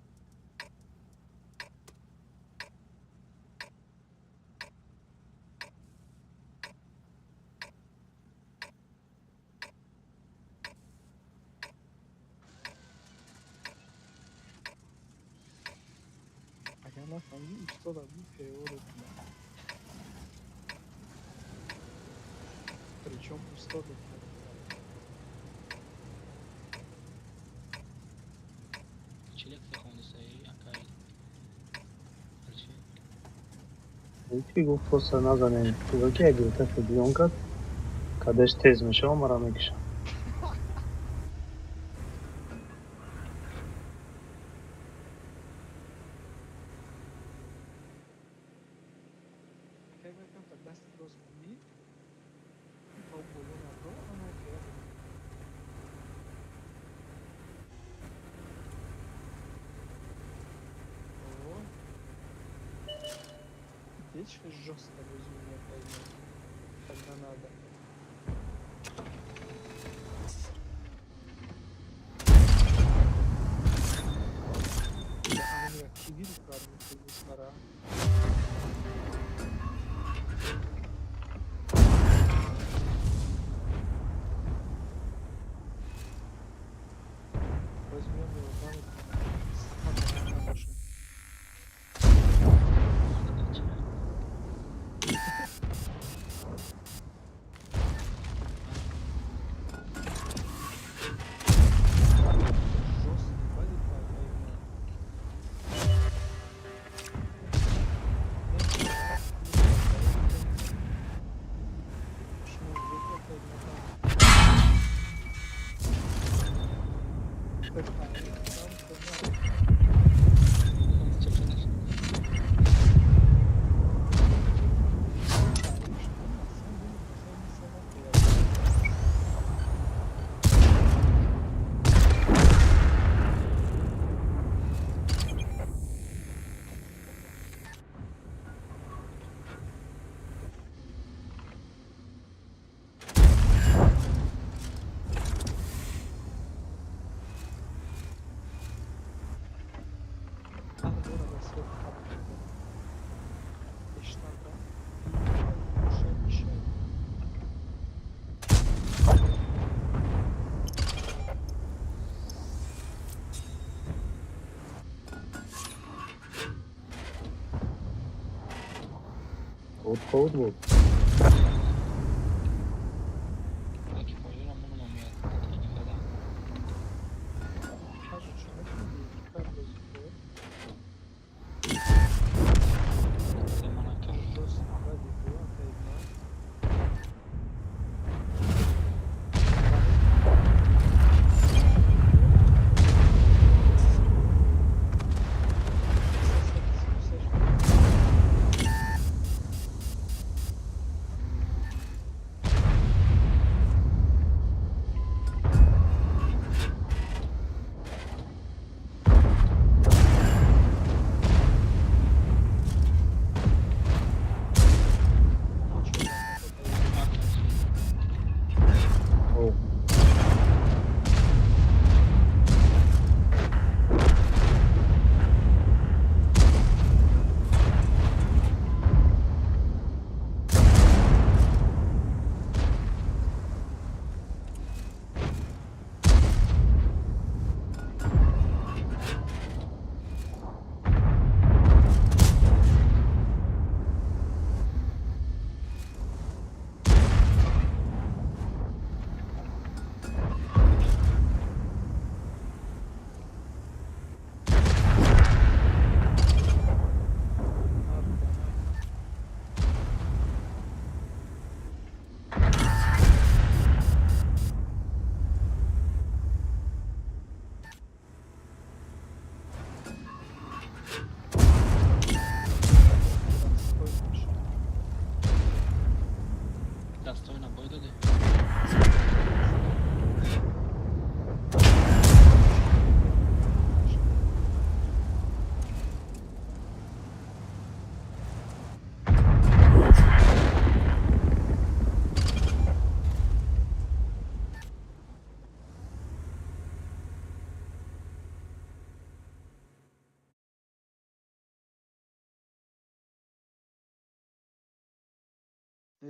اگر نفهمیدی استاد بود پیوارت کنم. Причем استادت کنم. Человек захоndi сай, акай. Хорошо. یکی گفت فرصت نزنه تو که اگه تفت بیان کرد کدش تیز میشه مرا میکشم. اگر بکنم تا دست دراز کنی تا بولو نبرو اما خیلی Дечка жестко возьми меня поймет. Когда надо. А у меня кивир карму ты стара. Возьмем его там. Сахар на машину. خود بود.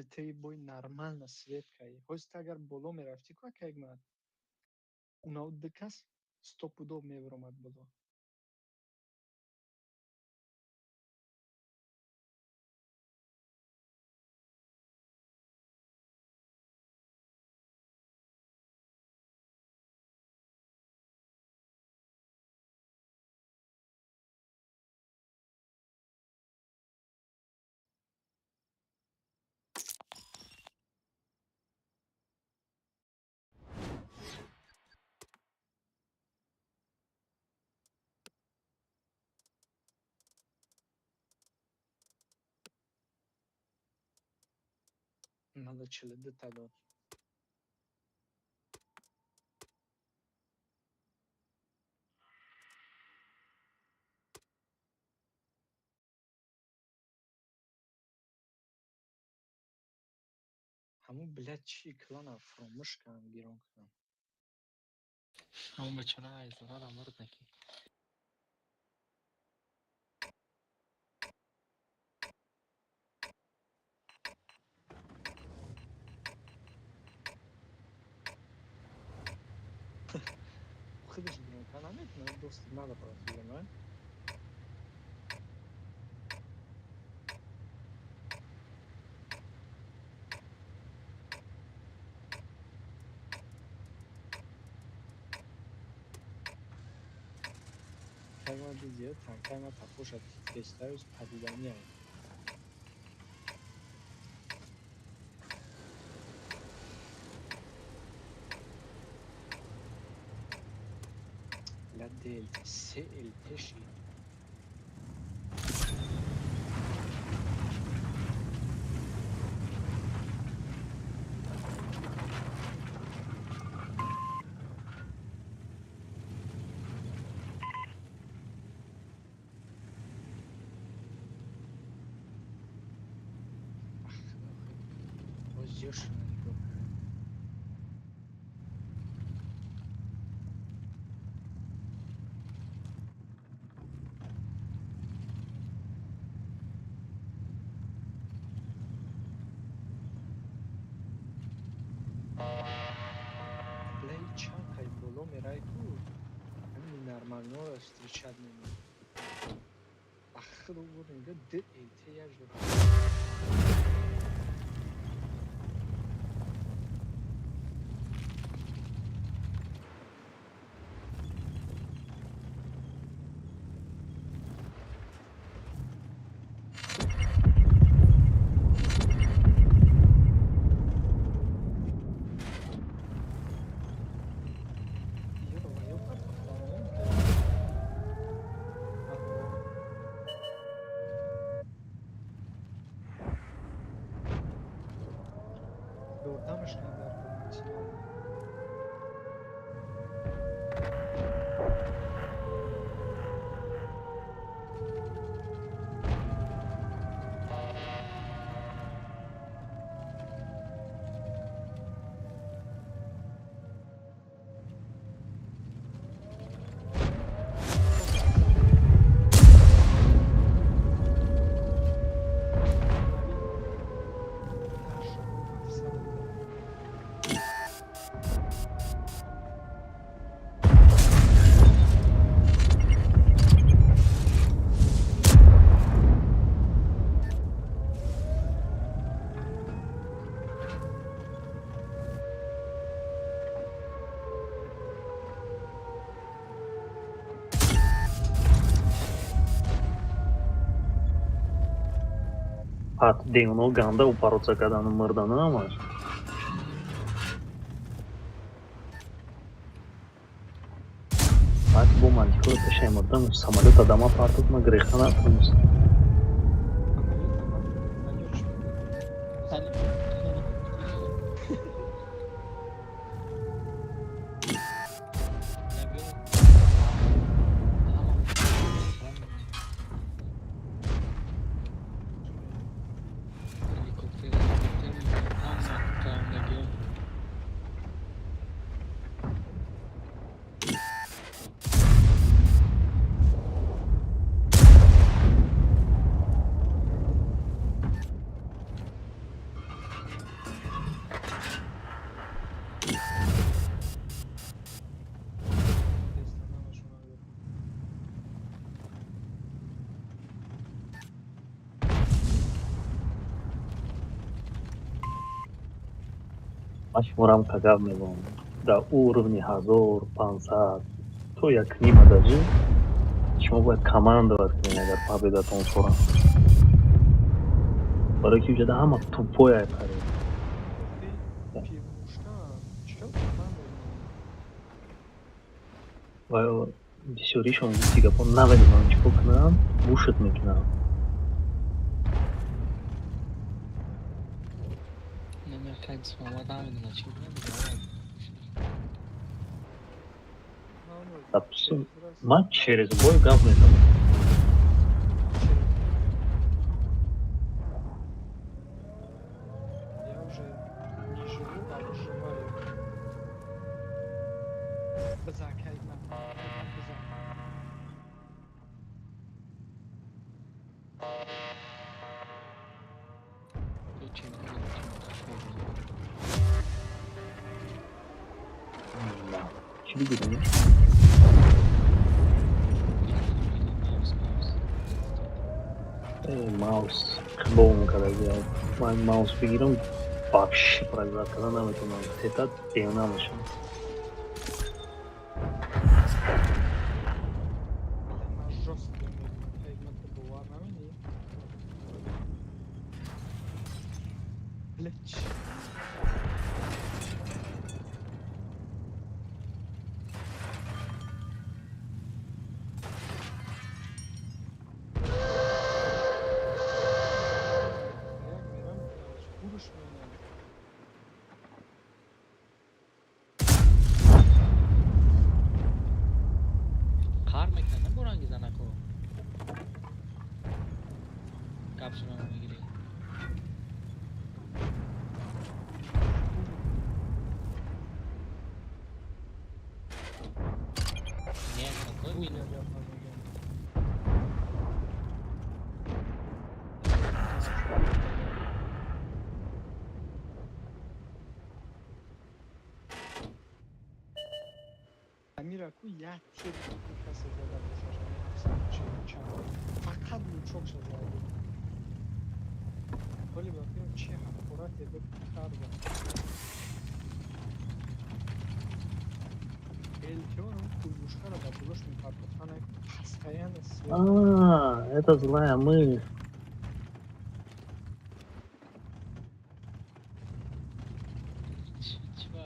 Ти бой нормально свет кай. Хост агар боло мерафти ко кайг мад. Уна дикас стопудов меверомад боло. Надо чилиди тадод. Ҳамун блядь чӣ клана фромӯш кардам гирон кардам. همون بچه‌ها ایزدار هم مورد نکی. خودش گرون کردن نمیتونه دوست نداره فیلمه. Kayma diziye tankayma tapoşa testlerus padidaniye. La del se el teşi. Bozuyor şunu. Play чакай боло мерай ку. Ҳамин нормально встречать немиёд. Ахир увур инҷо ди элтияж дор. Yordammış kadar konvansiyonel. Pat Deono ganda упоротсакадану мырданы намаш. Pat bu mantiqli tashaymurdan samolyot adama partitma grexana atılmış. Машмурам кагав мевон. Да уровне 1500. То як нима даджи. Шумо бояд командовать кунед агар победатон хӯрам. Барои ки уҷода ҳама тупой айпаред. пивнушка чил команда Ва бисёришон гуфти гапо наведи ман чикор кунам? Гӯшат мекунам. نمی‌خواید شما دارید چی می‌گوید؟ Абсолютно. Ман через бой гап мезанам. Я уже не живу, а выживаю. Бзакай на. تو چی می‌گوید؟ Чӣ бигирем? Маус қилом карда. Ман маус бигирам, вообще производить карда наметонам. Тета девна мешам. Она жесткая, пигменты бывар намени. Блять. کار میکنه برانگی زنکو کپسول رو میگیری نه کوی وینو Амира ку як тир касе зада бошаш. Фақат лучок шазади. Вали бахир чи ҳақурат эдо карда. Элтион кулбушкара ба булош мепартофана постоянно свет. Это злая мысль. чива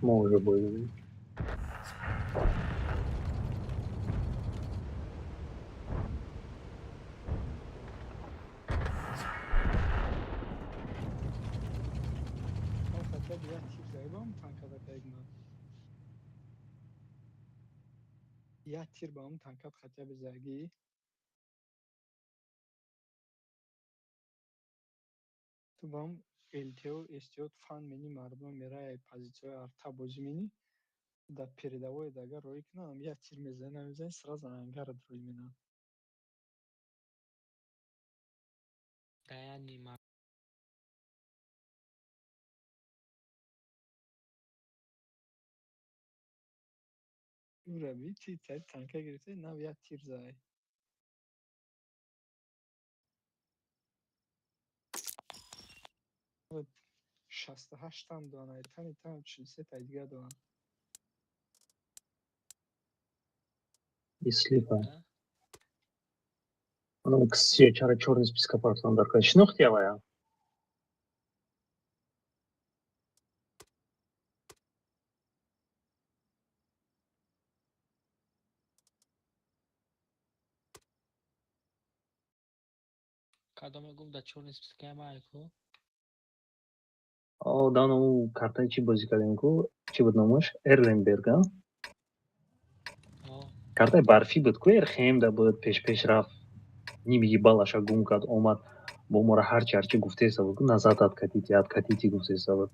Мы уже были. хотя бы я тир заебам танкада кайгна. Я тир ба он танкад хотя бы заги. Tu бам LTO истиёд фан мени мардум мерай позиция арта бозӣ мени да передовой дага рой кунам я тир мезанам сразу ангар рой менам. даяни ма Ура бити тай танка гирифта нав я тир зай. Вот 68 там донай тани там 40 та дига дон. И слипа. Ну, кстати, чара черный списка партнер дарка. Шнух я. кадом гум да чорни списка майку دانا اون کارتای چی بازی کردیم کو چی بود نامش ارلنبرگ ها کارتای برفی بود کو خیم بود پیش رفت نیمی بالاша گم کرد اومد با ما را هرچی گفته بود назад откатите گفته بود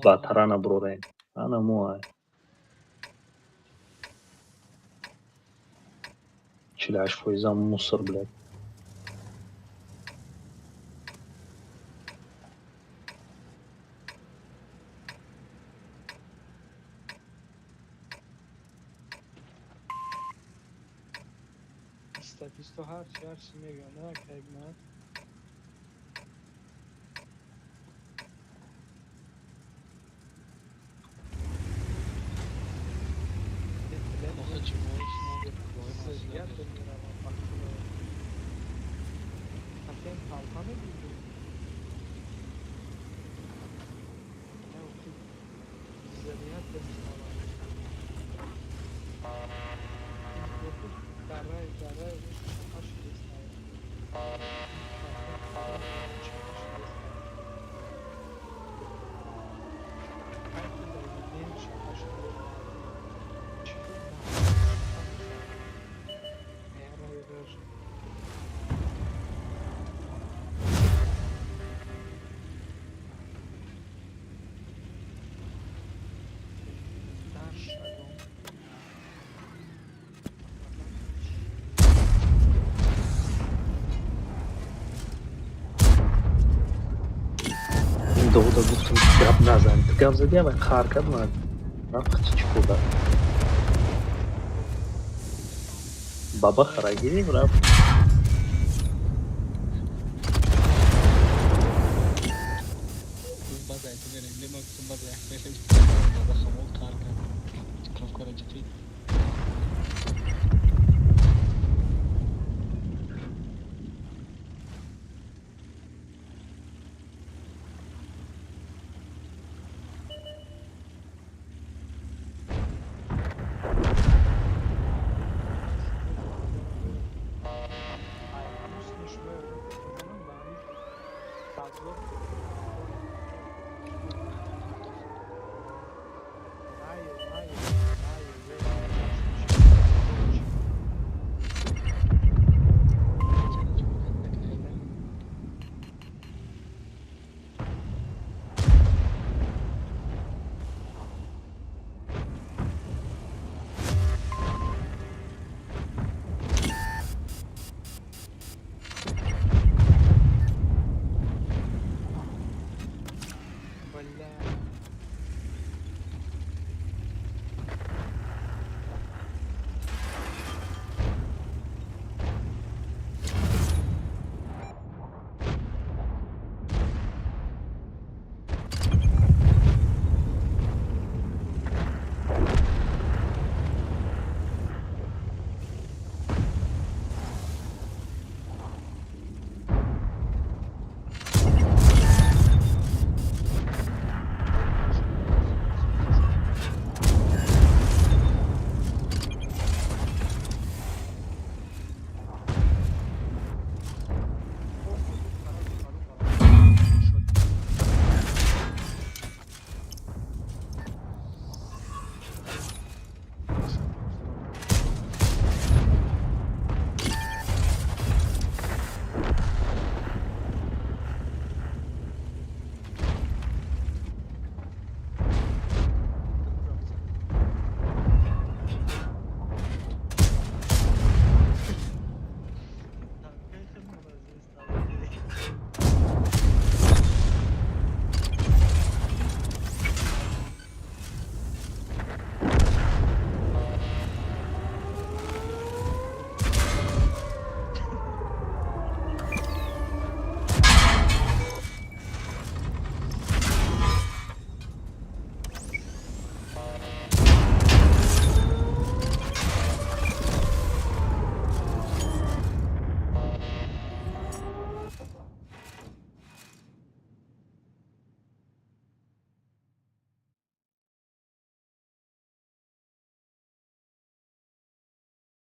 با ترانه بروره انا مو чиляш фойзам мусор блядь استاتیستو هرچی میگه نه که اگمت آخه جمعهش نبود سریعت میروم وقتی حسین پالکانو دیدی نه وقتی سریعت میروم گفتم برای هاش این دودا گفتم گپ نزن تو گپ زدی اما خار کرد من رفت چی خورده بابا خراگیری رفت باز اعتبار اینه ما کتون باز احتیاج باز خمول کار کرد کار کنه جدی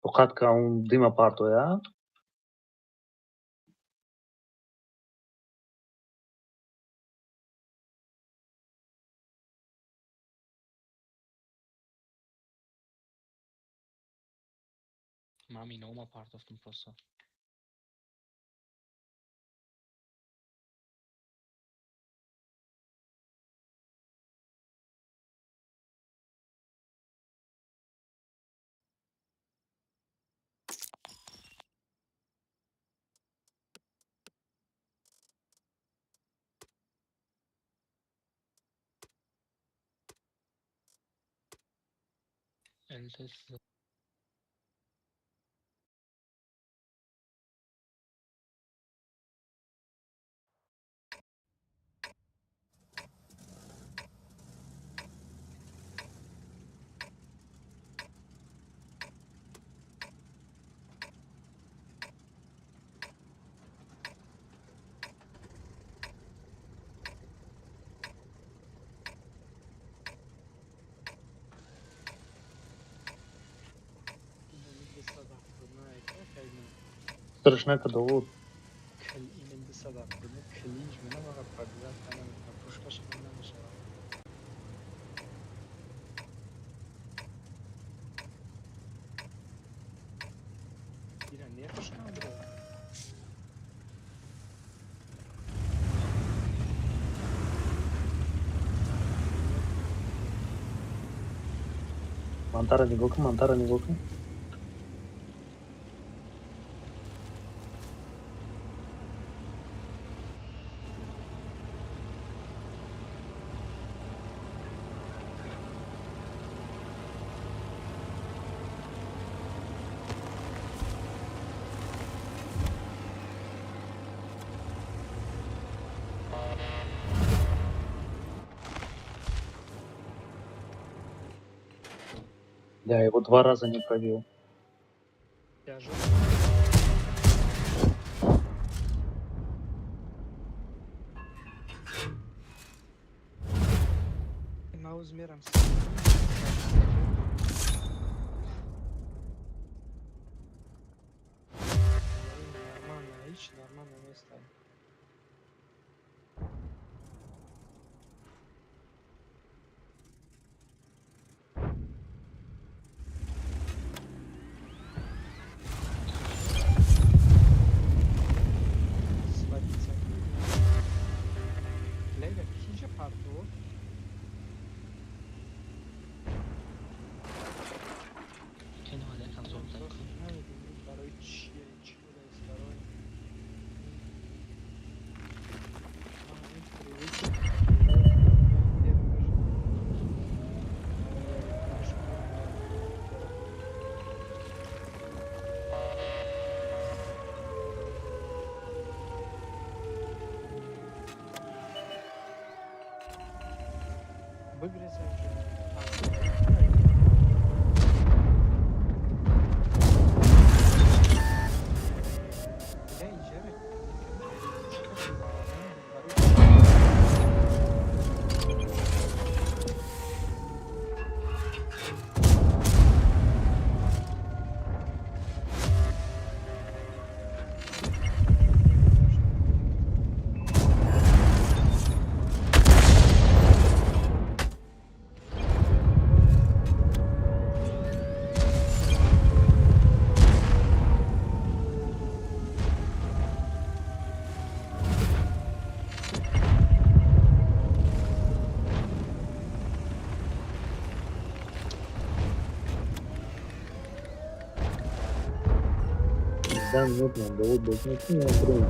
فقط که اون دیما پارتویا Mami, no uma part of the process. And this Страшнака Давуд. این صدف کنه کلینج منه فقط پردیدن کنه پشکش من نمیشه ایران نیفش کنم برو Mantara нигога. Я его 2 раза не пробил. Я же маус мером нормально, ич, нормально место. Сводиться. Лега, хиджа парту. اینو حالا یکم زوم تر کن. برای چیه چی بوده است برای Да, нет, нам Давуд больше не открыл.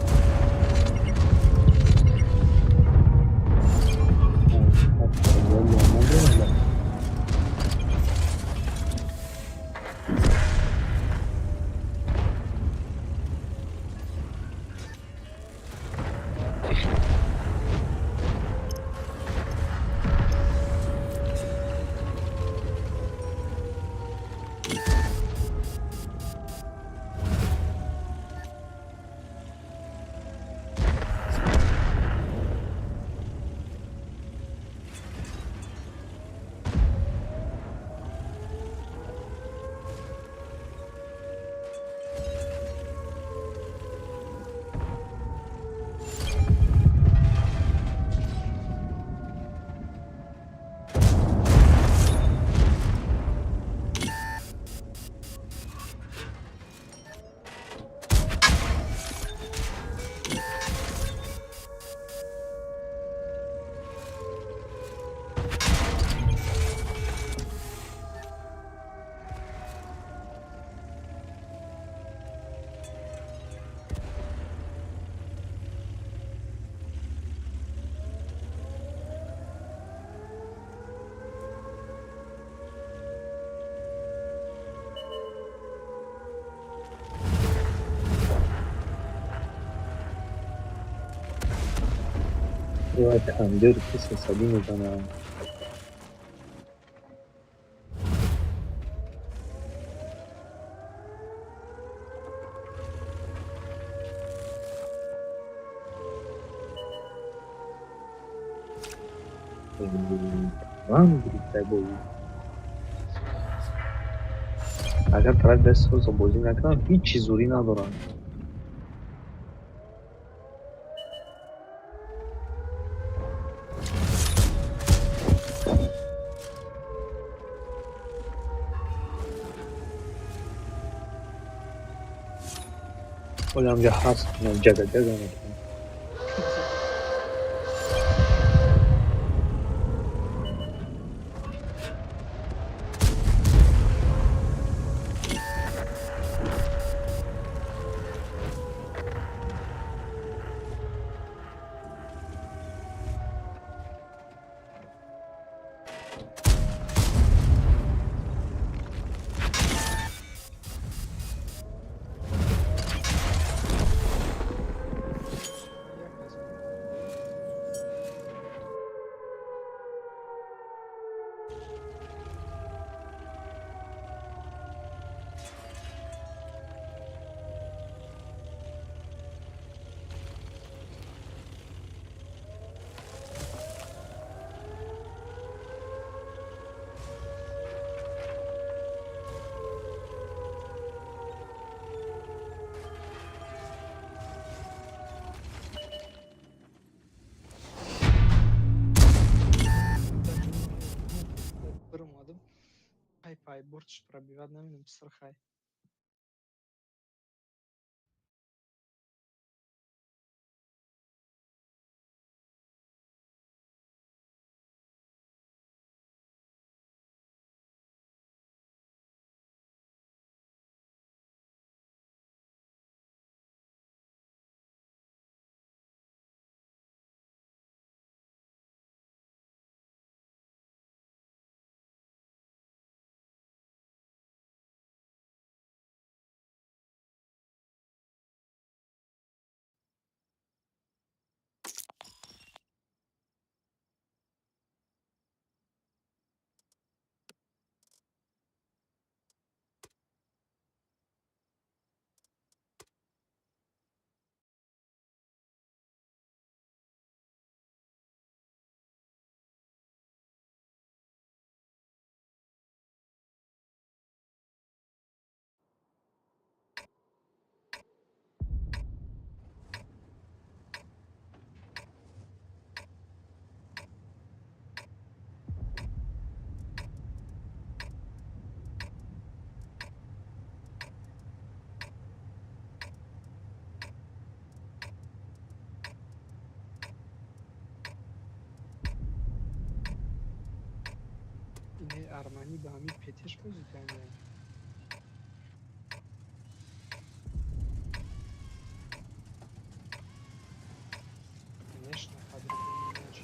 و تندر که 300 میزنم. من گریفته بایی اگر طرف دست روز بازی نکنم هیچ چیزوری ندارم. ولی همجا هست کنم جگه جگه نکنم. bir omadim. Pay borç пробивать наминам сырхай. اینه ارمنی به همین پتش بازی کنه. Конечно, по-другому иначе.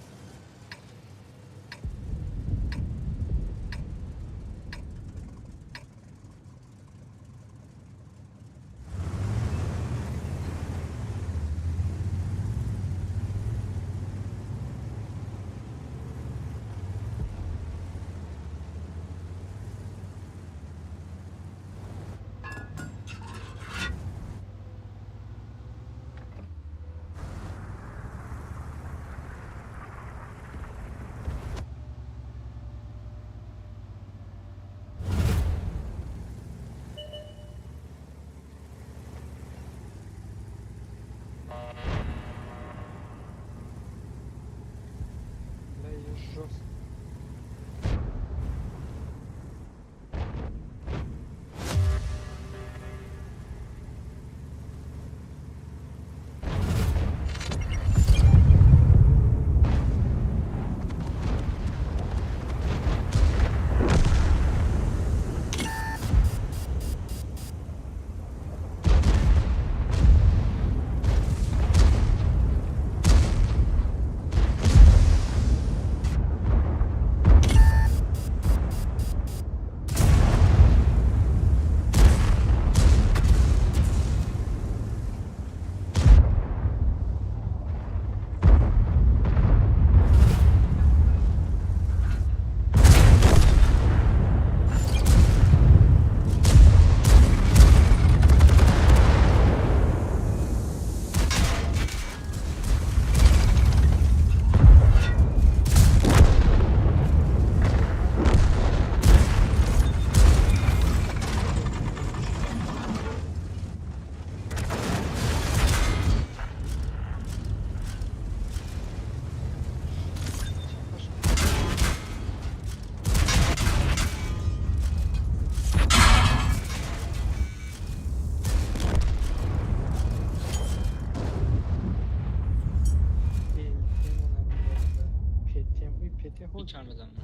چند بزنم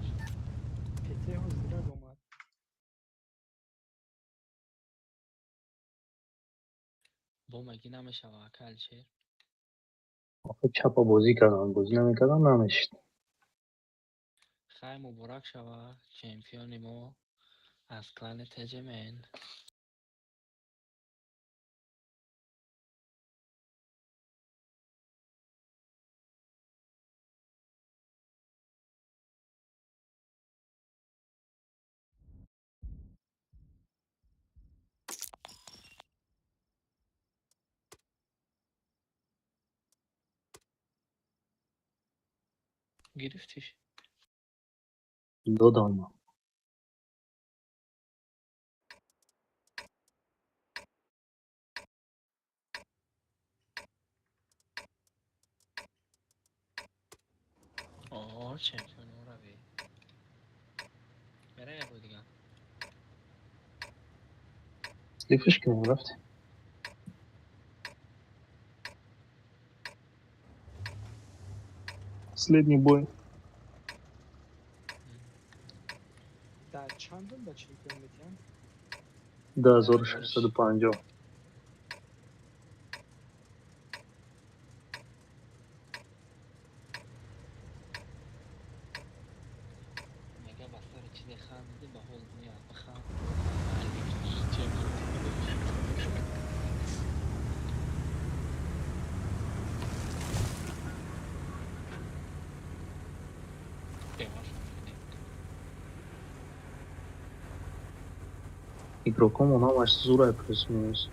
پتی حضورت اومد. با مگه نمیشه واکل چه آخه چپا بازی کردم بازی نمیکردم نمیشد. خیلی مبارک شوه چمپیون ما از کلان تجمن. گرفتیش دادم چمپیون ما رو بی برای یه دیگه سلیفش کنیم رفتی. Последний бой. در چندم به چمپیون میتیم؟ 10650. مگه بستر چیزی خندیده به حال میاد بخند Игроком у нас Зурай плюс-минус.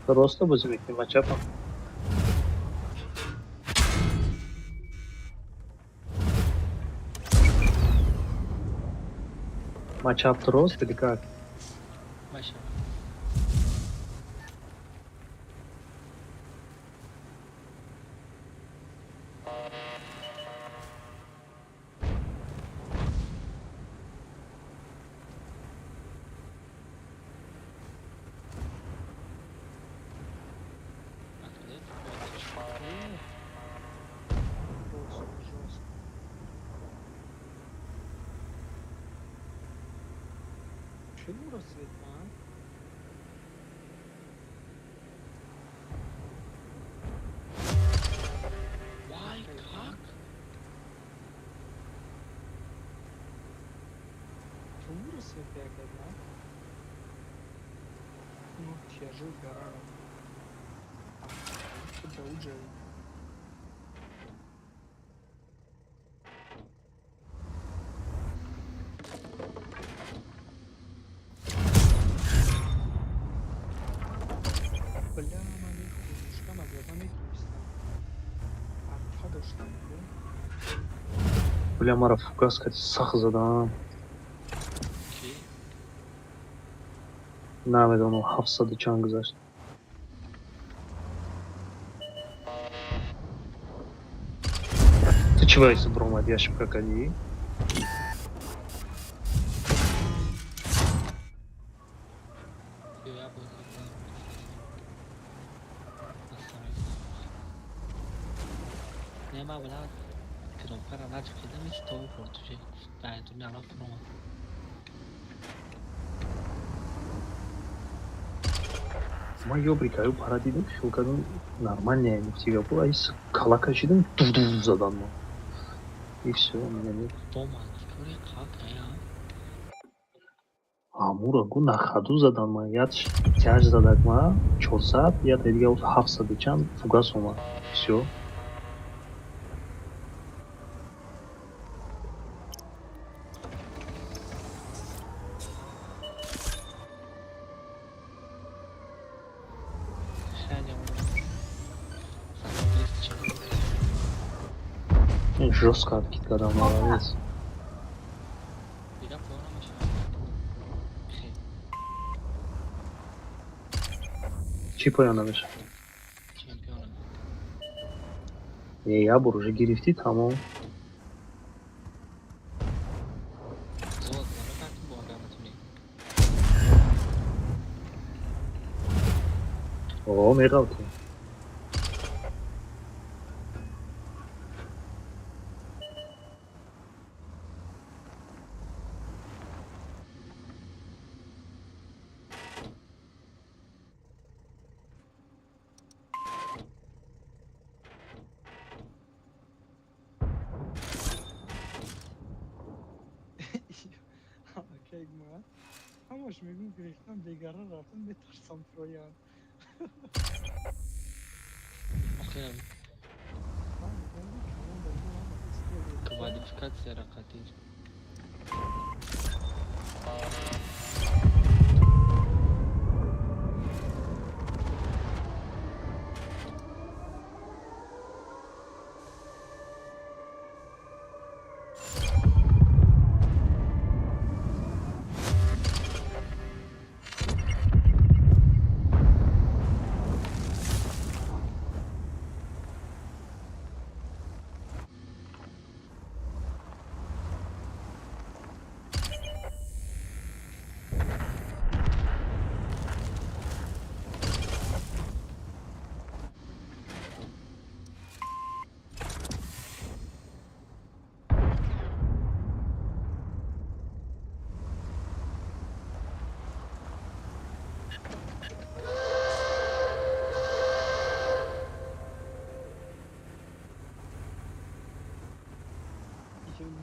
Просто возьмите матчапа. Матчап рост или как? باشه Чему рассвет, а? وای کاک Чему рассвет бегает, а? Ну, тяжу гаража. Куда уже? Бля, мали худушка, мазаба метустам. Арта доштам, бля. Бля, мара фугас кати сах задам. کی Намедонам 700 чан гузашт. Ты чего если бромад яшиб какади? یا بازی کنم نه ما ولا كده مقرر ناجح كده مش تو فورتو شيء بعد نعرف روما Ма ёбрикаю пара дидим шилкадам нормальная нефтяга была и с калакашидам ду задан. И все, у меня нет. дома скорее как я Амура гу на хаду задан ма яд тяж задак ма 400 яд дига 700 чан фугас ома. Все. خیلی Жестко откидкадам молодец. دیگه پورا میشه خیلی Чи поянамеш? چمپیونم Я бур уже гирифти тамом. زود زمان وقتی با آدم میتونی მეღავთ. Okey ma. Ama میگم گریختم بیگاره رفتم بترسم ترویان. Oxuyam. Kvalifikatsiya raqati.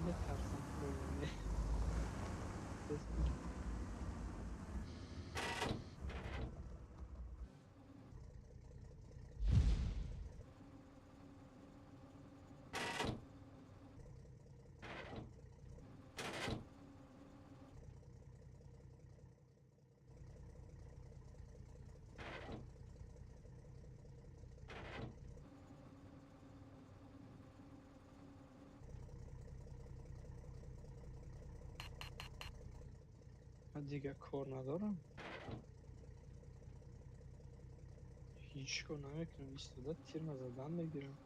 بترسم ترویان. من دیگه کار ندارم. هیچ کار نمیکنم. ایستاده تیر نزدن میگیرم.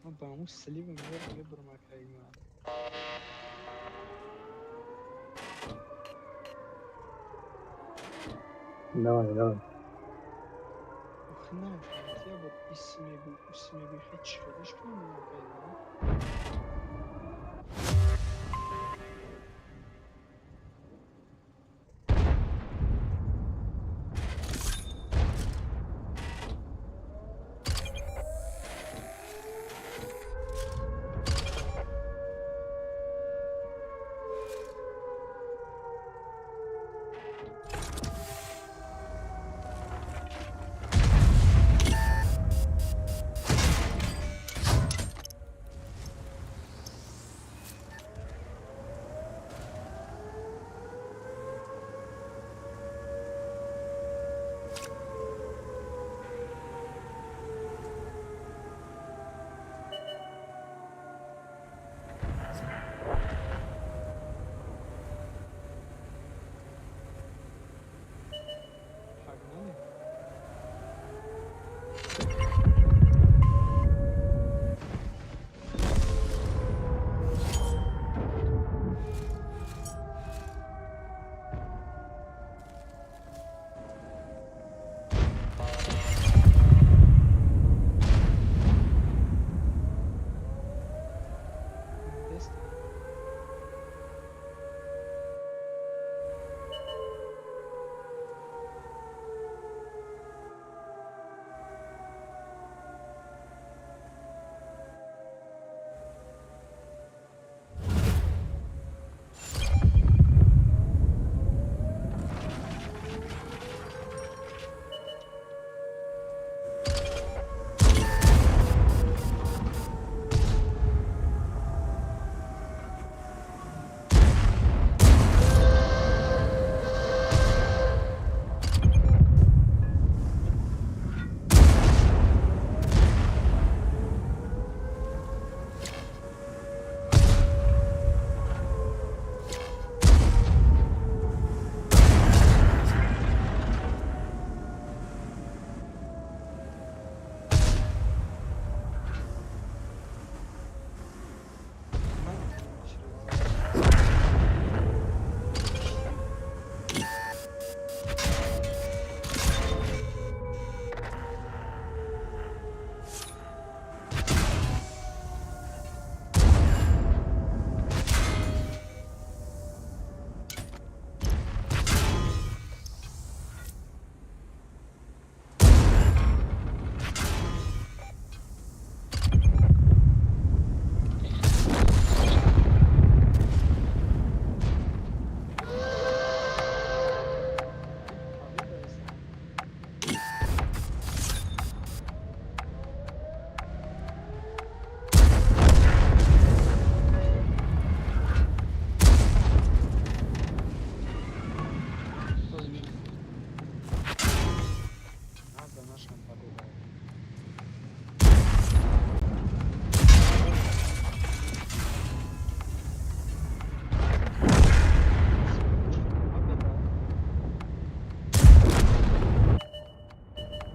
من با همون سلیب میگیرم یه برمکه من. Давай. آخه نمیفهمم یا بود اسمی گوی خیلی چیکارش کنم برمکه من.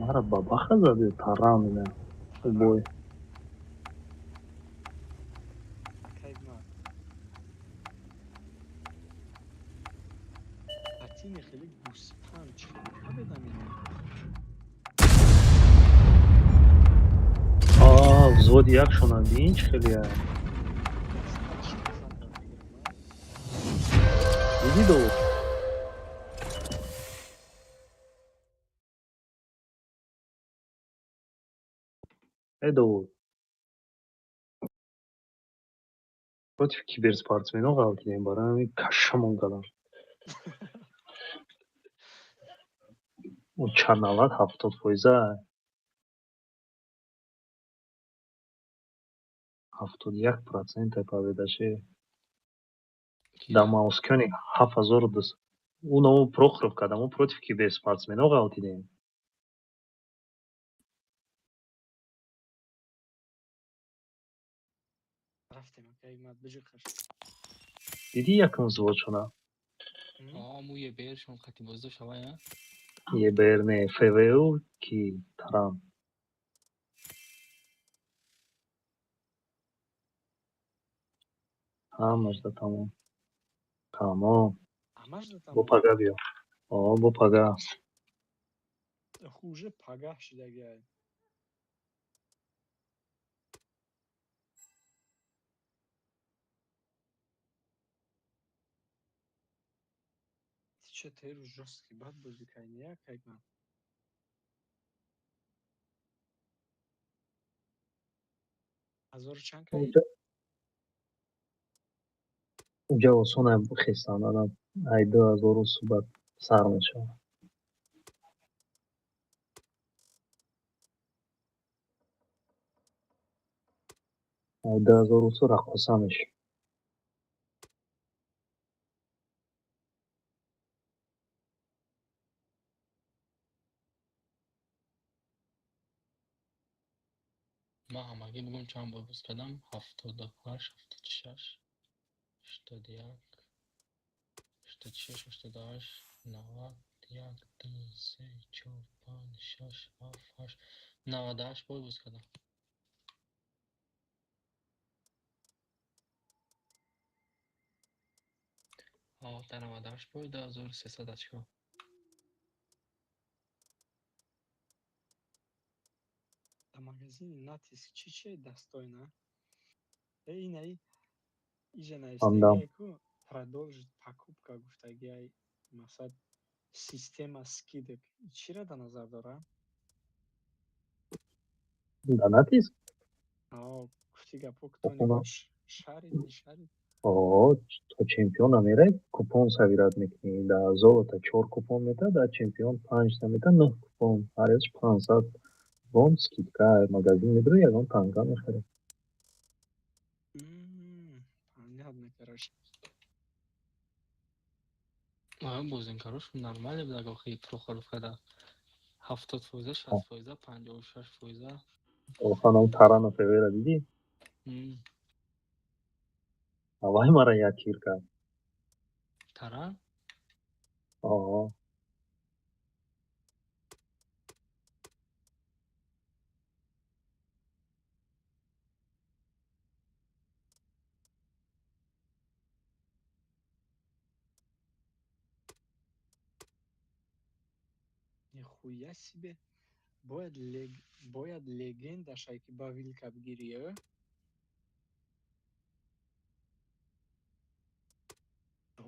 Мара бабаха зади тарам ина. Бой. кайма патини хеле гуспанд хеле кабедам ина Взвод як шунандин чӣ хеле дидӣ Довуд? Довуд. Против киберспортсменҳо ғалтидем барои ҳамин кашамон кардам. Чарналат 70%, 71% победаши. Дамаускёни 7200. Оно Прохоров кардам, против киберспортсменҳо ғалтидем. рафтем каймат биҷиқаш Дидӣ якум взвод шуна? му е бершон хати бозда шавая. ЕБР не, ФВУ ки тарам. Ҳамашда тамом. Тамом. амаш Бо затам пага биё. Бо пага. хуже пагаҳ шидагиай чё теру жёстки бад бозӣ кайния кайма ҳазору чанд кай Уҷа осонам хистанадам. Ай 2000 субат сар мешавад. Ай 2000 су рақоса мешавад. من همگی بگم چند بار بوز کردم 78 76 81 86 88 90 1 2 3 4 5 6 7 8 98 بار بوز کردم. در 98 بار 2300 اشکال. да магазини натиск чӣ дастойна инай ижа Андам. наистагиай ку продолжить покупка гуфтагиай масад система скидок чира да назар дора Да натиск? гуфти гапо кутони Купона. бош шарид То чемпион намерай купон савират мекунӣ. Да золота 4 купон мета, да чемпион 5 мета 9 купон. Ҳаряш 500 вон скидка. Магазин медро ягон танга мехарӣ. памяд мекараш бозинкарош нормале буд агар хеле Прохоров када 70%, 60%, 56%. Ханам Тарана Февера дидӣ? Авай мара як кир кард. Таран? нихуя себе бояд легендашай ки ба вилка бигирӣ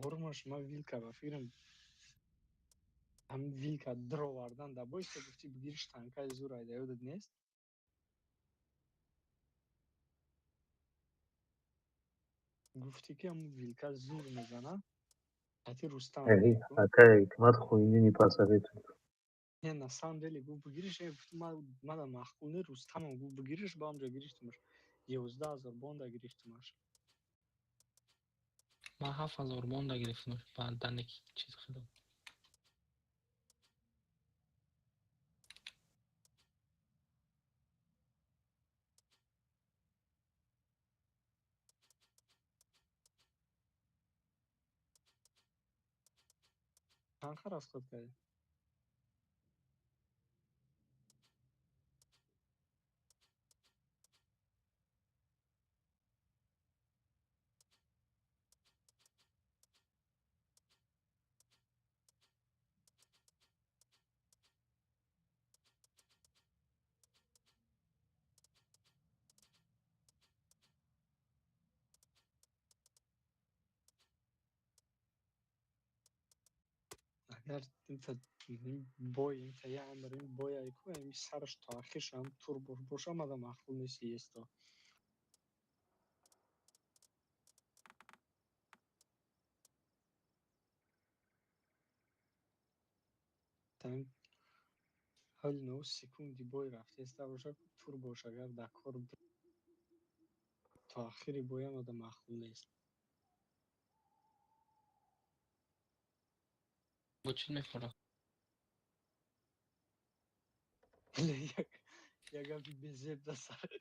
ҳормаш ма вилка ба фирм ҳам вилка дровардан да боиста гуфти бигириш танкаи зур айда ёдат нест гуфти ки ҳамун вилка зур мезанад ҳати рустам Акай ҳикмат хуини нипасавет. не на самом деле гуфт бигириш гуфти мада махкуни рустамам гуфт бигириш ба ҳамҷо гирифтимаш 11000 бонда гирифтимаш من 7000 باندا گرفتم بعد یک چیز خریدم. танха расход кардем Eğer boy inta yağmurun boy ayku hem sarış taxişam turbo boşamada mahvul nesi yesto. Tam hal no sekundi boy rafti esta boşa turbo şagar dakor taxiri boyamada mahvul nesi. وجود میخوره Jak ja bir bezeb da sarı.